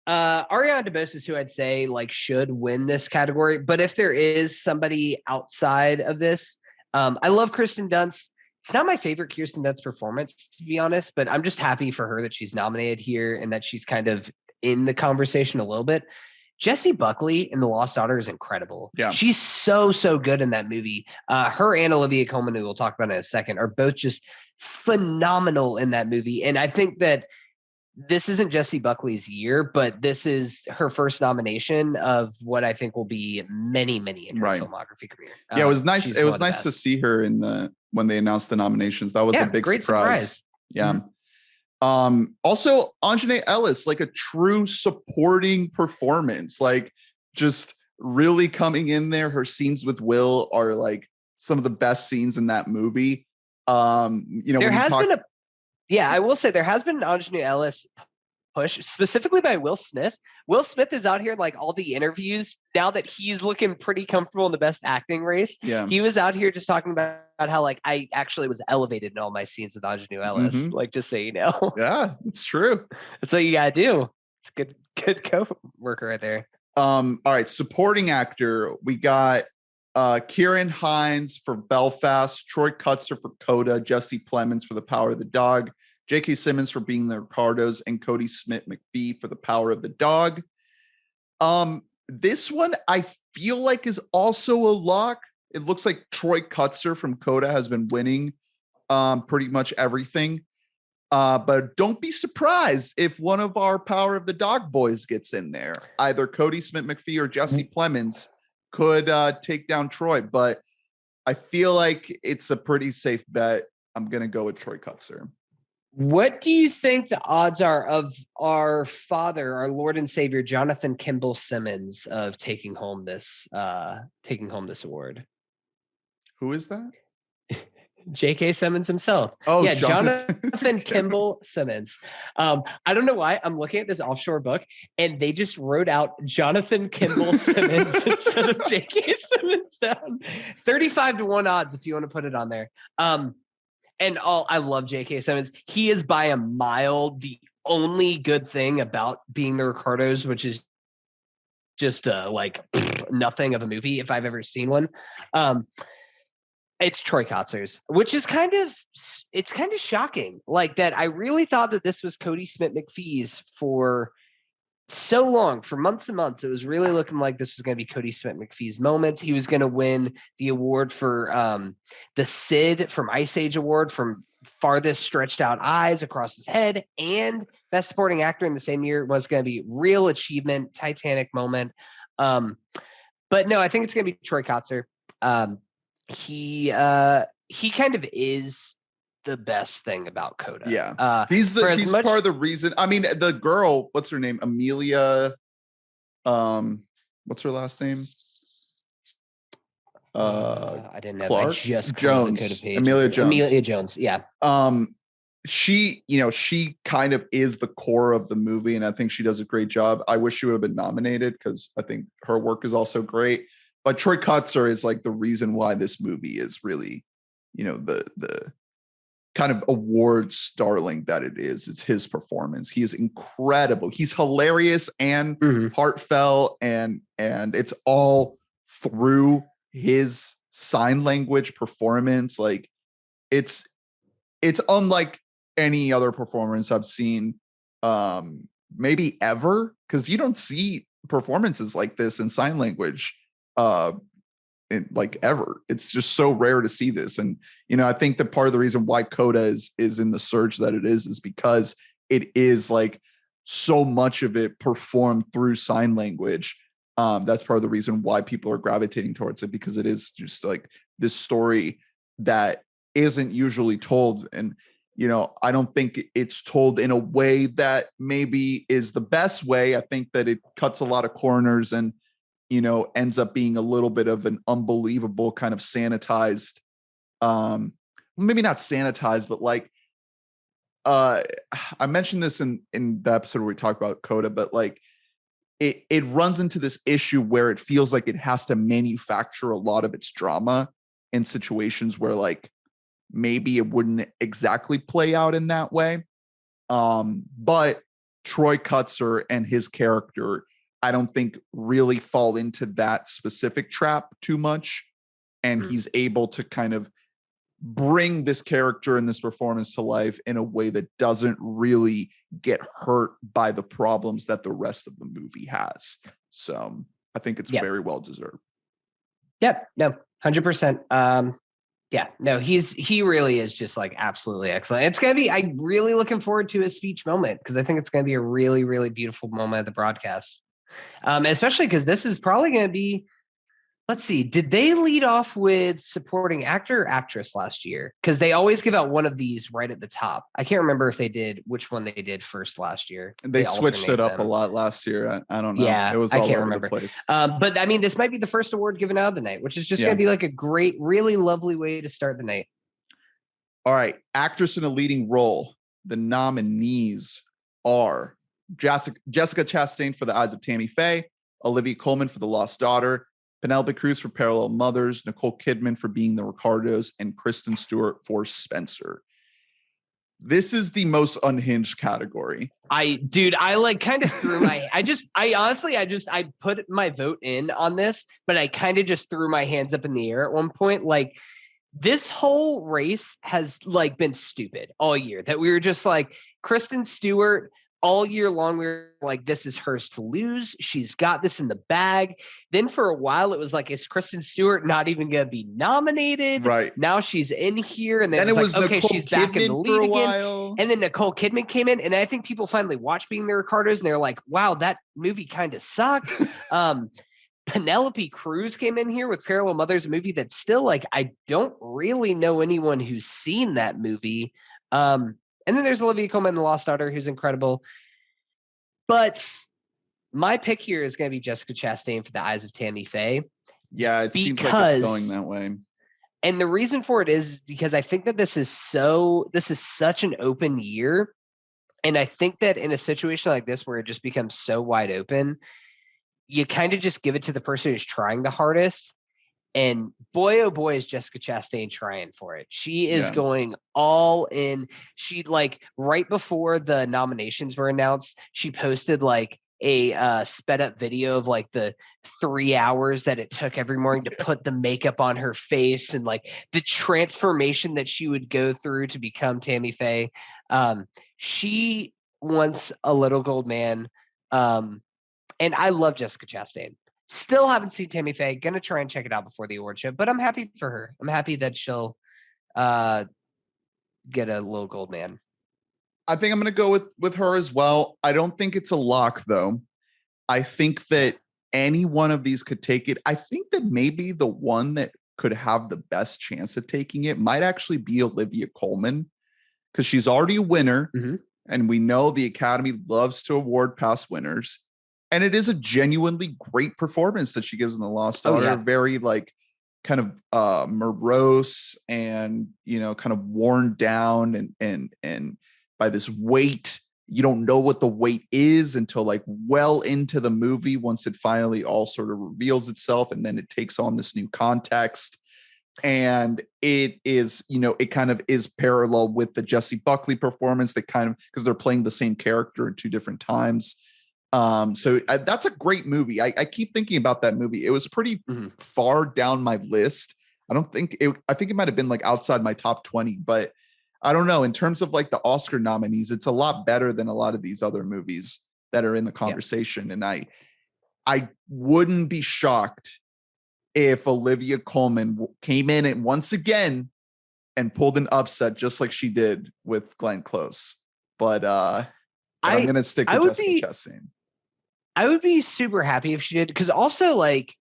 [SPEAKER 2] Ariana DeBose is who I'd say like should win this category. But if there is somebody outside of this, I love Kristen Dunst. It's not my favorite Kirsten Dunst performance, to be honest, but I'm just happy for her that she's nominated here and that she's kind of in the conversation a little bit. Jessie Buckley in The Lost Daughter is incredible.
[SPEAKER 1] Yeah.
[SPEAKER 2] She's so good in that movie. Her and Olivia Colman, who we'll talk about in a second, are both just phenomenal in that movie. And I think that this isn't Jessie Buckley's year, but this is her first nomination of what I think will be many in her filmography career.
[SPEAKER 1] Yeah, it was nice. It was nice to see her when they announced the nominations. That was a big surprise. Yeah.
[SPEAKER 2] Mm-hmm.
[SPEAKER 1] Also Anjani Ellis, like a true supporting performance, like just really coming in there. Her scenes with Will are like some of the best scenes in that movie.
[SPEAKER 2] I will say there has been an Anjani Ellis push, specifically by Will Smith. Will Smith is out here like all the interviews now that he's looking pretty comfortable in the best acting race.
[SPEAKER 1] Yeah.
[SPEAKER 2] He was out here just talking about how like I actually was elevated in all my scenes with Anjani Ellis.
[SPEAKER 1] Mm-hmm.
[SPEAKER 2] Like, just so you know.
[SPEAKER 1] Yeah, it's true.
[SPEAKER 2] That's what you gotta do. It's good co-worker right there.
[SPEAKER 1] All right, supporting actor. We got Kieran Hines for Belfast, Troy Kutzer for Coda, Jesse Plemons for The Power of the Dog, J.K. Simmons for Being the Ricardos, and Cody Smith-McPhee for The Power of the Dog. This one I feel like is also a lock. It looks like Troy Kutzer from Coda has been winning pretty much everything. But don't be surprised if one of our Power of the Dog boys gets in there. Either Cody Smith-McPhee or Jesse Plemons could take down Troy. But I feel like it's a pretty safe bet. I'm going to go with Troy Kutzer.
[SPEAKER 2] What do you think the odds are of our father, our Lord and Savior, Jonathan Kimball Simmons, of taking home this award?
[SPEAKER 1] Who is that?
[SPEAKER 2] J.K. Simmons himself.
[SPEAKER 1] Oh,
[SPEAKER 2] yeah, Jonathan Kimball Simmons. I don't know why I'm looking at this offshore book and they just wrote out Jonathan Kimball Simmons instead of J.K. Simmons down. 35-1 odds if you want to put it on there. I love J.K. Simmons. He is by a mile the only good thing about Being the Ricardos, which is just nothing of a movie if I've ever seen one. It's Troy Kotzer's, which is kind of shocking. Like that, I really thought that this was Cody Smith-McPhee's for so long, for months and months, it was really looking like this was going to be Cody Smith-McPhee's moments. He was going to win the award for the Sid from Ice Age Award from farthest stretched out eyes across his head, and Best Supporting Actor in the same year was going to be real achievement, Titanic moment. But no, I think it's going to be Troy Kotzer. He kind of is the best thing about Coda.
[SPEAKER 1] Yeah. He's part of the reason. I mean, the girl, what's her name? Amelia. What's her last name?
[SPEAKER 2] I didn't know.
[SPEAKER 1] Clark?
[SPEAKER 2] I just
[SPEAKER 1] Jones.
[SPEAKER 2] The Coda page.
[SPEAKER 1] Amelia Jones.
[SPEAKER 2] Amelia Jones. Yeah.
[SPEAKER 1] She kind of is the core of the movie, and I think she does a great job. I wish she would have been nominated because I think her work is also great. But Troy Kotzer is like the reason why this movie is really, the kind of awards darling that it is. It's his performance. He is incredible. He's hilarious and heartfelt, and it's all through his sign language performance. Like it's unlike any other performance I've seen, maybe ever, because you don't see performances like this in sign language ever. It's just so rare to see this. And I think that part of the reason why Coda is in the surge that it is because it is like so much of it performed through sign language. That's part of the reason why people are gravitating towards it, because it is just like this story that isn't usually told. And I don't think it's told in a way that maybe is the best way. I think that it cuts a lot of corners and ends up being a little bit of an unbelievable kind of sanitized, maybe not sanitized, but like I mentioned this in the episode where we talked about Coda, but like it runs into this issue where it feels like it has to manufacture a lot of its drama in situations where like maybe it wouldn't exactly play out in that way. But Troy Kotzer and his character, I don't think really fall into that specific trap too much. And he's able to kind of bring this character and this performance to life in a way that doesn't really get hurt by the problems that the rest of the movie has. So I think it's very well deserved.
[SPEAKER 2] Yep. No, 100%. Yeah, no, he really is just like absolutely excellent. It's going to be, I'm really looking forward to his speech moment, because I think it's going to be a really, really beautiful moment of the broadcast. Especially because this is probably going to be, let's see, did they lead off with supporting actor or actress last year? Because they always give out one of these right at the top. I can't remember if they did, which one they did first last year.
[SPEAKER 1] They switched it up a lot last year. I don't know.
[SPEAKER 2] Yeah,
[SPEAKER 1] it was all over the place.
[SPEAKER 2] But I mean, this might be the first award given out of the night, which is just going to be like a great, really lovely way to start the night.
[SPEAKER 1] All right. Actress in a leading role. The nominees are Jessica Chastain for The Eyes of Tammy Faye, Olivia Colman for The Lost Daughter, Penelope Cruz for Parallel Mothers, Nicole Kidman for Being the Ricardos, and Kristen Stewart for Spencer. This is the most unhinged category. I
[SPEAKER 2] like kind of threw my, I put my vote in on this, but I kind of just threw my hands up in the air at one point. Like, this whole race has like been stupid all year, that we were just like, Kristen Stewart all year long, we were like, this is hers to lose. She's got this in the bag. Then for a while, it was like, is Kristen Stewart not even going to be nominated?
[SPEAKER 1] Right.
[SPEAKER 2] Now she's in here. And then it was like, okay, she's back in the lead again. And then Nicole Kidman came in. And I think people finally watched Being the Ricardos, and they're like, wow, that movie kind of sucked. Penelope Cruz came in here with Parallel Mothers, a movie that's still like, I don't really know anyone who's seen that movie. And then there's Olivia Colman, The Lost Daughter, who's incredible. But my pick here is going to be Jessica Chastain for The Eyes of Tammy Faye.
[SPEAKER 1] Yeah, it seems like it's going that way.
[SPEAKER 2] And the reason for it is because I think that this is such an open year. And I think that in a situation like this, where it just becomes so wide open, you kind of just give it to the person who's trying the hardest. And boy, oh boy, is Jessica Chastain trying for it. She is going all in. She, like, right before the nominations were announced, she posted like a sped up video of like the 3 hours that it took every morning to put the makeup on her face, and like the transformation that she would go through to become Tammy Faye. She wants a little gold man And I love Jessica Chastain. Still haven't seen Tammy Faye. Gonna try and check it out before the award show, but I'm happy for her. I'm happy that she'll get a little gold man.
[SPEAKER 1] I think I'm going to go with her as well. I don't think it's a lock, though. I think that any one of these could take it. I think that maybe the one that could have the best chance of taking it might actually be Olivia Colman, because she's already a winner.
[SPEAKER 2] Mm-hmm.
[SPEAKER 1] And we know the Academy loves to award past winners. And it is a genuinely great performance that she gives in The Lost Daughter.
[SPEAKER 2] Yeah.
[SPEAKER 1] Very like kind of morose and, you know, kind of worn down and by this weight. You don't know what the weight is until like well into the movie, once it finally all sort of reveals itself, and then it takes on this new context. And it is, you know, it kind of is parallel with the Jessie Buckley performance, that kind of, because they're playing the same character in two different times. So that's a great movie. I keep thinking about that movie. It was pretty far down my list. I think it might have been like outside my top 20, but I don't know. In terms of like the Oscar nominees, it's a lot better than a lot of these other movies that are in the conversation. And I wouldn't be shocked if Olivia Colman came in and once again and pulled an upset, just like she did with Glenn Close. But I'm going to stick with Jessica Chastain.
[SPEAKER 2] I would be super happy if she did, because also like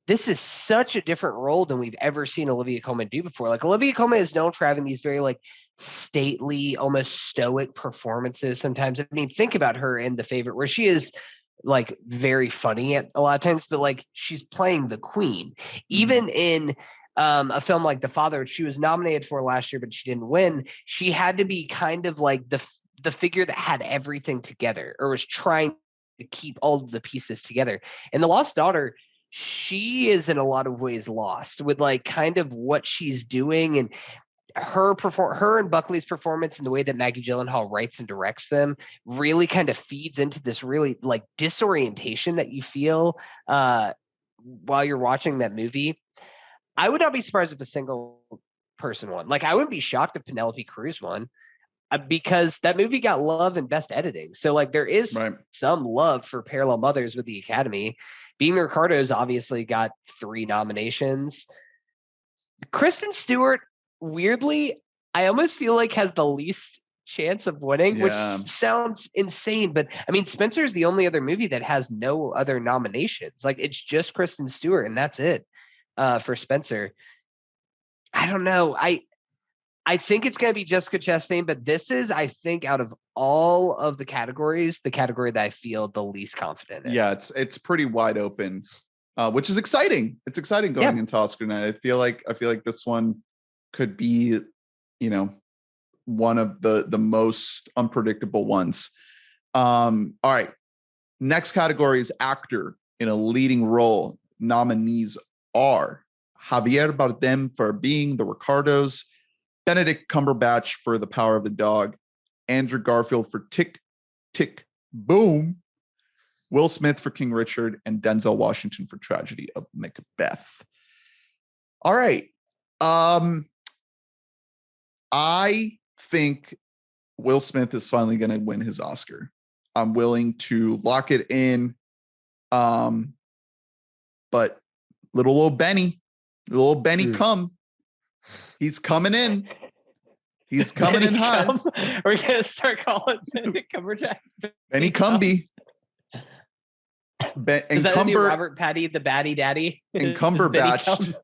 [SPEAKER 2] this is such a different role than we've ever seen Olivia Colman do before. Like Olivia Colman is known for having these very like stately, almost stoic performances sometimes. I mean, think about her in The Favorite, where she is like very funny at a lot of times, but like she's playing the queen. Even in a film like The Father, which she was nominated for last year, but she didn't win, she had to be kind of like the figure that had everything together, or was trying to keep all of the pieces together. And The Lost Daughter, she is in a lot of ways lost with like kind of what she's doing, and her and Buckley's performance and the way that Maggie Gyllenhaal writes and directs them really kind of feeds into this really like disorientation that you feel while you're watching that movie. I would not be surprised if a single person won. Like I wouldn't be shocked if Penelope Cruz won, because that movie got love and best editing. So like there is some love for Parallel Mothers with the Academy. Being the Ricardos obviously got 3 nominations. Kristen Stewart, weirdly, I almost feel like has the least chance of winning, which sounds insane. But I mean, Spencer is the only other movie that has no other nominations. Like it's just Kristen Stewart and that's it for Spencer. I don't know. I think it's going to be Jessica Chastain, but this is, I think, out of all of the categories, the category that I feel the least confident in.
[SPEAKER 1] Yeah, it's pretty wide open, which is exciting. It's exciting going into Oscar night. I feel like this one could be, you know, one of the most unpredictable ones. All right. Next category is actor in a leading role. Nominees are Javier Bardem for Being the Ricardos, Benedict Cumberbatch for The Power of the Dog, Andrew Garfield for Tick, Tick, Boom, Will Smith for King Richard, and Denzel Washington for Tragedy of Macbeth. All right. I think Will Smith is finally going to win his Oscar. I'm willing to lock it in. But little old Benny come. He's coming in. He's coming in hot.
[SPEAKER 2] We're going to start calling Benedict Cumberbatch
[SPEAKER 1] Benny Cumby.
[SPEAKER 2] Is that the new Robert Patty, the Batty Daddy?
[SPEAKER 1] And Cumberbatch.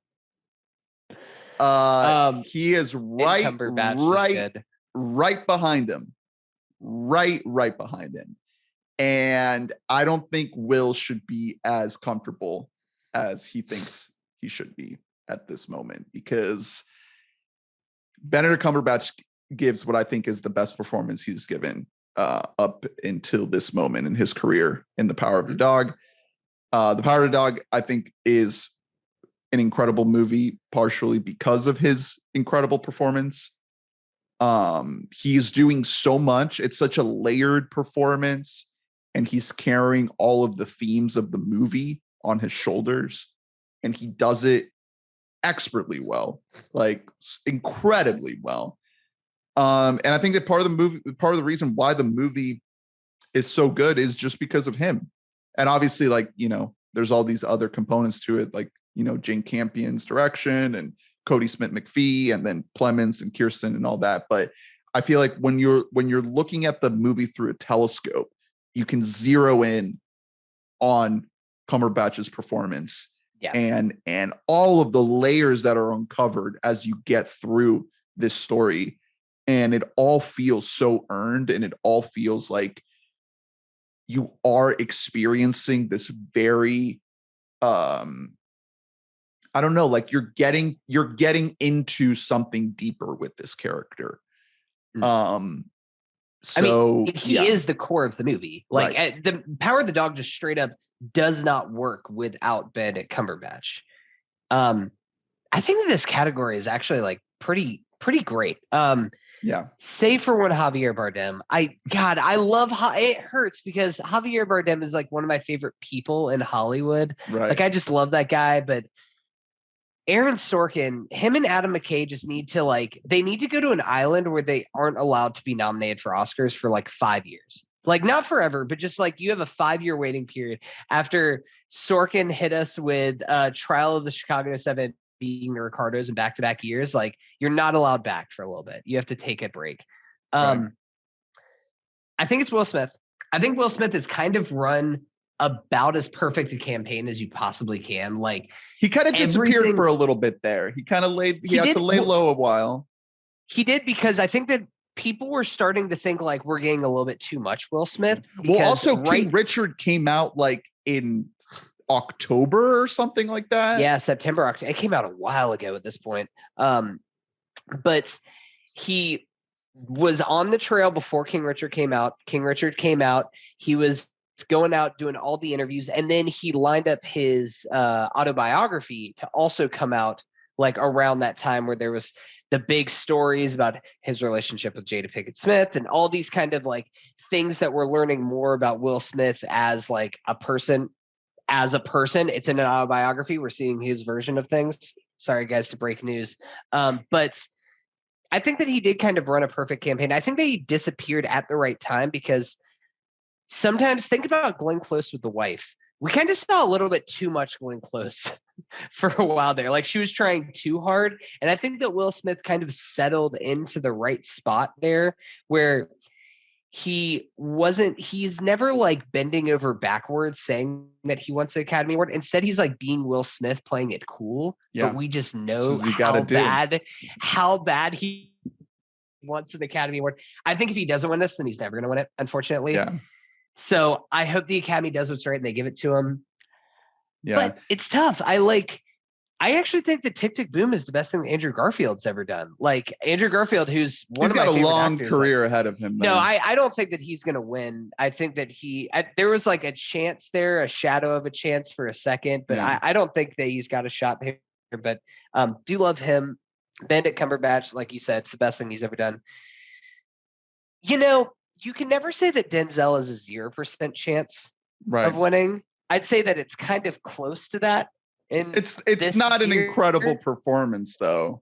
[SPEAKER 1] He is right behind him. Right behind him. And I don't think Will should be as comfortable as he thinks he should be at this moment, because Benedict Cumberbatch gives what I think is the best performance he's given up until this moment in his career in The Power of the Dog. The Power of the Dog, I think, is an incredible movie, partially because of his incredible performance. He's doing so much. It's such a layered performance, and he's carrying all of the themes of the movie on his shoulders, and he does it expertly well, like incredibly well. And I think that part of the reason why the movie is so good is just because of him. And obviously, like, you know, there's all these other components to it, like, you know, Jane Campion's direction and Cody Smith McPhee and then Clemens and Kirsten and all that. But I feel like when you're looking at the movie through a telescope, you can zero in on Cumberbatch's performance and all of the layers that are uncovered as you get through this story. And it all feels so earned, and it all feels like you are experiencing this very I don't know, like you're getting into something deeper with this character. So
[SPEAKER 2] I mean, he is the core of the movie. Like the Power of the Dog just straight up does not work without Benedict Cumberbatch. I think that this category is actually like pretty great. Save for one Javier Bardem. I love it hurts because Javier Bardem is like one of my favorite people in Hollywood.
[SPEAKER 1] Right.
[SPEAKER 2] Like I just love that guy, but Aaron Sorkin, him and Adam McKay just need to they need to go to an island where they aren't allowed to be nominated for Oscars for like 5 years. Like not forever, but just like you have a 5-year waiting period after Sorkin hit us with Trial of the Chicago 7 being the Ricardos in back-to-back years. Like you're not allowed back for a little bit. You have to take a break. I think it's Will Smith. I think Will Smith has kind of run about as perfect a campaign as you possibly can. Like
[SPEAKER 1] he kind of disappeared for a little bit there. He kind of he had to lay low a while.
[SPEAKER 2] He did, because I think that people were starting to think like we're getting a little bit too much Will Smith.
[SPEAKER 1] Well, also King Richard came out like in October or something like that.
[SPEAKER 2] Yeah, September, October. It came out a while ago at this point. But he was on the trail before King Richard came out. King Richard came out. He was going out doing all the interviews, and then he lined up his autobiography to also come out like around that time, where there was the big stories about his relationship with Jada Pinkett Smith and all these kind of like things that we're learning more about Will Smith as like a person. It's in an autobiography. We're seeing his version of things. Sorry guys to break news. But I think that he did kind of run a perfect campaign. I think that he disappeared at the right time, because sometimes think about Glenn Close with the wife. We kind of saw a little bit too much Glenn Close for a while there. Like she was trying too hard. And I think that Will Smith kind of settled into the right spot there, where he's never like bending over backwards saying that he wants the Academy Award. Instead, he's like being Will Smith, playing it cool. Yeah. But we just know how bad he wants an Academy Award. I think if he doesn't win this, then he's never going to win it, unfortunately. Yeah. So I hope the Academy does what's right and they give it to him. Yeah. But it's tough. I actually think that Tick Tick Boom is the best thing that Andrew Garfield's ever done. Like Andrew Garfield, who's one of my favorite actors. He's got a long
[SPEAKER 1] career ahead of him.
[SPEAKER 2] No, I don't think that he's going to win. I think that there was like a chance there, a shadow of a chance for a second, but I don't think that he's got a shot there. But do love him. Benedict Cumberbatch, like you said, it's the best thing he's ever done. You know, you can never say that Denzel is a 0% chance of winning. I'd say that it's kind of close to that.
[SPEAKER 1] It's not an incredible performance, though.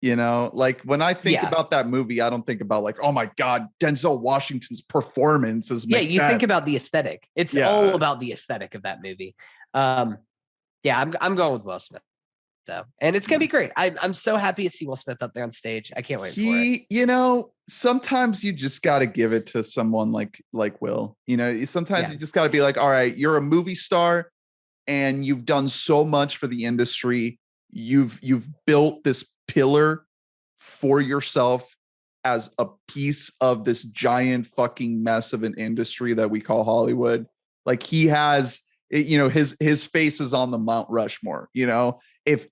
[SPEAKER 1] You know, like when I think about that movie, I don't think about like, oh my God, Denzel Washington's performance is.
[SPEAKER 2] Yeah, you think about the aesthetic. It's all about the aesthetic of that movie. I'm going with Will Smith. So, and it's gonna be great. I'm so happy to see Will Smith up there on stage. I can't wait for it.
[SPEAKER 1] You know, sometimes you just got to give it to someone like Will. You know, sometimes you just got to be like, all right, you're a movie star, and you've done so much for the industry. You've built this pillar for yourself as a piece of this giant fucking mess of an industry that we call Hollywood. Like he has. You know, his face is on the Mount Rushmore. You know, if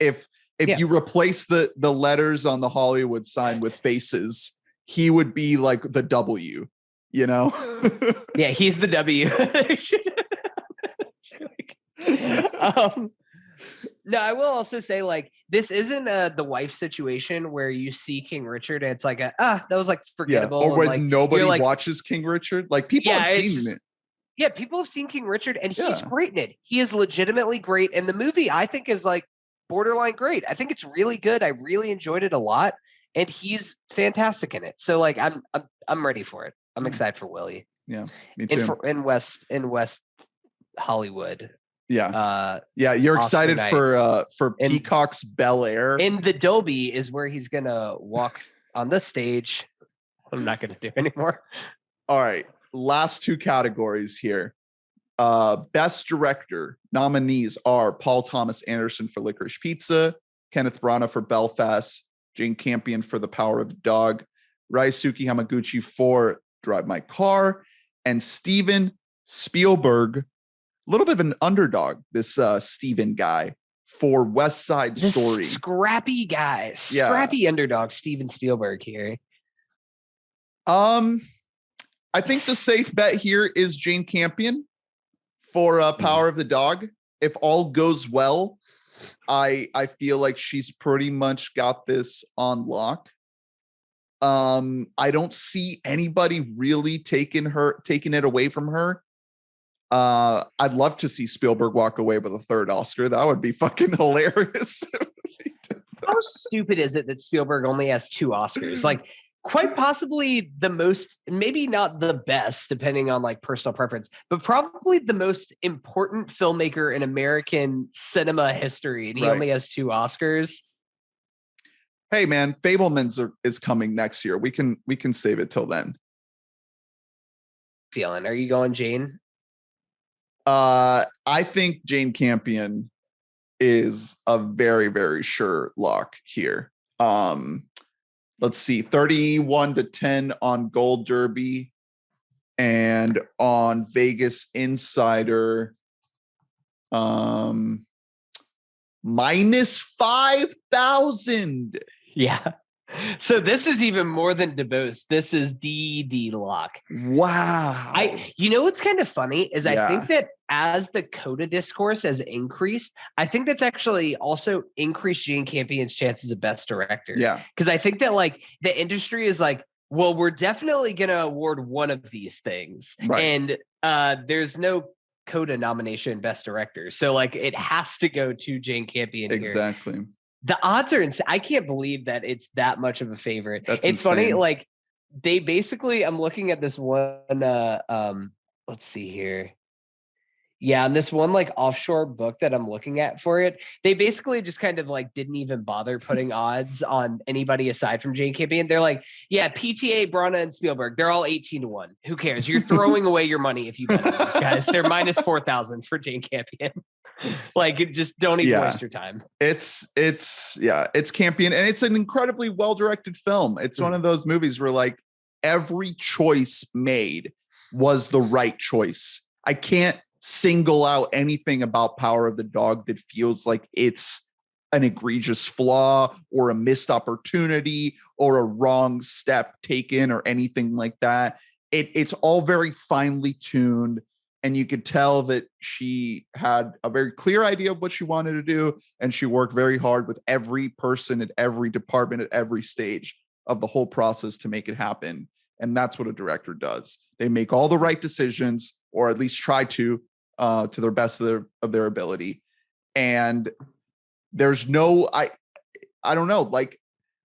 [SPEAKER 1] you replace the letters on the Hollywood sign with faces, he would be like the W. You know,
[SPEAKER 2] yeah, he's the W. No, I will also say like this isn't the wife situation where you see King Richard and it's like that was like forgettable.
[SPEAKER 1] Or when
[SPEAKER 2] like,
[SPEAKER 1] nobody watches King Richard, like people have seen it.
[SPEAKER 2] Yeah, people have seen King Richard, and he's great in it. He is legitimately great, and the movie I think is like borderline great. I think it's really good. I really enjoyed it a lot, and he's fantastic in it. So like I'm ready for it. I'm excited for Willie.
[SPEAKER 1] Yeah, me too.
[SPEAKER 2] In West Hollywood.
[SPEAKER 1] Yeah. You're
[SPEAKER 2] Oscar
[SPEAKER 1] excited
[SPEAKER 2] night.
[SPEAKER 1] for Peacock's Bel Air.
[SPEAKER 2] In the Dolby is where he's gonna walk on the stage. I'm not gonna do anymore.
[SPEAKER 1] All right. Last two categories here. Best director nominees are Paul Thomas Anderson for Licorice Pizza, Kenneth Branagh for Belfast, Jane Campion for The Power of the Dog, Ryosuke Hamaguchi for Drive My Car, and Steven Spielberg, a little bit of an underdog, this Steven guy, for West Side Story.
[SPEAKER 2] Scrappy guy, scrappy underdog, Steven Spielberg here.
[SPEAKER 1] I think the safe bet here is Jane Campion for Power of the Dog. If all goes well, I feel like she's pretty much got this on lock. I don't see anybody really taking it away from her. I'd love to see Spielberg walk away with a third Oscar. That would be fucking hilarious.
[SPEAKER 2] How stupid is it that Spielberg only has 2 Oscars? Like, quite possibly the most, maybe not the best, depending on like personal preference, but probably the most important filmmaker in American cinema history, and he only has 2 Oscars.
[SPEAKER 1] Hey man, Fabelmans is coming next year. We can save it till then.
[SPEAKER 2] Feeling? Are you going Jane?
[SPEAKER 1] I think Jane Campion is a very, very sure lock here. Let's see, 31-10 on Gold Derby, and on Vegas Insider, minus 5,000.
[SPEAKER 2] Yeah. So this is even more than DeBose. This is the lock.
[SPEAKER 1] Wow.
[SPEAKER 2] You know what's kind of funny is I think that as the CODA discourse has increased, I think that's actually also increased Jane Campion's chances of best director.
[SPEAKER 1] Yeah.
[SPEAKER 2] Because I think that like the industry is like, well, we're definitely gonna award one of these things.
[SPEAKER 1] Right.
[SPEAKER 2] And there's no CODA nomination best director. So like it has to go to Jane Campion here.
[SPEAKER 1] Exactly.
[SPEAKER 2] The odds are insane. I can't believe that it's that much of a favorite.
[SPEAKER 1] It's
[SPEAKER 2] insane. Funny, like they basically, I'm looking at this one, let's see here. Yeah, and this one like offshore book that I'm looking at for it, they basically just kind of like didn't even bother putting odds on anybody aside from Jane Campion. They're like, yeah, PTA, Branagh, and Spielberg, they're all 18-1. Who cares? You're throwing away your money if you bet on these guys. They're minus 4,000 for Jane Campion. Like, just don't even waste your time.
[SPEAKER 1] It's Campion, and it's an incredibly well-directed film. It's one of those movies where like every choice made was the right choice. I can't single out anything about Power of the Dog that feels like it's an egregious flaw or a missed opportunity or a wrong step taken or anything like that. It's all very finely tuned, and you could tell that she had a very clear idea of what she wanted to do, and she worked very hard with every person at every department at every stage of the whole process to make it happen. And that's what a director does. They make all the right decisions, or at least try to their best of their ability. And there's no, I don't know, like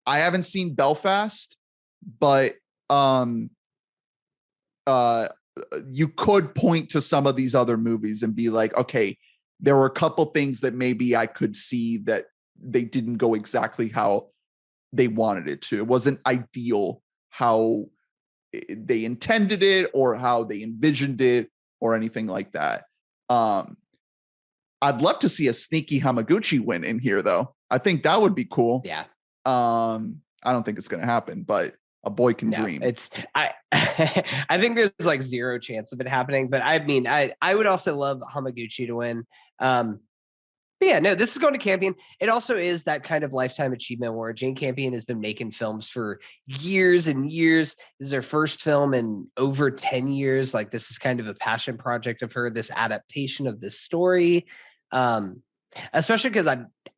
[SPEAKER 1] I haven't seen Belfast, but you could point to some of these other movies and be like, okay, there were a couple things that maybe I could see that they didn't go exactly how they wanted it to. It wasn't ideal how they intended it or how they envisioned it or anything like that. I'd love to see a sneaky Hamaguchi win in here, though. I think that would be cool.
[SPEAKER 2] Yeah.
[SPEAKER 1] I don't think it's going to happen, but a boy can dream.
[SPEAKER 2] I think there's like 0 chance of it happening, but I mean, I would also love Hamaguchi to win. But yeah, no, this is going to Campion. It also is that kind of lifetime achievement where Jane Campion has been making films for years and years. This is her first film in over 10 years. Like, this is kind of a passion project of her, this adaptation of this story. Especially because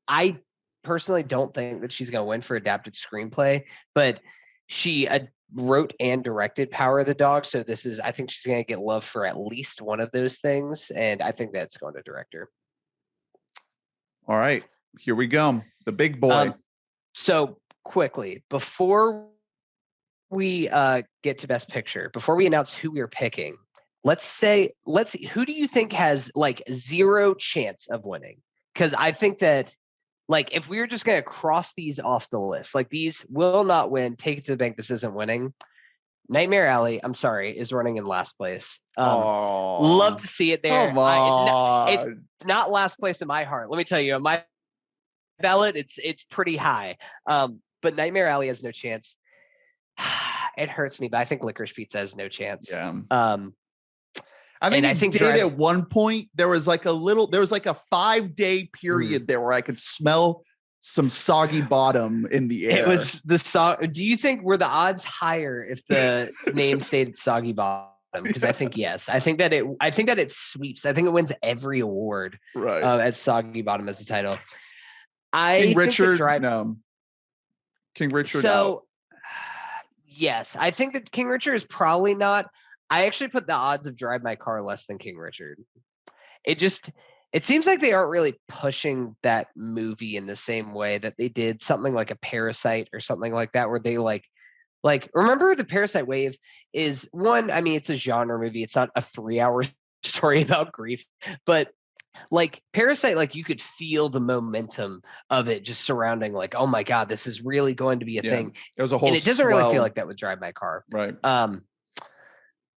[SPEAKER 2] I personally don't think that she's going to win for adapted screenplay, but she wrote and directed Power of the Dog. So I think she's going to get love for at least one of those things. And I think that's going to director.
[SPEAKER 1] All right, here we go. The big boy.
[SPEAKER 2] So quickly, before we get to Best Picture, before we announce who we're picking, let's see, who do you think has like zero chance of winning? Because I think that like if we were just gonna cross these off the list, like these will not win. Take it to the bank. This isn't winning. Nightmare Alley, I'm sorry, is running in last place. Love to see it there.
[SPEAKER 1] Come on.
[SPEAKER 2] It's not last place in my heart. Let me tell you, on my ballot, it's pretty high. But Nightmare Alley has no chance. It hurts me, but I think Licorice Pizza has no chance.
[SPEAKER 1] Yeah.
[SPEAKER 2] I
[SPEAKER 1] think it did at one point. There was like a 5-day period there where I could smell some soggy bottom in the air.
[SPEAKER 2] It was the song. Do you think were the odds higher if the name stayed Soggy Bottom? Because I think yes. I think that it sweeps. I think it wins every award.
[SPEAKER 1] Right.
[SPEAKER 2] At Soggy Bottom as the title.
[SPEAKER 1] King Richard. No. King Richard.
[SPEAKER 2] So yes, I think that King Richard is probably not. I actually put the odds of Drive My Car less than King Richard. It seems like they aren't really pushing that movie in the same way that they did something like a Parasite or something like that, where they like remember the Parasite wave is one. I mean, it's a genre movie. It's not a 3-hour story about grief, but like Parasite, like you could feel the momentum of it just surrounding like, oh my God, this is really going to be a thing.
[SPEAKER 1] It was a whole
[SPEAKER 2] and it doesn't really feel like that would Drive My Car.
[SPEAKER 1] Right.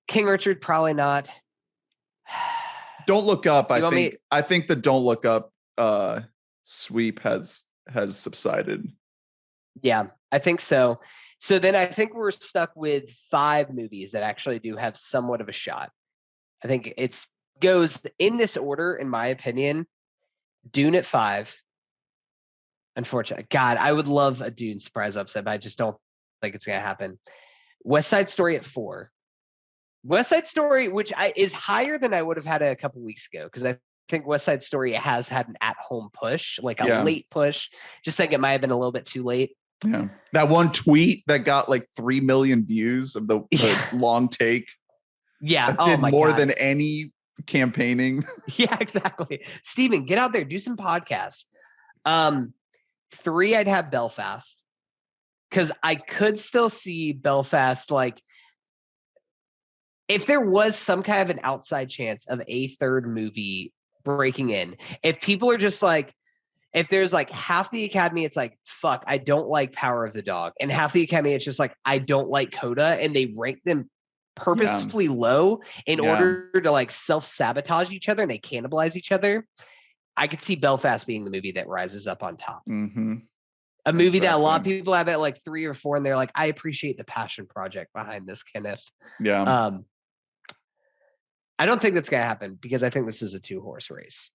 [SPEAKER 2] King Richard, probably not.
[SPEAKER 1] Don't Look Up. I think the Don't Look Up sweep has subsided.
[SPEAKER 2] Yeah, I think so. So then I think we're stuck with 5 movies that actually do have somewhat of a shot. I think it goes in this order, in my opinion. Dune at 5. Unfortunately, God, I would love a Dune surprise upset, but I just don't think it's going to happen. West Side Story at 4. West Side Story, which is higher than I would have had a couple weeks ago, because I think West Side Story has had an at-home push, like a late push. Just think it might have been a little bit too late.
[SPEAKER 1] Yeah, that one tweet that got like 3 million views of the long take.
[SPEAKER 2] Yeah,
[SPEAKER 1] that did more than any campaigning.
[SPEAKER 2] Yeah, exactly. Steven, get out there, do some podcasts. 3, I'd have Belfast, because I could still see Belfast like. If there was some kind of an outside chance of a third movie breaking in, if people are just like, if there's like half the Academy, it's like, fuck, I don't like Power of the Dog. And half the Academy, it's just like, I don't like Coda. And they rank them purposefully low in order to like self-sabotage each other and they cannibalize each other. I could see Belfast being the movie that rises up on top.
[SPEAKER 1] Mm-hmm.
[SPEAKER 2] A movie that a lot of people have at like 3 or 4, and they're like, I appreciate the passion project behind this, Kenneth.
[SPEAKER 1] Yeah.
[SPEAKER 2] I don't think that's going to happen because I think this is a 2-horse race.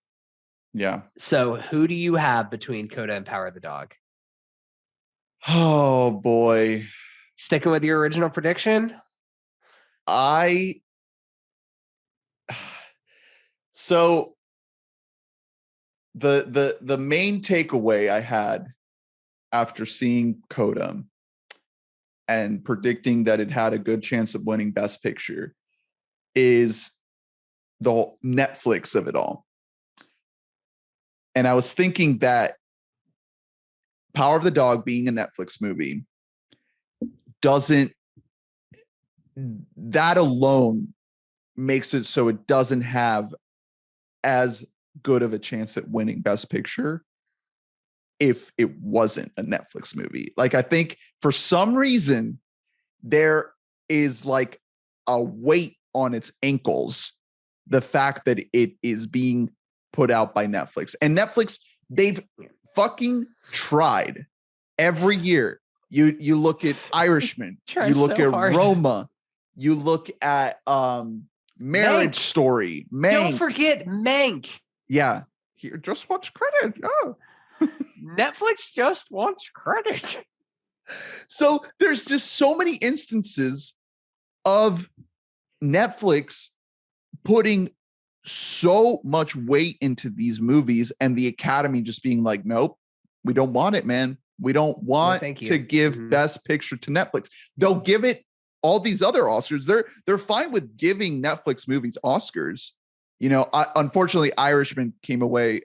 [SPEAKER 1] Yeah.
[SPEAKER 2] So who do you have between Coda and Power of the Dog?
[SPEAKER 1] Oh, boy.
[SPEAKER 2] Sticking with your original prediction?
[SPEAKER 1] So the main takeaway I had after seeing Coda and predicting that it had a good chance of winning Best Picture is the Netflix of it all. And I was thinking that Power of the Dog being a Netflix movie that alone makes it so it doesn't have as good of a chance at winning Best Picture if it wasn't a Netflix movie. Like, I think for some reason there is like a weight on its ankles, the fact that it is being put out by Netflix. And Netflix, they've fucking tried every year. You look at Irishman, you look at Roma, you look at Marriage Story, Mank.
[SPEAKER 2] Don't forget Mank.
[SPEAKER 1] Yeah. Here, just wants credit. Oh.
[SPEAKER 2] Netflix just wants credit.
[SPEAKER 1] So there's just so many instances of Netflix putting so much weight into these movies and the Academy just being like, nope, we don't want it, man. We don't want to give Best Picture to Netflix. They'll give it all these other Oscars. They're fine with giving Netflix movies Oscars. You know, unfortunately, Irishman came away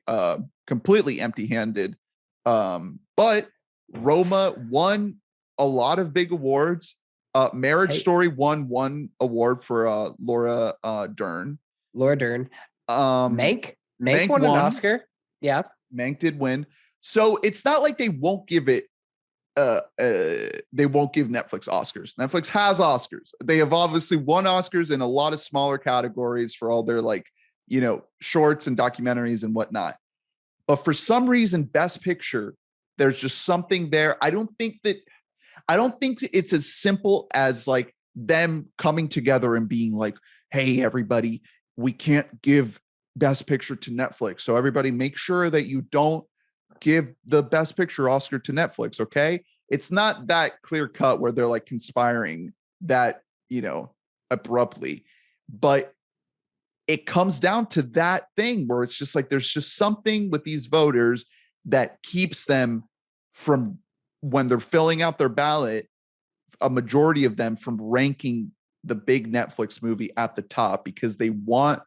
[SPEAKER 1] completely empty-handed. But Roma won a lot of big awards. Marriage
[SPEAKER 2] Hey,
[SPEAKER 1] Story won one award for Laura Dern.
[SPEAKER 2] Laura Dern.
[SPEAKER 1] Um,
[SPEAKER 2] Mank
[SPEAKER 1] Mank
[SPEAKER 2] won an
[SPEAKER 1] won.
[SPEAKER 2] Oscar. Yeah.
[SPEAKER 1] Mank did win. So it's not like they won't give it. They won't give Netflix Oscars. Netflix has Oscars. They have obviously won Oscars in a lot of smaller categories for all their shorts and documentaries and whatnot. But for some reason, Best Picture, there's just something there. I don't think it's as simple as like them coming together and being like, hey, everybody, we can't give Best Picture to Netflix. So everybody make sure that you don't give the Best Picture Oscar to Netflix, okay? It's not that clear cut where they're like conspiring that, abruptly. But it comes down to that thing where it's just like there's just something with these voters that keeps them from, when they're filling out their ballot, a majority of them from ranking the big Netflix movie at the top because they want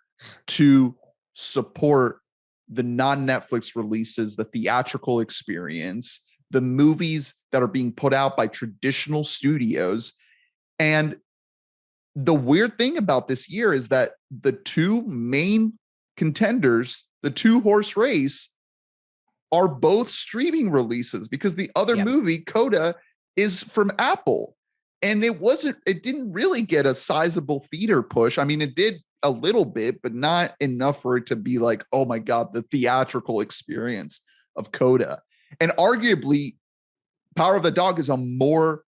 [SPEAKER 1] to support the non-Netflix releases, the theatrical experience, the movies that are being put out by traditional studios. And the weird thing about this year is that the two main contenders, the two horse race, are both streaming releases because the other movie, Coda, is from Apple. And it didn't really get a sizable theater push. I mean, it did a little bit, but not enough for it to be like, oh my God, the theatrical experience of Coda. And arguably, Power of the Dog is a more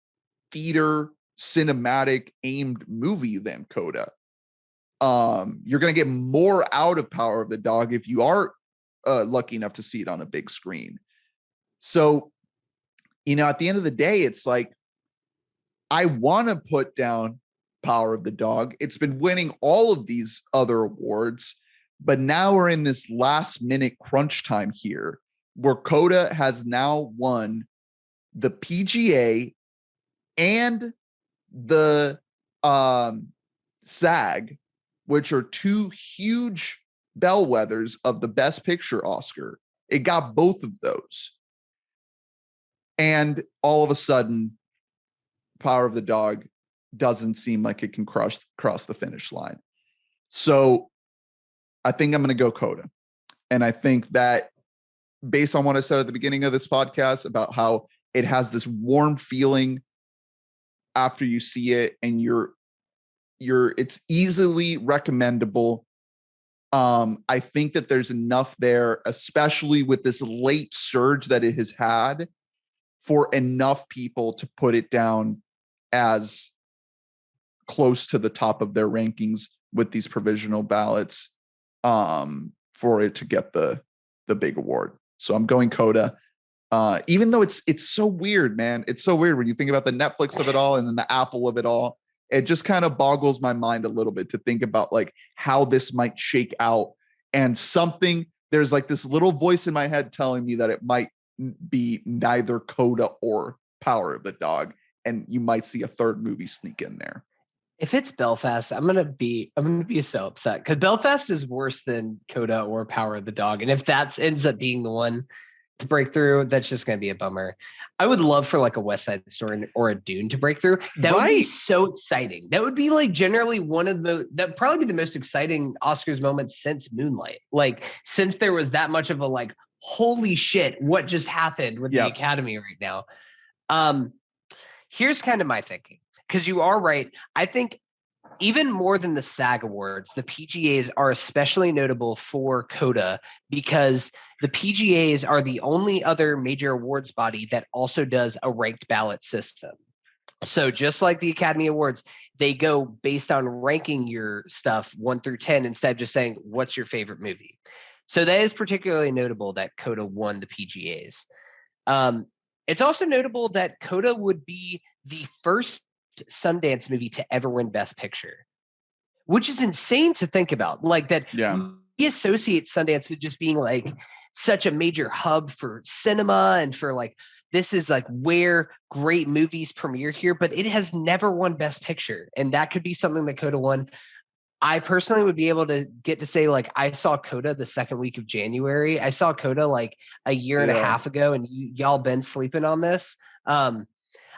[SPEAKER 1] theater cinematic aimed movie than Coda. You're going to get more out of Power of the Dog if you are lucky enough to see it on a big screen. So, at the end of the day, it's like, I want to put down Power of the Dog. It's been winning all of these other awards, but now we're in this last minute crunch time here where Coda has now won the PGA and the SAG, which are two huge bellwethers of the Best Picture Oscar. It got both of those. And all of a sudden, Power of the Dog doesn't seem like it can cross the finish line. So I think I'm going to go Coda. And I think that based on what I said at the beginning of this podcast about how it has this warm feeling after you see it and it's easily recommendable. I think that there's enough there, especially with this late surge that it has had, for enough people to put it down as close to the top of their rankings with these provisional ballots, for it to get the big award. So I'm going Coda. Even though it's so weird, man. It's so weird when you think about the Netflix of it all and then the Apple of it all. It just kind of boggles my mind a little bit to think about like how this might shake out. And there's like this little voice in my head telling me that it might be neither Coda or Power of the Dog. And you might see a third movie sneak in there.
[SPEAKER 2] If it's Belfast, I'm gonna be so upset because Belfast is worse than Coda or Power of the Dog. And if that ends up being the one to break through, that's just gonna be a bummer. I would love for like a West Side Story or a Dune to break through. That would be so exciting. That would be like generally that'd probably be the most exciting Oscars moment since Moonlight. Like since there was that much of a like, holy shit, what just happened with the Academy right now? Here's kind of my thinking. Because you are right. I think even more than the SAG Awards, the PGAs are especially notable for Coda because the PGAs are the only other major awards body that also does a ranked ballot system. So just like the Academy Awards, they go based on ranking your stuff 1 through 10 instead of just saying, what's your favorite movie? So that is particularly notable that Coda won the PGAs. It's also notable that Coda would be the first Sundance movie to ever win Best Picture, which is insane to think about. Like that, we associate Sundance with just being like such a major hub for cinema and for like this is like where great movies premiere here, but it has never won Best Picture, and that could be something that Coda won. I personally would be able to get to say like I saw Coda the second week of January. I saw Coda like a year and a half ago, and y'all been sleeping on this.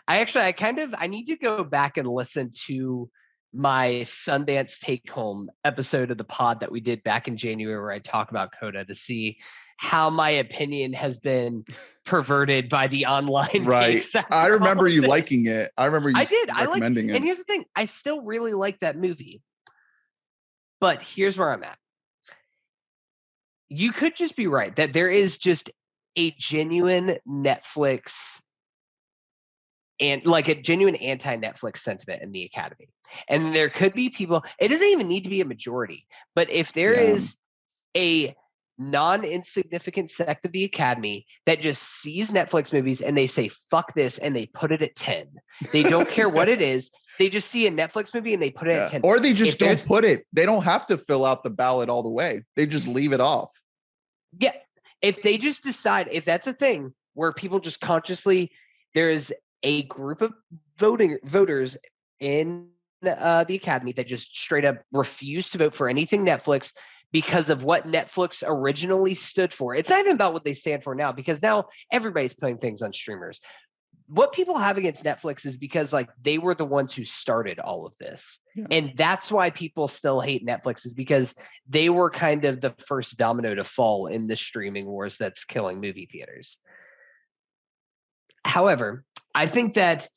[SPEAKER 2] I need to go back and listen to my Sundance take home episode of the pod that we did back in January where I talk about Coda to see how my opinion has been perverted by the online
[SPEAKER 1] Right.
[SPEAKER 2] takes.
[SPEAKER 1] I remember you liking it. I remember you recommending it.
[SPEAKER 2] And here's the thing, I still really like that movie. But here's where I'm at. You could just be right that there is just a genuine Netflix and like a genuine anti-Netflix sentiment in the Academy. And there could be people, it doesn't even need to be a majority, but if there is a non-insignificant sect of the Academy that just sees Netflix movies and they say, fuck this, and they put it at 10. They don't care what it is. They just see a Netflix movie and they put it at 10.
[SPEAKER 1] Or they just don't put it. They don't have to fill out the ballot all the way. They just leave it off.
[SPEAKER 2] Yeah. If they just decide, if that's a thing where people just consciously, there is a group of voters in the Academy that just straight up refuse to vote for anything Netflix because of what Netflix originally stood for. It's not even about what they stand for now, because now everybody's putting things on streamers. What people have against Netflix is because like they were the ones who started all of this. Yeah. And that's why people still hate Netflix, is because they were kind of the first domino to fall in the streaming wars that's killing movie theaters. However, I think that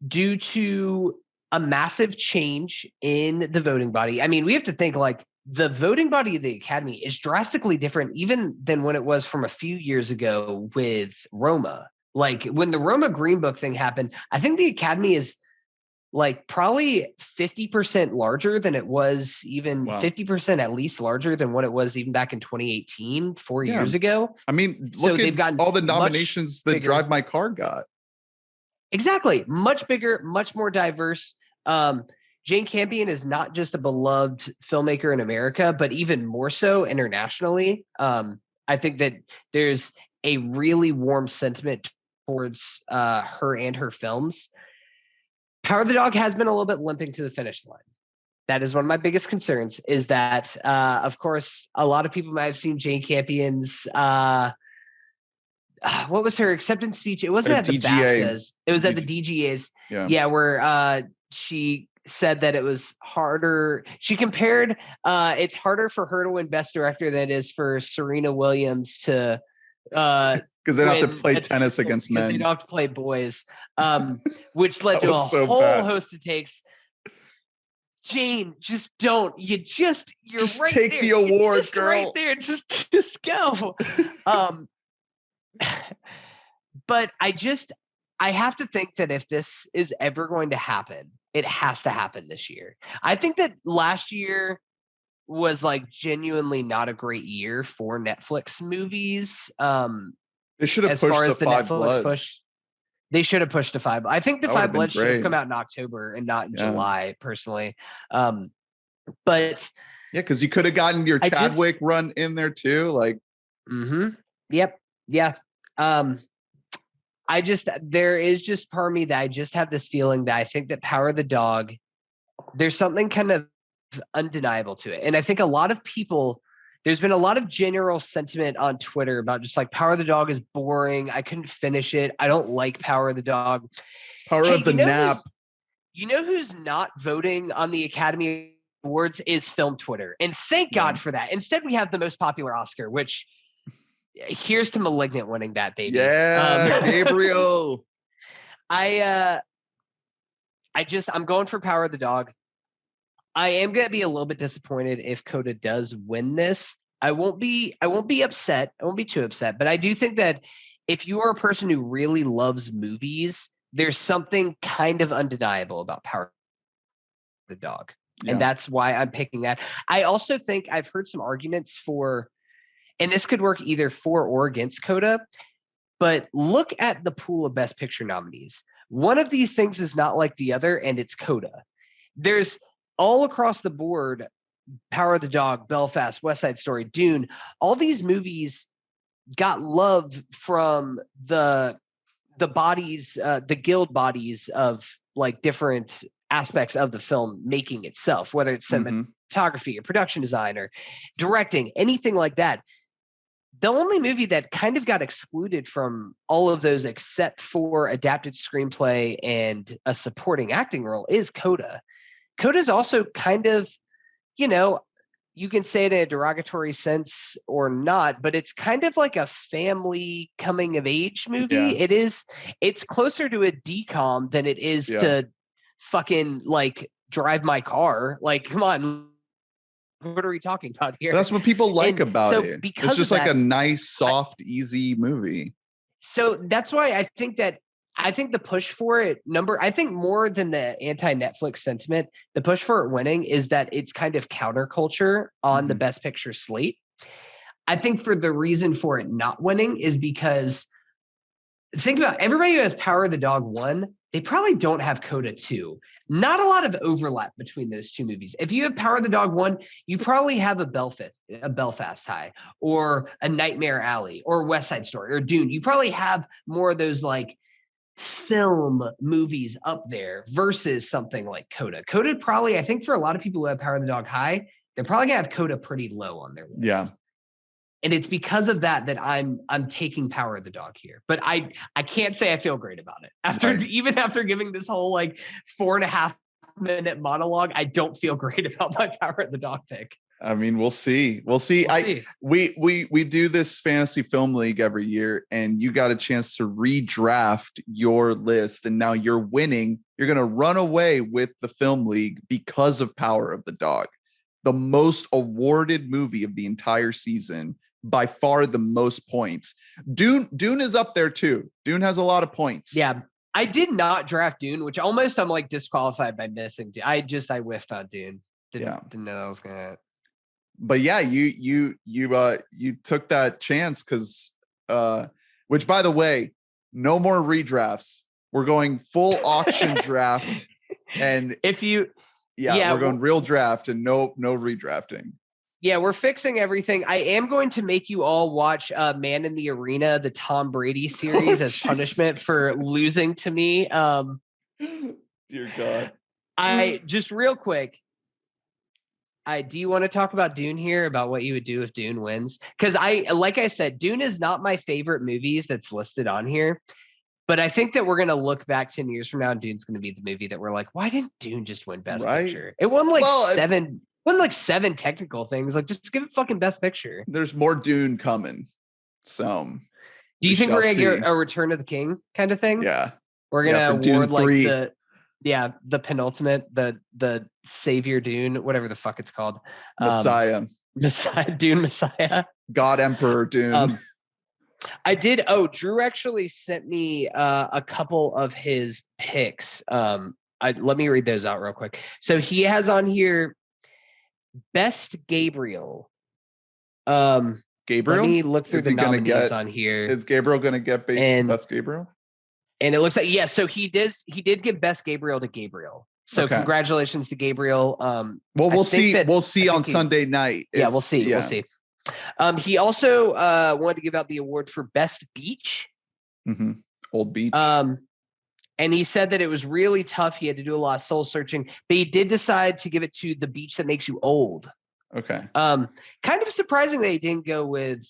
[SPEAKER 2] due to a massive change in the voting body, I mean, we have to think like the voting body of the Academy is drastically different even than when it was from a few years ago with Roma. Like when the Roma Green Book thing happened, I think the Academy is like probably 50% larger than it was, even 50% at least larger than what it was even back in 2018, 4 years ago.
[SPEAKER 1] I mean, look at all the nominations that Drive My Car got.
[SPEAKER 2] Exactly. Much bigger, much more diverse. Jane Campion is not just a beloved filmmaker in America, but even more so internationally. I think that there's a really warm sentiment towards her and her films. Power of the Dog has been a little bit limping to the finish line. That is one of my biggest concerns, is that, of course, a lot of people might have seen Jane Campion's, what was her acceptance speech? It wasn't at the BAFTAs. It was at the DGAs. Yeah, where she said that it was harder. She compared it's harder for her to win Best Director than it is for Serena Williams to
[SPEAKER 1] because they don't have to play tennis against men.
[SPEAKER 2] They don't have to play boys, which led to a whole host of takes. Jane, just don't. You're right
[SPEAKER 1] take
[SPEAKER 2] there.
[SPEAKER 1] The award,
[SPEAKER 2] just
[SPEAKER 1] girl.
[SPEAKER 2] Right there. Just go. But I have to think that if this is ever going to happen, it has to happen this year. I think that last year was like genuinely not a great year for Netflix movies.
[SPEAKER 1] They should have pushed the Five Bloods.
[SPEAKER 2] They should have pushed to 5. I think the Five Bloods should have come out in October and not in July, personally. But
[SPEAKER 1] yeah, because you could have gotten your Chadwick run in there too. Like,
[SPEAKER 2] yep, yeah. There is just part of me that I just have this feeling that I think that Power of the Dog, there's something kind of undeniable to it. And I think a lot of people, there's been a lot of general sentiment on Twitter about just like Power of the Dog is boring. I couldn't finish it. I don't like Power of the Dog.
[SPEAKER 1] Power of the Nap.
[SPEAKER 2] You know who's not voting on the Academy Awards is Film Twitter. And thank God for that. Instead, we have the most popular Oscar, which here's to Malignant winning that, baby.
[SPEAKER 1] Yeah, Gabriel.
[SPEAKER 2] I'm going for Power of the Dog. I am going to be a little bit disappointed if Coda does win this. I won't be upset. I won't be too upset, but I do think that if you are a person who really loves movies, there's something kind of undeniable about Power of the Dog. Yeah. And that's why I'm picking that. I also think I've heard some arguments for, and this could work either for or against Coda, but look at the pool of Best Picture nominees. One of these things is not like the other, and it's Coda. There's all across the board, Power of the Dog, Belfast, West Side Story, Dune, all these movies got love from the bodies, the guild bodies of like different aspects of the film making itself, whether it's cinematography or production design or directing, anything like that. the only movie that kind of got excluded from all of those except for adapted screenplay and a supporting acting role is Coda. Coda's also kind of, you know, you can say it in a derogatory sense or not, but it's kind of like a family coming of age movie.
[SPEAKER 1] Yeah.
[SPEAKER 2] It's closer to a DCOM than it is
[SPEAKER 1] Yeah.
[SPEAKER 2] to fucking like Drive My Car. Like, come on. What are we talking about here?
[SPEAKER 1] That's what people like about it.
[SPEAKER 2] Because
[SPEAKER 1] it's just
[SPEAKER 2] of
[SPEAKER 1] like
[SPEAKER 2] that,
[SPEAKER 1] a nice, soft, easy movie.
[SPEAKER 2] So that's why I think the push for it I think more than the anti-Netflix sentiment, the push for it winning is that it's kind of counterculture on the Best Picture slate. I think for the reason for it not winning is because think about everybody who has Power of the Dog 1, they probably don't have Coda 2. Not a lot of overlap between those two movies. If you have Power of the Dog 1, you probably have a Belfast High or a Nightmare Alley or West Side Story or Dune. You probably have more of those like film movies up there versus something like Coda. Coda probably, I think for a lot of people who have Power of the Dog high, they're probably gonna have Coda pretty low on their list.
[SPEAKER 1] Yeah.
[SPEAKER 2] And it's because of that I'm taking Power of the Dog here. But I can't say I feel great about it. Even after giving this whole like 4.5 minute monologue, I don't feel great about my Power of the Dog pick.
[SPEAKER 1] I mean, we'll see. We do this fantasy film league every year, and you got a chance to redraft your list, and now you're winning. You're gonna run away with the film league because of Power of the Dog, the most awarded movie of the entire season, by far the most points. Dune is up there too. Dune has a lot of points.
[SPEAKER 2] Yeah. I did not draft Dune, which almost I'm like disqualified by missing Dune. I whiffed on Dune. Didn't know I was gonna.
[SPEAKER 1] But yeah, you took that chance because which by the way, no more redrafts. We're going full auction draft. And we're going real draft and no redrafting.
[SPEAKER 2] Yeah, we're fixing everything. I am going to make you all watch Man in the Arena, the Tom Brady series, as punishment for losing to me.
[SPEAKER 1] Dear God.
[SPEAKER 2] I just real quick. Do you want to talk about Dune here, about what you would do if Dune wins? Because like I said, Dune is not my favorite movies that's listed on here. But I think that we're going to look back 10 years from now and Dune's going to be the movie that we're like, why didn't Dune just win Best Picture? It won like seven technical things. Like, just give it fucking Best Picture.
[SPEAKER 1] There's more Dune coming. So
[SPEAKER 2] do you think we're going to get a Return of the King kind of thing?
[SPEAKER 1] Yeah.
[SPEAKER 2] We're going to award like the penultimate, the Savior Dune, whatever the fuck it's called.
[SPEAKER 1] Messiah,
[SPEAKER 2] Dune Messiah.
[SPEAKER 1] God Emperor Dune.
[SPEAKER 2] I did. Drew actually sent me a couple of his picks. Let me read those out real quick. So he has on here Best Gabriel.
[SPEAKER 1] Gabriel?
[SPEAKER 2] Let me look through the nominees on here.
[SPEAKER 1] Is Gabriel going to get Best Gabriel?
[SPEAKER 2] And it looks like, so he did give Best Gabriel to Gabriel. So congratulations to Gabriel.
[SPEAKER 1] Well, we'll see. We'll see on Sunday night.
[SPEAKER 2] We'll see. Yeah. We'll see. He also wanted to give out the award for Best Beach.
[SPEAKER 1] Mm-hmm. Old Beach.
[SPEAKER 2] And he said that it was really tough. He had to do a lot of soul searching, but he did decide to give it to The Beach That Makes You Old.
[SPEAKER 1] Okay.
[SPEAKER 2] Kind of surprising that he didn't go with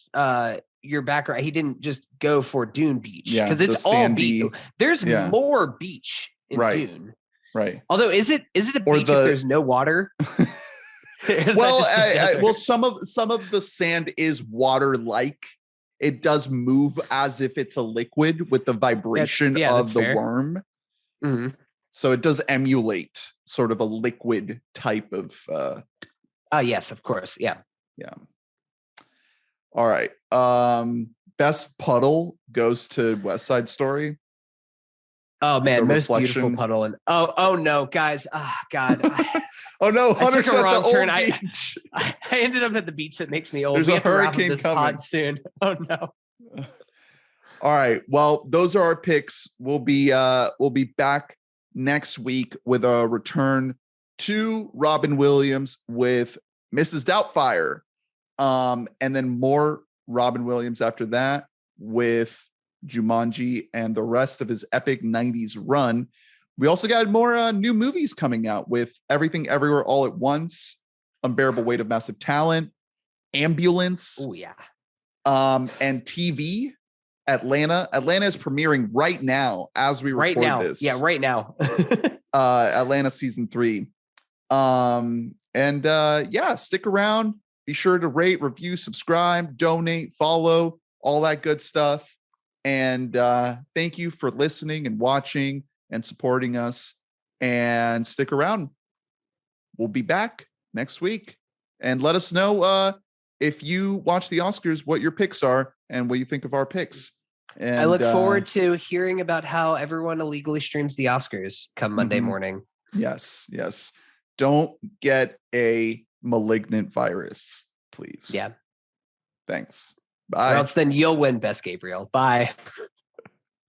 [SPEAKER 2] your background. He didn't just go for Dune Beach because it's all beach. There's more beach in Dune.
[SPEAKER 1] Right.
[SPEAKER 2] Although, is it a beach if there's no water?
[SPEAKER 1] Well, some of the sand is water-like. It does move as if it's a liquid with the vibration of the worm.
[SPEAKER 2] Mm-hmm.
[SPEAKER 1] So it does emulate sort of a liquid type of.
[SPEAKER 2] Yes, of course. Yeah.
[SPEAKER 1] Yeah. All right. Best puddle goes to West Side Story.
[SPEAKER 2] Oh man, most beautiful puddle. And oh no, guys. God.
[SPEAKER 1] Oh no,
[SPEAKER 2] Hunter's at the
[SPEAKER 1] old
[SPEAKER 2] turn.
[SPEAKER 1] beach.
[SPEAKER 2] I ended up at the beach that makes me old.
[SPEAKER 1] There's a hurricane coming
[SPEAKER 2] pod soon. Oh no.
[SPEAKER 1] All right. Well, those are our picks. We'll be back next week with a return to Robin Williams with Mrs. Doubtfire. And then more Robin Williams after that with Jumanji and the rest of his epic 90s run. We also got more new movies coming out with Everything Everywhere All at Once, Unbearable Weight of Massive Talent, Ambulance.
[SPEAKER 2] Oh yeah.
[SPEAKER 1] And TV, Atlanta is premiering right now as we record this.
[SPEAKER 2] Yeah, right now.
[SPEAKER 1] Atlanta season 3. Yeah, stick around. Be sure to rate, review, subscribe, donate, follow, all that good stuff. And thank you for listening and watching and supporting us. And stick around. We'll be back next week. And let us know if you watch the Oscars, what your picks are and what you think of our picks. And
[SPEAKER 2] I look forward to hearing about how everyone illegally streams the Oscars come Monday morning.
[SPEAKER 1] Yes. Don't get a malignant virus, please.
[SPEAKER 2] Yeah.
[SPEAKER 1] Thanks. Bye.
[SPEAKER 2] Or else then you'll win Best Gabriel. Bye.